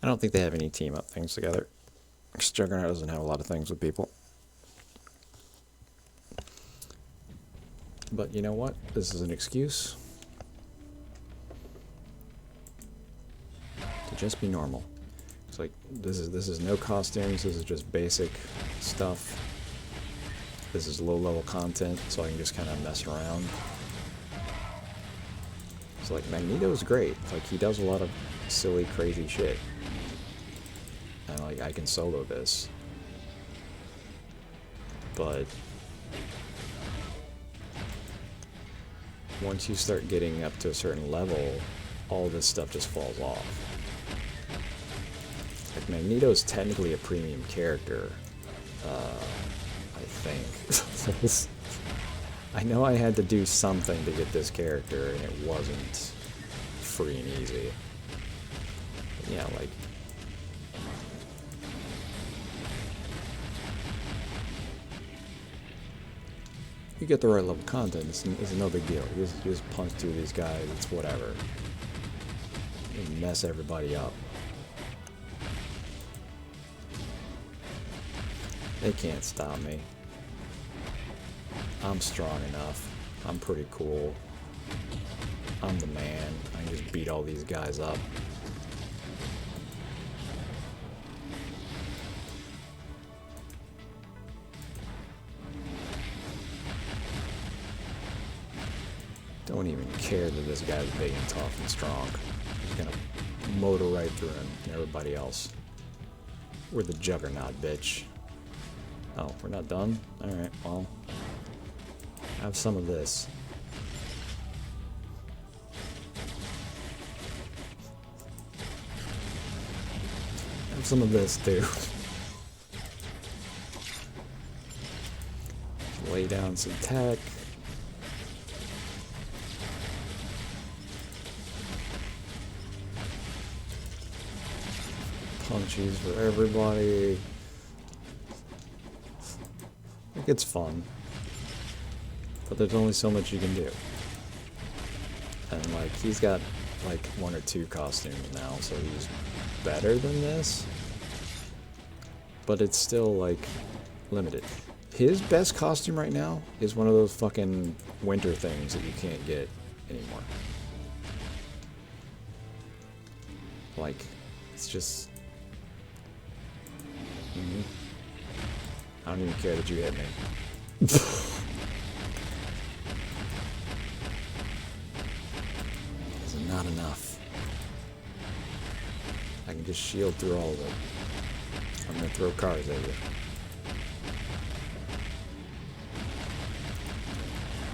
I don't think they have any team up things together. Juggernaut doesn't have a lot of things with people. But you know what? This is an excuse to just be normal. It's like this is no costumes, this is just basic stuff. This is low level content, so I can just kinda mess around. So like Magneto's great. Like he does a lot of silly, crazy shit. And like I can solo this. But once you start getting up to a certain level, all this stuff just falls off. Like Magneto's technically a premium character, I think. I know I had to do something to get this character, and it wasn't free and easy. But yeah, like you get the right level of content, it's no big deal. You just punch through these guys, it's whatever. You mess everybody up. They can't stop me. I'm strong enough. I'm pretty cool. I'm the man. I can just beat all these guys up. Don't even care that this guy's big and tough and strong. He's gonna motor right through him and everybody else. We're the Juggernaut, bitch. Oh, we're not done? Alright, well. Have some of this. Have some of this, too. Lay down some tech. Punchies for everybody. Like, it's fun. But there's only so much you can do. And like, he's got like 1 or 2 costumes now, so he's better than this. But it's still like limited. His best costume right now is one of those fucking winter things that you can't get anymore. Like, it's just... I don't even care that you hit me. not enough. I can just shield through all of it. I'm gonna throw cars at you.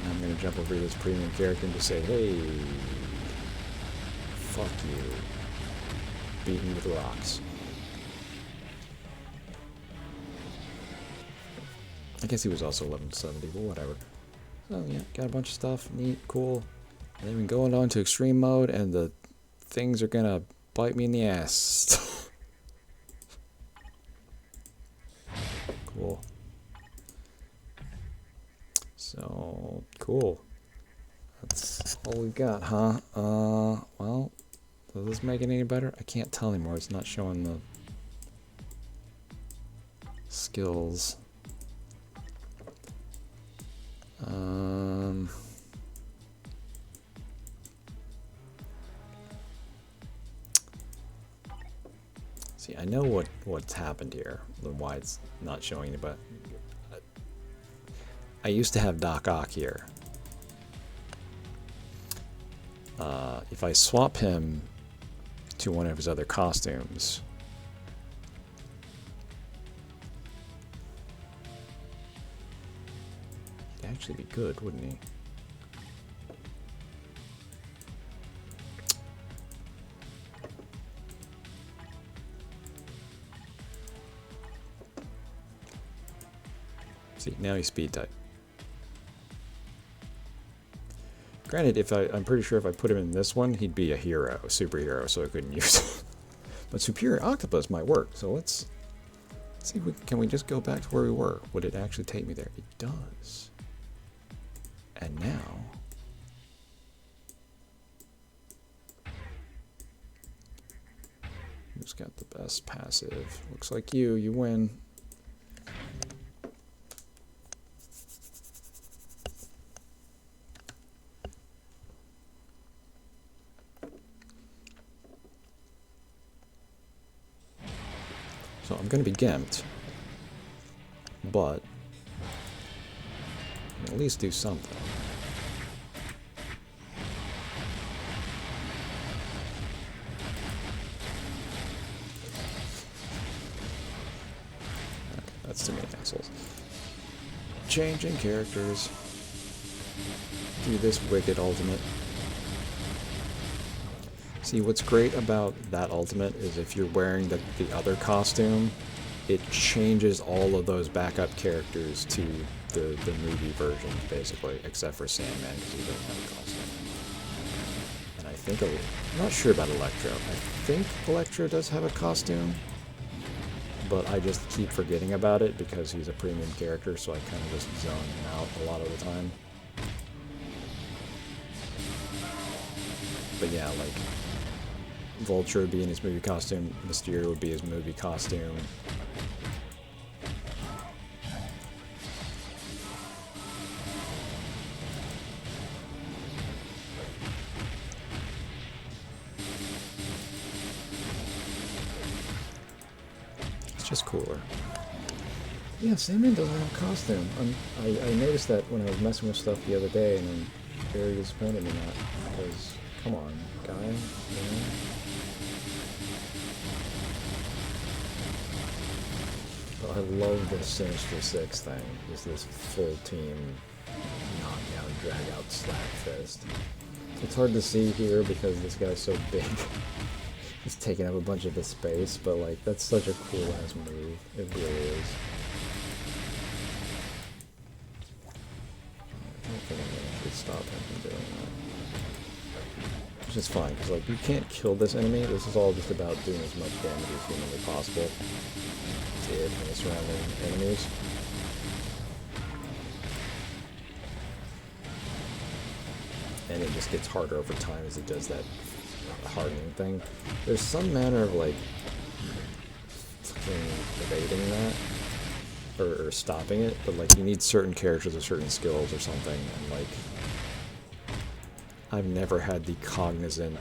And I'm gonna jump over to this premium character and just say, hey, fuck you. Beaten with rocks. I guess he was also 1170, but whatever. So yeah, got a bunch of stuff. Neat, cool. And then we can go on to extreme mode and the things are gonna bite me in the ass. Cool. So, cool. That's all we've got, huh? Well, does this make it any better? I can't tell anymore. It's not showing the skills. See, I know what's happened here, why it's not showing it, but I used to have Doc Ock here. If I swap him to one of his other costumes, he'd actually be good, wouldn't he? See, now he's speed type. Granted, I'm pretty sure if I put him in this one, he'd be a hero, a superhero, so I couldn't use it. But Superior Octopus might work, so let's see if can we just go back to where we were? Would it actually take me there? It does. And now... who's got the best passive? Looks like you win. So I'm going to be gimped, but at least do something. Okay, that's too many assholes. Changing characters. Do this wicked ultimate. See, what's great about that ultimate is if you're wearing the other costume, it changes all of those backup characters to the movie version, basically, except for Sandman, because he doesn't have a costume. And I think, I'm not sure about Electro. I think Electro does have a costume, but I just keep forgetting about it because he's a premium character, so I kind of just zone him out a lot of the time. But yeah, like... Vulture would be in his movie costume, Mysterio would be his movie costume. It's just cooler. Yeah, Sandman doesn't have a costume. I noticed that when I was messing with stuff the other day, and I'm very disappointed in that, because, come on, guy, you know? I love this Sinister Six thing. Is this full team knockdown, drag out, slap fist. It's hard to see here because this guy's so big. He's taking up a bunch of the space, but like that's such a cool ass move. It really is. I don't think I'm gonna actually stop him from doing that. Which is fine, because like you can't kill this enemy. This is all just about doing as much damage as humanly possible. And the surrounding enemies. And it just gets harder over time as it does that hardening thing. There's some manner of like evading that or stopping it, but like you need certain characters with certain skills or something, and like I've never had the cognizant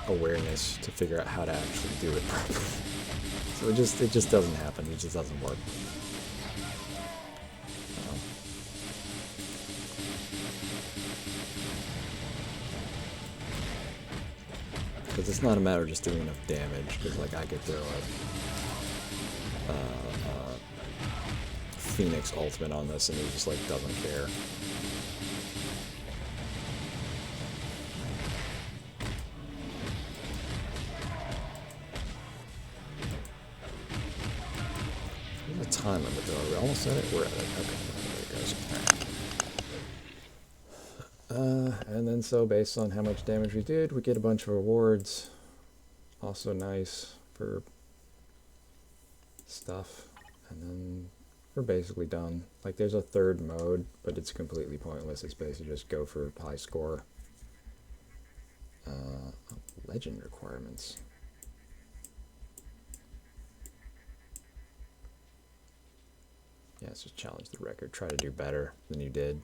awareness to figure out how to actually do it properly. So it just doesn't happen. It just doesn't work. Because it's not a matter of just doing enough damage, because like I could throw a Phoenix ultimate on this and he just like doesn't care. There's a time limit though. Are we almost at it? We're at it. Okay, there it goes. And then so based on how much damage we did, we get a bunch of rewards. Also nice for stuff. And then we're basically done. Like there's a third mode, but it's completely pointless. It's basically just go for high score. Legend requirements. Yeah, it's just challenge the record. Try to do better than you did.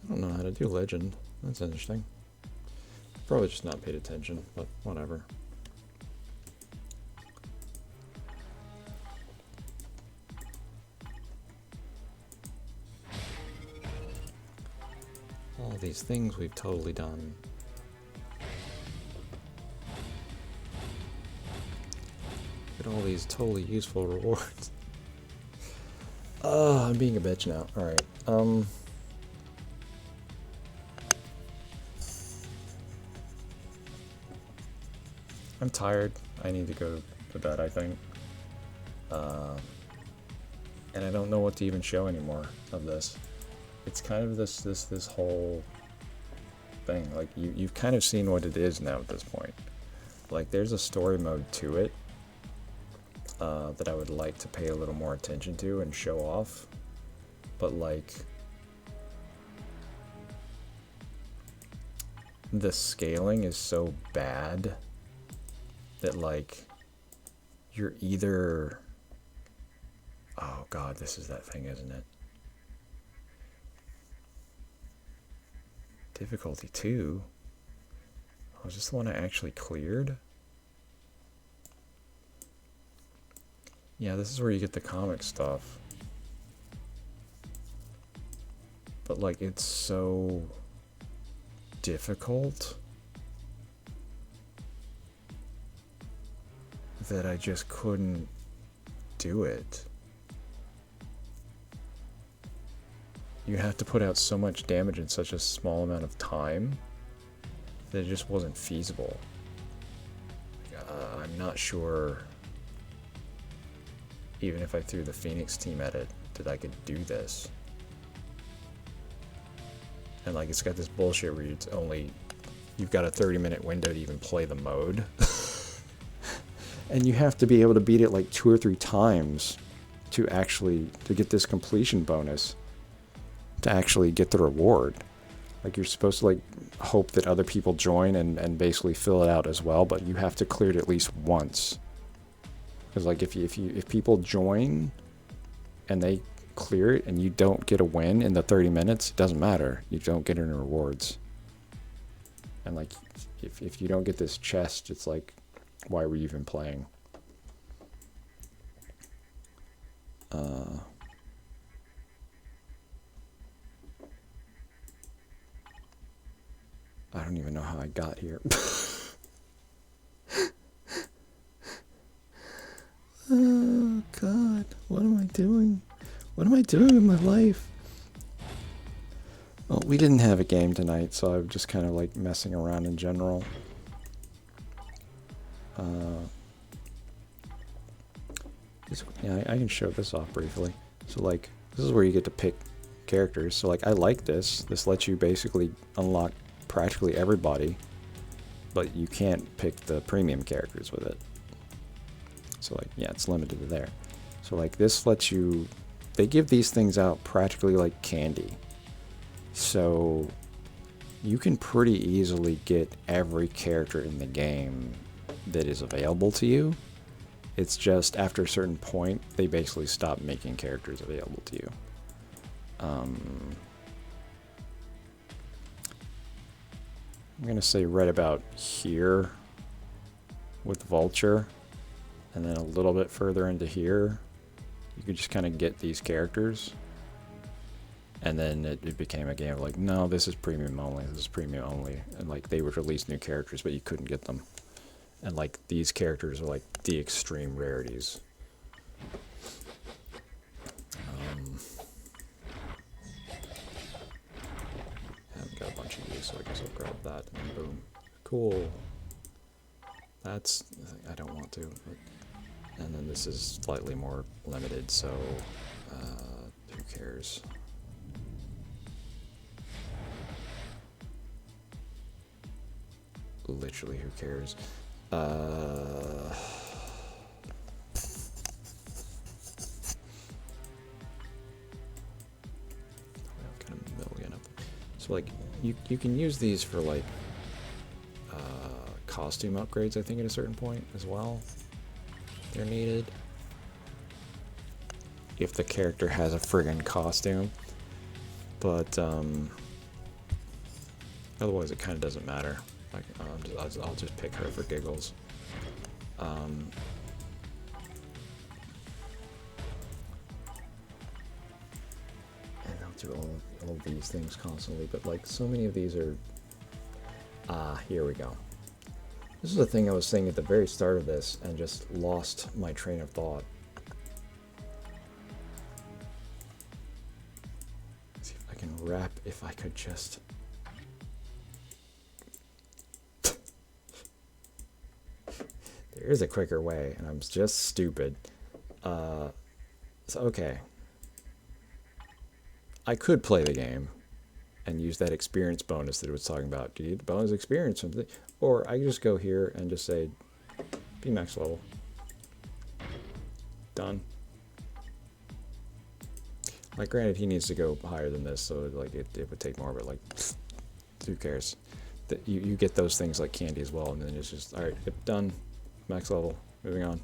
I don't know how to do legend. That's interesting. Probably just not paid attention, but whatever. All these things we've totally done. Get all these totally useful rewards. I'm being a bitch now. Alright, I'm tired. I need to go to bed, I think. And I don't know what to even show anymore of this. It's kind of this whole thing. Like you've kind of seen what it is now at this point. Like there's a story mode to it that I would like to pay a little more attention to and show off. But like the scaling is so bad that like you're either, oh god, this is that thing, isn't it? Difficulty 2. Oh, is this the one I actually cleared? Yeah, this is where you get the comic stuff. But like it's so difficult that I just couldn't do it. You have to put out so much damage in such a small amount of time that it just wasn't feasible. I'm not sure, even if I threw the Phoenix team at it, that I could do this. And like it's got this bullshit where you've got a 30-minute window to even play the mode. And you have to be able to beat it like 2 or 3 times to get this completion bonus, to actually get the reward. Like you're supposed to like hope that other people join and basically fill it out as well, but you have to clear it at least once. Because like if people join and they clear it and you don't get a win in the 30 minutes, it doesn't matter. You don't get any rewards. And like if you don't get this chest, it's like, why were you even playing? I don't even know how I got here. Oh god, what am I doing? What am I doing with my life? Well, we didn't have a game tonight, so I'm just kind of like messing around in general. Yeah, I can show this off briefly. So like, this is where you get to pick characters. So like, I like this. This lets you basically unlock practically everybody, but you can't pick the premium characters with it. So like, yeah, it's limited to there. So like, this lets you, they give these things out practically like candy. So you can pretty easily get every character in the game that is available to you. It's just after a certain point, they basically stop making characters available to you. I'm gonna say right about here with Vulture, and then a little bit further into here, you could just kind of get these characters. And then it became a game of like, no, this is premium only, this is premium only. And like they would release new characters, but you couldn't get them. And like these characters are like the extreme rarities. I've got a bunch of these, so I guess I'll grab that and then boom. Cool. That's, I don't want to. But, and then this is slightly more limited, so who cares? Literally, who cares? I've got a million of them. So like, you can use these for like costume upgrades, I think, at a certain point as well. They're needed. If the character has a friggin' costume. But otherwise it kind of doesn't matter. Like, I'll just pick her for giggles. And I'll do all of these things constantly, but like so many of these are... here we go. This is the thing I was saying at the very start of this and just lost my train of thought. Let's see if I can wrap, if I could just... There is a quicker way, and I'm just stupid. So, okay. I could play the game and use that experience bonus that it was talking about. Do you need the bonus experience? Or I can just go here and just say, be max level. Done. Like, granted, he needs to go higher than this, so like it would take more, but like, who cares? You get those things like candy as well, and then it's just, alright, done. Max level. Moving on.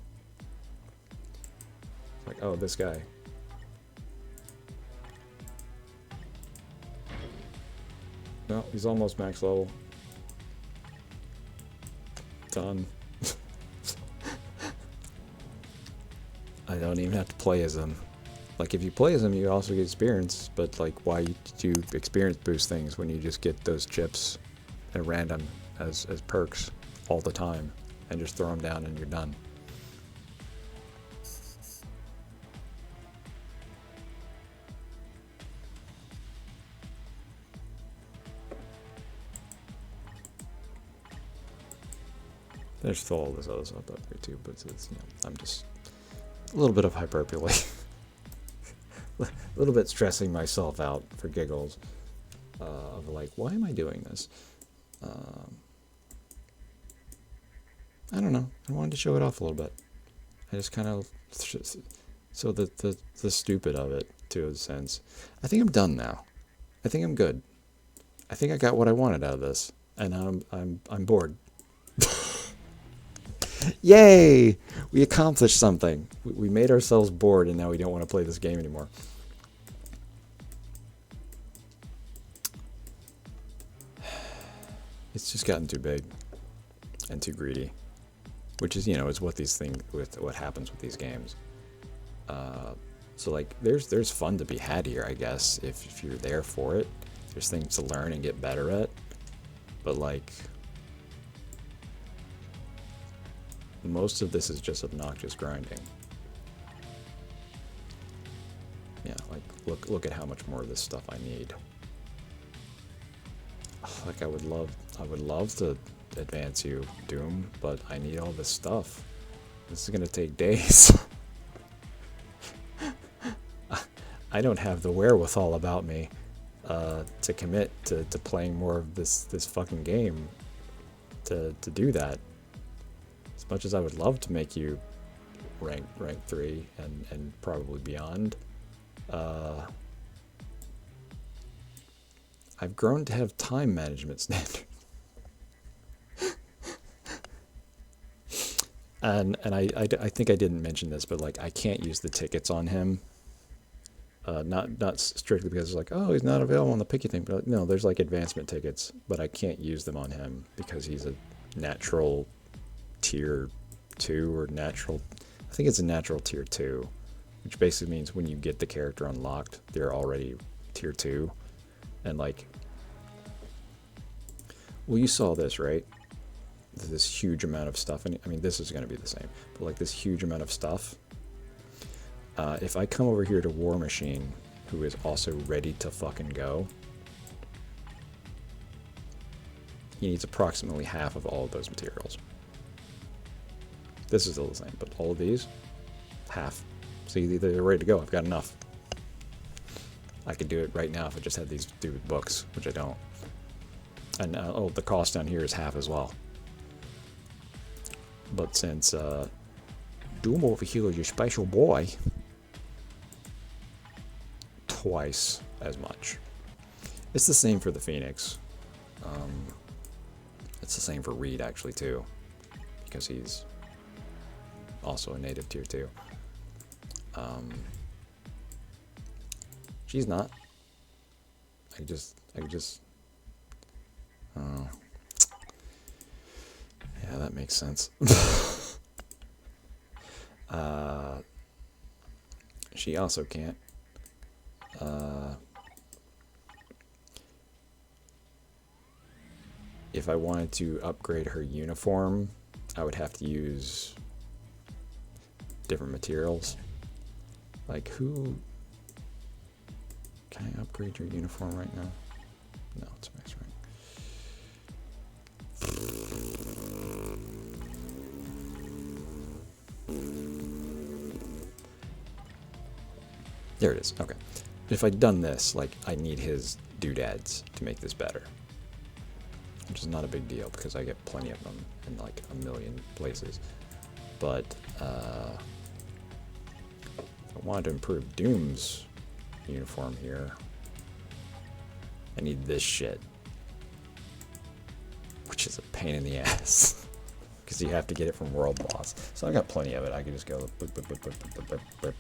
Like, oh, this guy. No, he's almost max level. Done. I don't even have to play as him. Like, if you play as him, you also get experience, but like, why do experience boost things when you just get those chips at random as perks all the time, and just throw them down and you're done? There's still all this other stuff up here too, but it's, you know, I'm just a little bit of hyperbole. A little bit stressing myself out for giggles. Of like, why am I doing this? I don't know. I wanted to show it off a little bit. I just kind of... So the stupid of it, to a sense. I think I'm done now. I think I'm good. I think I got what I wanted out of this. And I'm bored. Yay! We accomplished something. We made ourselves bored, and now we don't want to play this game anymore. It's just gotten too big and too greedy, which is, you know, is what these things, with what happens with these games. So like, there's fun to be had here, I guess, if you're there for it. There's things to learn and get better at, but like, most of this is just obnoxious grinding. Yeah, like, look at how much more of this stuff I need. Like, I would love to advance you, Doom, but I need all this stuff. This is gonna take days. I don't have the wherewithal about me to commit to playing more of this fucking game to do that. As much as I would love to make you rank 3 and probably beyond, I've grown to have time management standards. and I think I didn't mention this, but like, I can't use the tickets on him. Not strictly because it's like, oh, he's not available on the picky thing, but no, there's like advancement tickets, but I can't use them on him because he's a natural tier 2 or natural, I think it's a natural tier 2, which basically means when you get the character unlocked, they're already tier 2, and like, well, you saw this, right? This huge amount of stuff, and I mean, this is going to be the same, but like this huge amount of stuff. If I come over here to War Machine, who is also ready to fucking go, he needs approximately half of all of those materials. This is still the same, but all of these, half. See, they're ready to go. I've got enough. I could do it right now if I just had these stupid books, which I don't. And oh, the cost down here is half as well. But since Doom over here is your special boy, twice as much. It's the same for the Phoenix. It's the same for Reed, actually, too, because he's also a native tier 2. She's not. I could just oh, yeah, that makes sense. She also can't. If I wanted to upgrade her uniform, I would have to use different materials. Like, who... Can I upgrade your uniform right now? No, it's max rank. There it is. Okay. If I'd done this, like, I need his doodads to make this better. Which is not a big deal because I get plenty of them in like a million places. But if I wanted to improve Doom's uniform here, I need this shit, which is a pain in the ass because you have to get it from World Boss. So I got plenty of it. I can just go boop, boop, boop, boop, boop, boop, boop,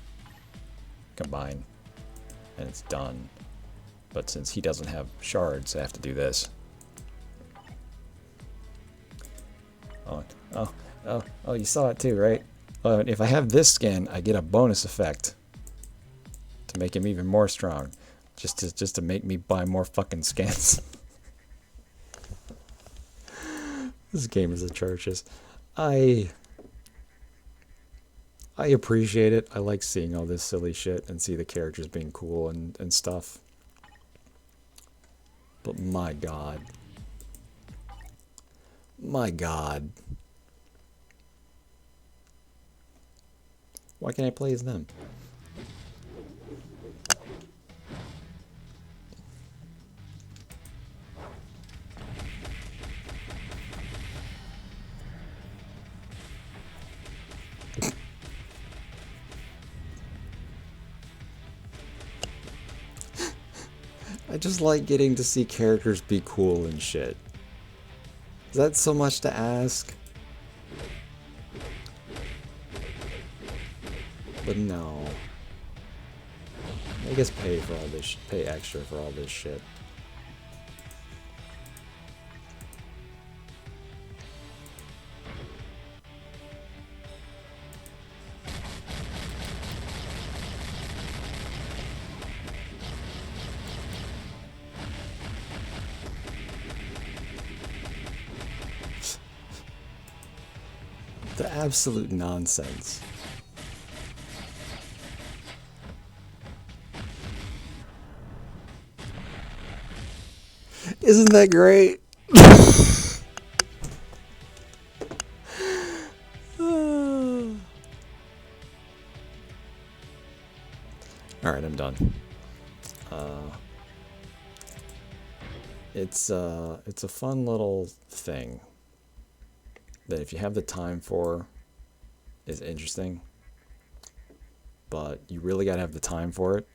combine, and it's done. But since he doesn't have shards, I have to do this. Oh, you saw it too, right? If I have this skin, I get a bonus effect to make him even more strong. Just to make me buy more fucking skins. This game is atrocious. I appreciate it. I like seeing all this silly shit and see the characters being cool and stuff. But my god. My god. Why can't I play as them? I just like getting to see characters be cool and shit. Is that so much to ask? But no. I guess pay for all this, pay extra for all this shit. The absolute nonsense. Isn't that great? Alright, I'm done. It's a fun little thing that if you have the time for is interesting, but you really gotta have the time for it.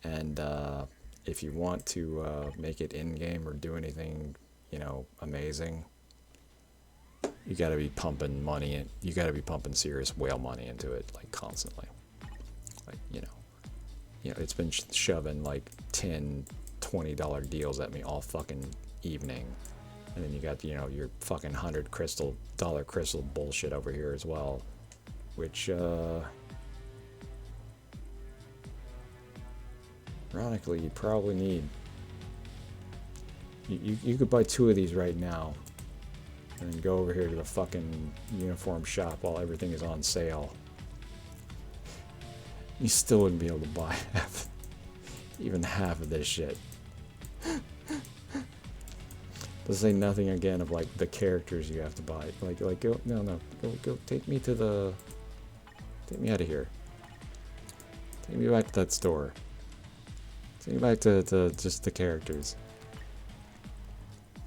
And if you want to make it in-game or do anything, you know, amazing, you gotta be pumping money in. You gotta be pumping serious whale money into it, like constantly. Like, you know, it's been shoving like $10-$20 deals at me all fucking evening. And then you got, you know, your fucking $100 crystal bullshit over here as well, which Ironically, you probably need... You could buy 2 of these right now. And then go over here to the fucking uniform shop while everything is on sale. You still wouldn't be able to buy even half of this shit. To say nothing again of like the characters you have to buy. Like go go take me to the... Take me out of here. Take me back to that store. Take me back to just the characters.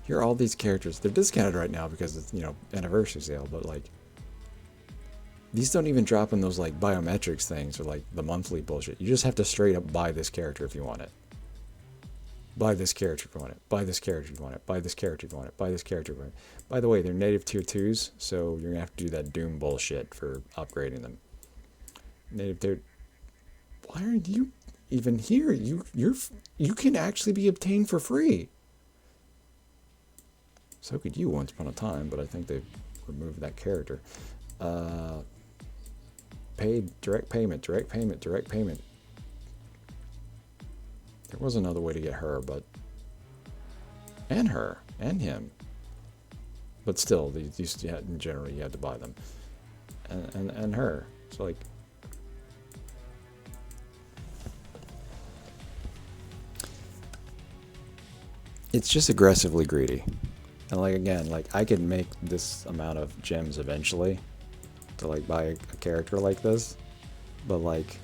Here are all these characters. They're discounted right now because it's, you know, anniversary sale, but like these don't even drop in those like biometrics things or like the monthly bullshit. You just have to straight up buy this character if you want it. Buy this character if you want it. Buy this character if you want it. Buy this character if you want it. Buy this character if you want it. By the way, they're native tier 2s, so you're gonna have to do that Doom bullshit for upgrading them. Native tier... Why aren't you even here? You can actually be obtained for free. So could you once upon a time, but I think they've removed that character. Paid, direct payment, direct payment, direct payment. There was another way to get her, but... And her, and him. But still, these in general, you had to buy them. And her. So like... It's just aggressively greedy. And like again, like I could make this amount of gems eventually to like buy a character like this, but like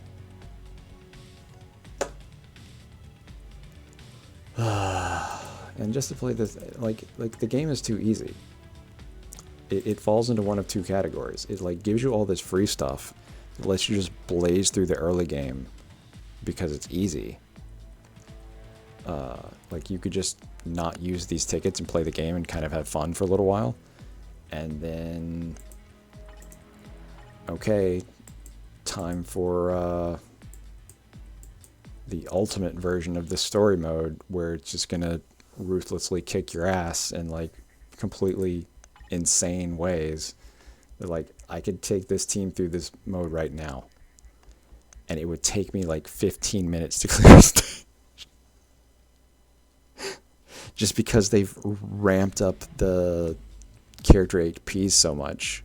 and just to play this, like the game is too easy. It falls into one of 2 categories. It like gives you all this free stuff. It lets you just blaze through the early game because it's easy. Like you could just not use these tickets and play the game and kind of have fun for a little while, and then okay, time for the ultimate version of the story mode where it's just gonna ruthlessly kick your ass in like completely insane ways. That like I could take this team through this mode right now and it would take me like 15 minutes to clear the stage. Just because they've ramped up the character HPs so much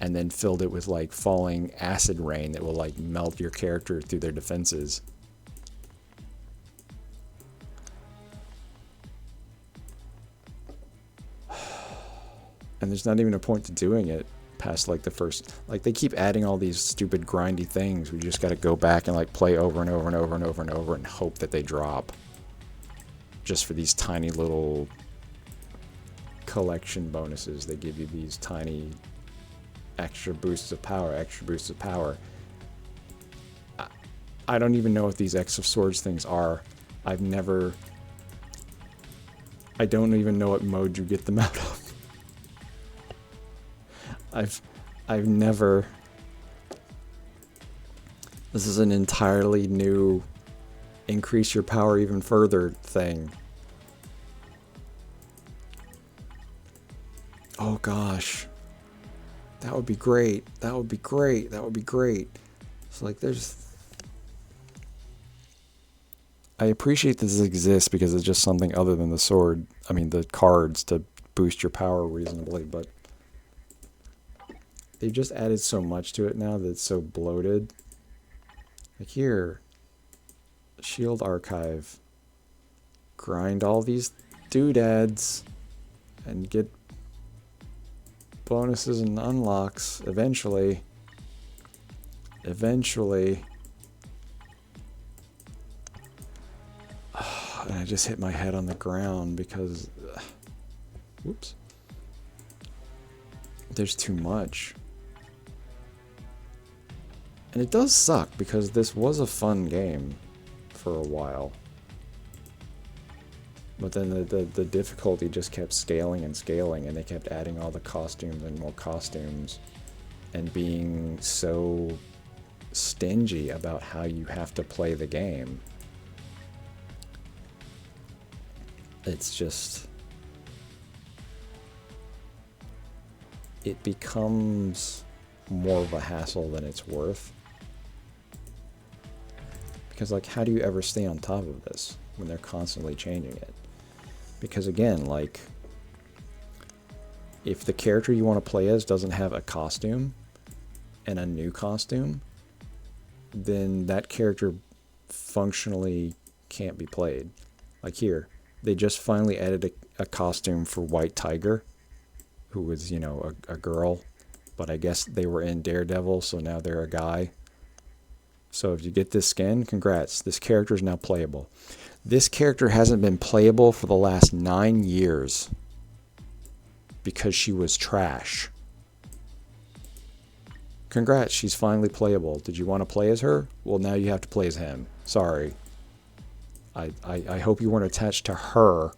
and then filled it with like falling acid rain that will like melt your character through their defenses. And there's not even a point to doing it past like the first... Like they keep adding all these stupid grindy things. We just got to go back and like play over and over and over and over and over and hope that they drop. Just for these tiny little collection bonuses. They give you these tiny extra boosts of power, extra boosts of power. I don't even know what these X of Swords things are. I don't even know what mode you get them out of. I've never... This is an entirely new increase your power even further thing. Oh gosh. That would be great. That would be great. That would be great. So like there's... I appreciate this exists because it's just something other than the sword. I mean the cards to boost your power reasonably, but they've just added so much to it now that it's so bloated. Like here, Shield Archive, grind all these doodads and get bonuses and unlocks eventually. And I just hit my head on the ground because whoops, there's too much. And it does suck because this was a fun game for a while. But then the difficulty just kept scaling and scaling, and they kept adding all the costumes and more costumes and being so stingy about how you have to play the game. It's just... it becomes more of a hassle than it's worth. Because, like, how do you ever stay on top of this when they're constantly changing it? Because, again, like, if the character you want to play as doesn't have a costume and a new costume, then that character functionally can't be played. Like here, they just finally added a costume for White Tiger, who was, you know, a girl, but I guess they were in Daredevil, so now they're a guy. So if you get this skin, congrats. This character is now playable. This character hasn't been playable for the last 9 years because she was trash. Congrats, she's finally playable. Did you want to play as her? Well, now you have to play as him. Sorry. I hope you weren't attached to her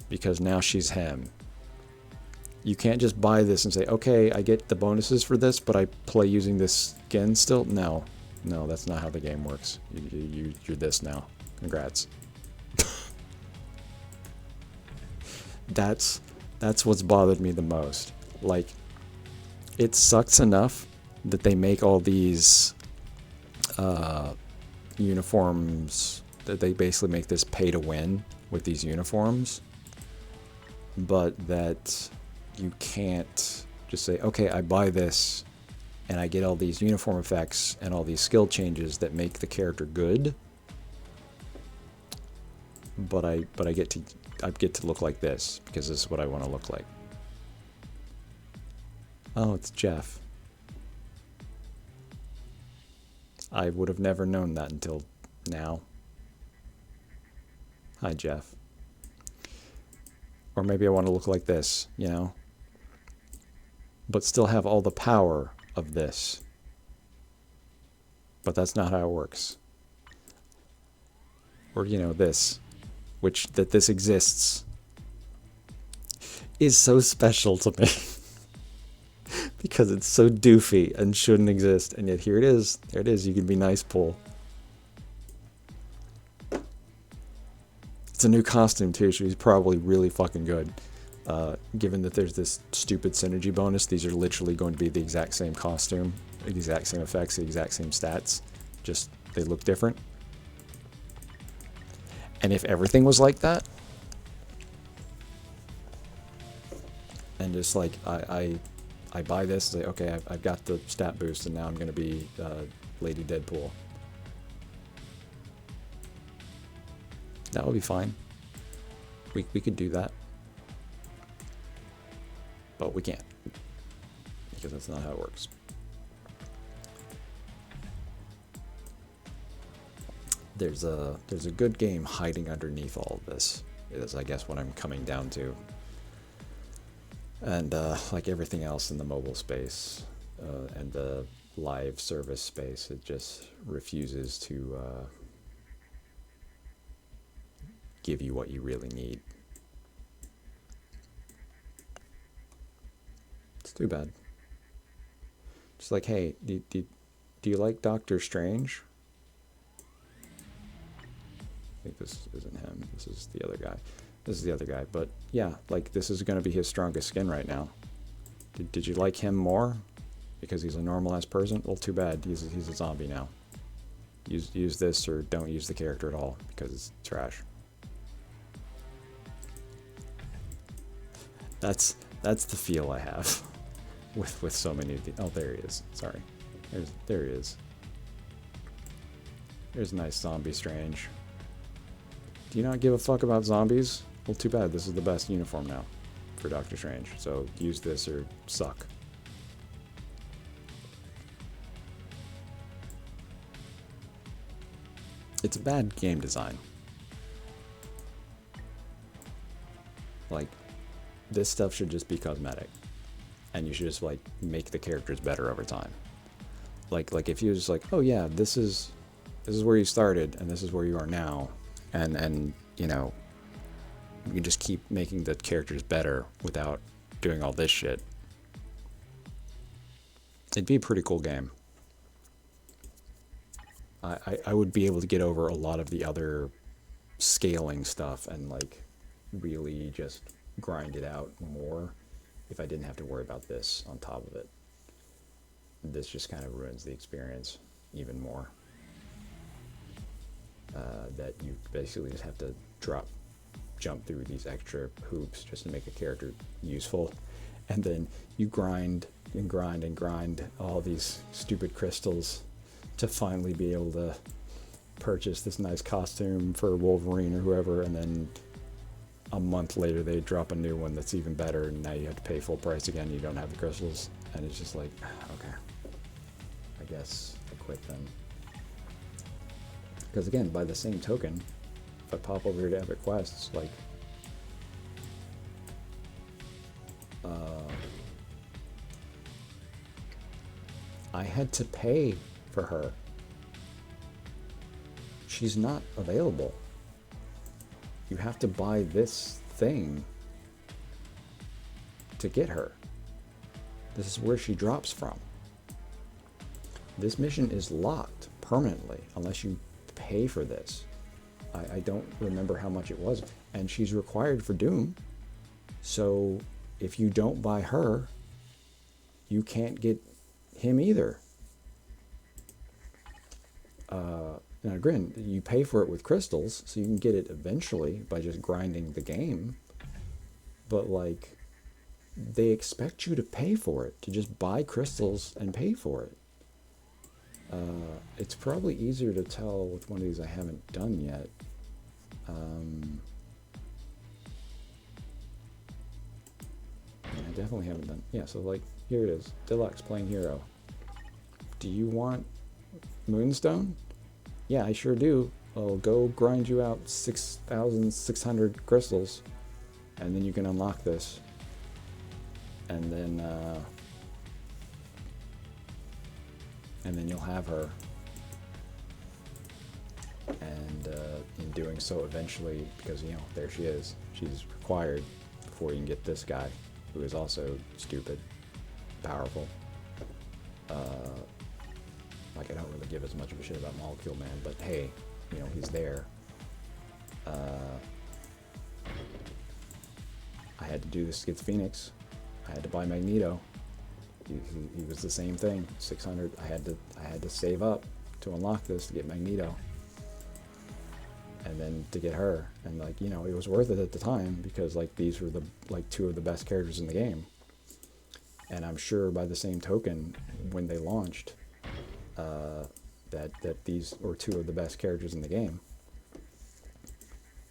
because now she's him. You can't just buy this and say, okay, I get the bonuses for this, but I play using this skin still? No. No, that's not how the game works. You're this now. Congrats. That's what's bothered me the most. Like, it sucks enough that they make all these uniforms, that they basically make this pay to win with these uniforms, but that you can't just say, okay, I buy this and I get all these uniform effects and all these skill changes that make the character good, but I get to look like this because this is what I want to look like. Oh, it's Jeff. I would have never known that until now. Hi, Jeff. Or maybe I want to look like this, you know? But still have all the power of this. But that's not how it works. Or, you know, this. That this exists is so special to me. Because it's so doofy and shouldn't exist. And yet here it is. There it is. You can be nice, Paul. It's a new costume too, so he's probably really fucking good. Given that there's this stupid synergy bonus, these are literally going to be the exact same costume, the exact same effects, the exact same stats, just they look different. And if everything was like that, and just like I buy this, say, okay, I've got the stat boost, and now I'm going to be Lady Deadpool. That would be fine. We could do that. But we can't. Because that's not how it works. There's a good game hiding underneath all of this, is I guess what I'm coming down to. And like everything else in the mobile space and the live service space, it just refuses to give you what you really need. It's too bad. Just like, hey, do you like Doctor Strange? I think this isn't him. This is the other guy. This is the other guy. But yeah, like this is going to be his strongest skin right now. Did you like him more? Because he's a normal-ass person? Well, too bad. He's a zombie now. Use this or don't use the character at all because it's trash. That's the feel I have with so many of the. Oh, there he is. Sorry, there he is. There's a nice zombie Strange. Do you not give a fuck about zombies? Well, too bad. This is the best uniform now for Doctor Strange. So use this or suck. It's a bad game design. Like, this stuff should just be cosmetic, and you should just like make the characters better over time. Like if you just like, oh yeah, this is where you started and this is where you are now, and you know, you can just keep making the characters better without doing all this shit. It'd be a pretty cool game. I would be able to get over a lot of the other scaling stuff and like really just grind it out more if I didn't have to worry about this on top of it. This just kind of ruins the experience even more. that you basically just have to jump through these extra hoops just to make a character useful. And then you grind and grind and grind all these stupid crystals to finally be able to purchase this nice costume for Wolverine or whoever, and then a month later they drop a new one that's even better, and now you have to pay full price again. You don't have the crystals, and it's just like, okay, I guess I quit then. Because again, by the same token, if I pop over here to Epic Quests, like, I had to pay for her. She's not available. You have to buy this thing to get her. This is where she drops from. This mission is locked permanently unless you pay for this. I don't remember how much it was. And she's required for Doom. So if you don't buy her, you can't get him either. Now again, you pay for it with crystals, so you can get it eventually by just grinding the game. But like, they expect you to pay for it, to just buy crystals and pay for it. It's probably easier to tell with one of these I haven't done yet. I definitely haven't done. Yeah, so like, here it is. Deluxe Plain Hero. Do you want Moonstone? Yeah, I sure do. I'll go grind you out 6,600 crystals, and then you can unlock this. And then you'll have her. And in doing so, eventually, because, you know, there she is. She's required before you can get this guy, who is also stupid, powerful. Like, I don't really give as much of a shit about Molecule Man, but hey, you know, he's there. I had to do this to get Phoenix. I had to buy Magneto. He was the same thing. 600. I had to save up to unlock this to get Magneto, and then to get her. And like, you know, it was worth it at the time because like these were the like two of the best characters in the game. And I'm sure by the same token, when they launched, that these were two of the best characters in the game.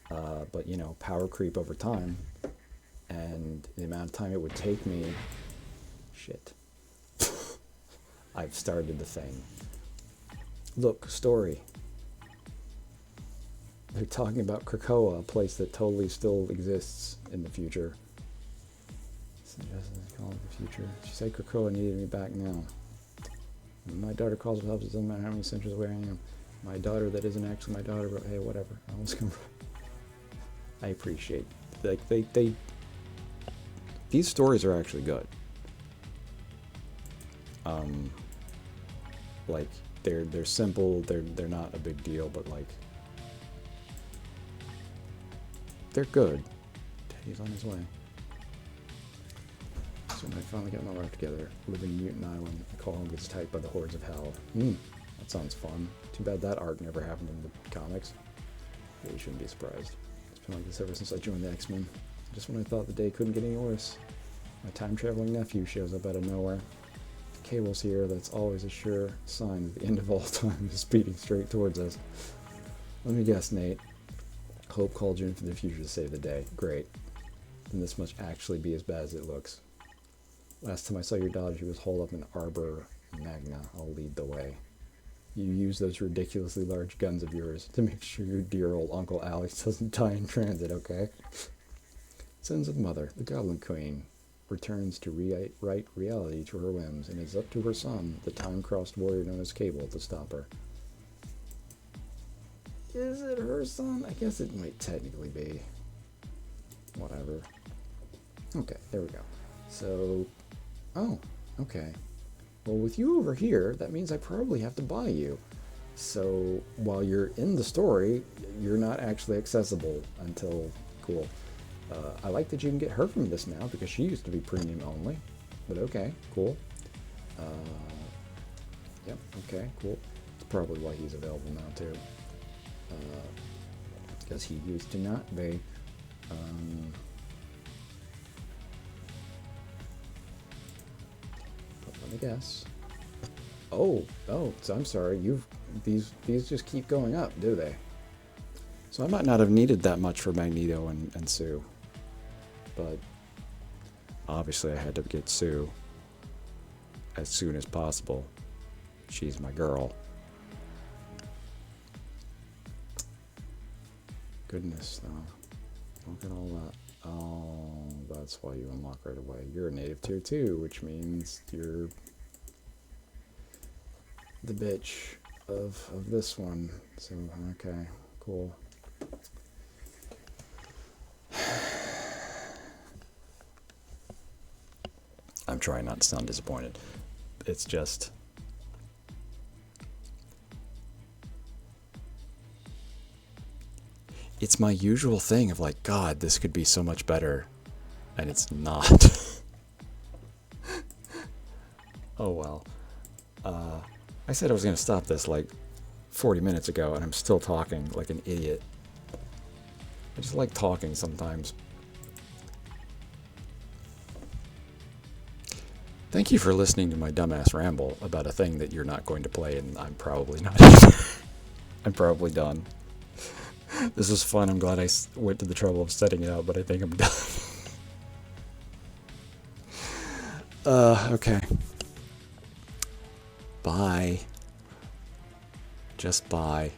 But you know, power creep over time, and the amount of time it would take me. Shit. I've started the thing. Look, story. They're talking about Krakoa, a place that totally still exists in the future. Suggesting call it the future. She said Krakoa needed me back now. When my daughter calls for help, it doesn't matter how many centuries away I am. My daughter that isn't actually my daughter, but hey, whatever. I appreciate, like, they these stories are actually good. Like, they're simple, they're not a big deal, but like, they're good. He's on his way. So when I finally got my life together, living in Mutant Island, the call home gets typed by the hordes of hell. That sounds fun. Too bad that arc never happened in the comics. Really shouldn't be surprised. It's been like this ever since I joined the X-Men. Just when I thought the day couldn't get any worse, my time-traveling nephew shows up out of nowhere. The cable's here, that's always a sure sign that the end of all time is speeding straight towards us. Let me guess, Nate. Hope called you in from the future to save the day. Great. Then this must actually be as bad as it looks. Last time I saw your daughter, she was holed up in Arbor Magna. I'll lead the way. You use those ridiculously large guns of yours to make sure your dear old Uncle Alex doesn't die in transit, okay? Sons of Mother, the Goblin Queen, returns to rewrite reality to her whims, and it's up to her son, the time-crossed warrior known as Cable, to stop her. Is it her son? I guess it might technically be. Whatever. Okay, there we go. So, oh, okay. Well, with you over here, that means I probably have to buy you. So, while you're in the story, you're not actually accessible until, cool. I like that you can get her from this now, because she used to be premium only. But okay, cool. Yep, okay, cool. That's probably why he's available now, too. because he used to not be. But let me guess. Oh, so I'm sorry. These just keep going up, do they? So I might not have needed that much for Magneto and Sue, but obviously I had to get Sue as soon as possible. She's my girl. Goodness, though. Look at all that. Oh, that's why you unlock right away. You're a native tier 2, which means you're the bitch of this one. So, okay, cool. I'm trying not to sound disappointed. It's just... it's my usual thing of like, God, this could be so much better. And it's not. Oh, well. I said I was going to stop this like 40 minutes ago, and I'm still talking like an idiot. I just like talking sometimes. Thank you for listening to my dumbass ramble about a thing that you're not going to play, and I'm probably not. I'm probably done. This was fun. I'm glad I went to the trouble of setting it up, but I think I'm done. Okay. Bye. Just bye.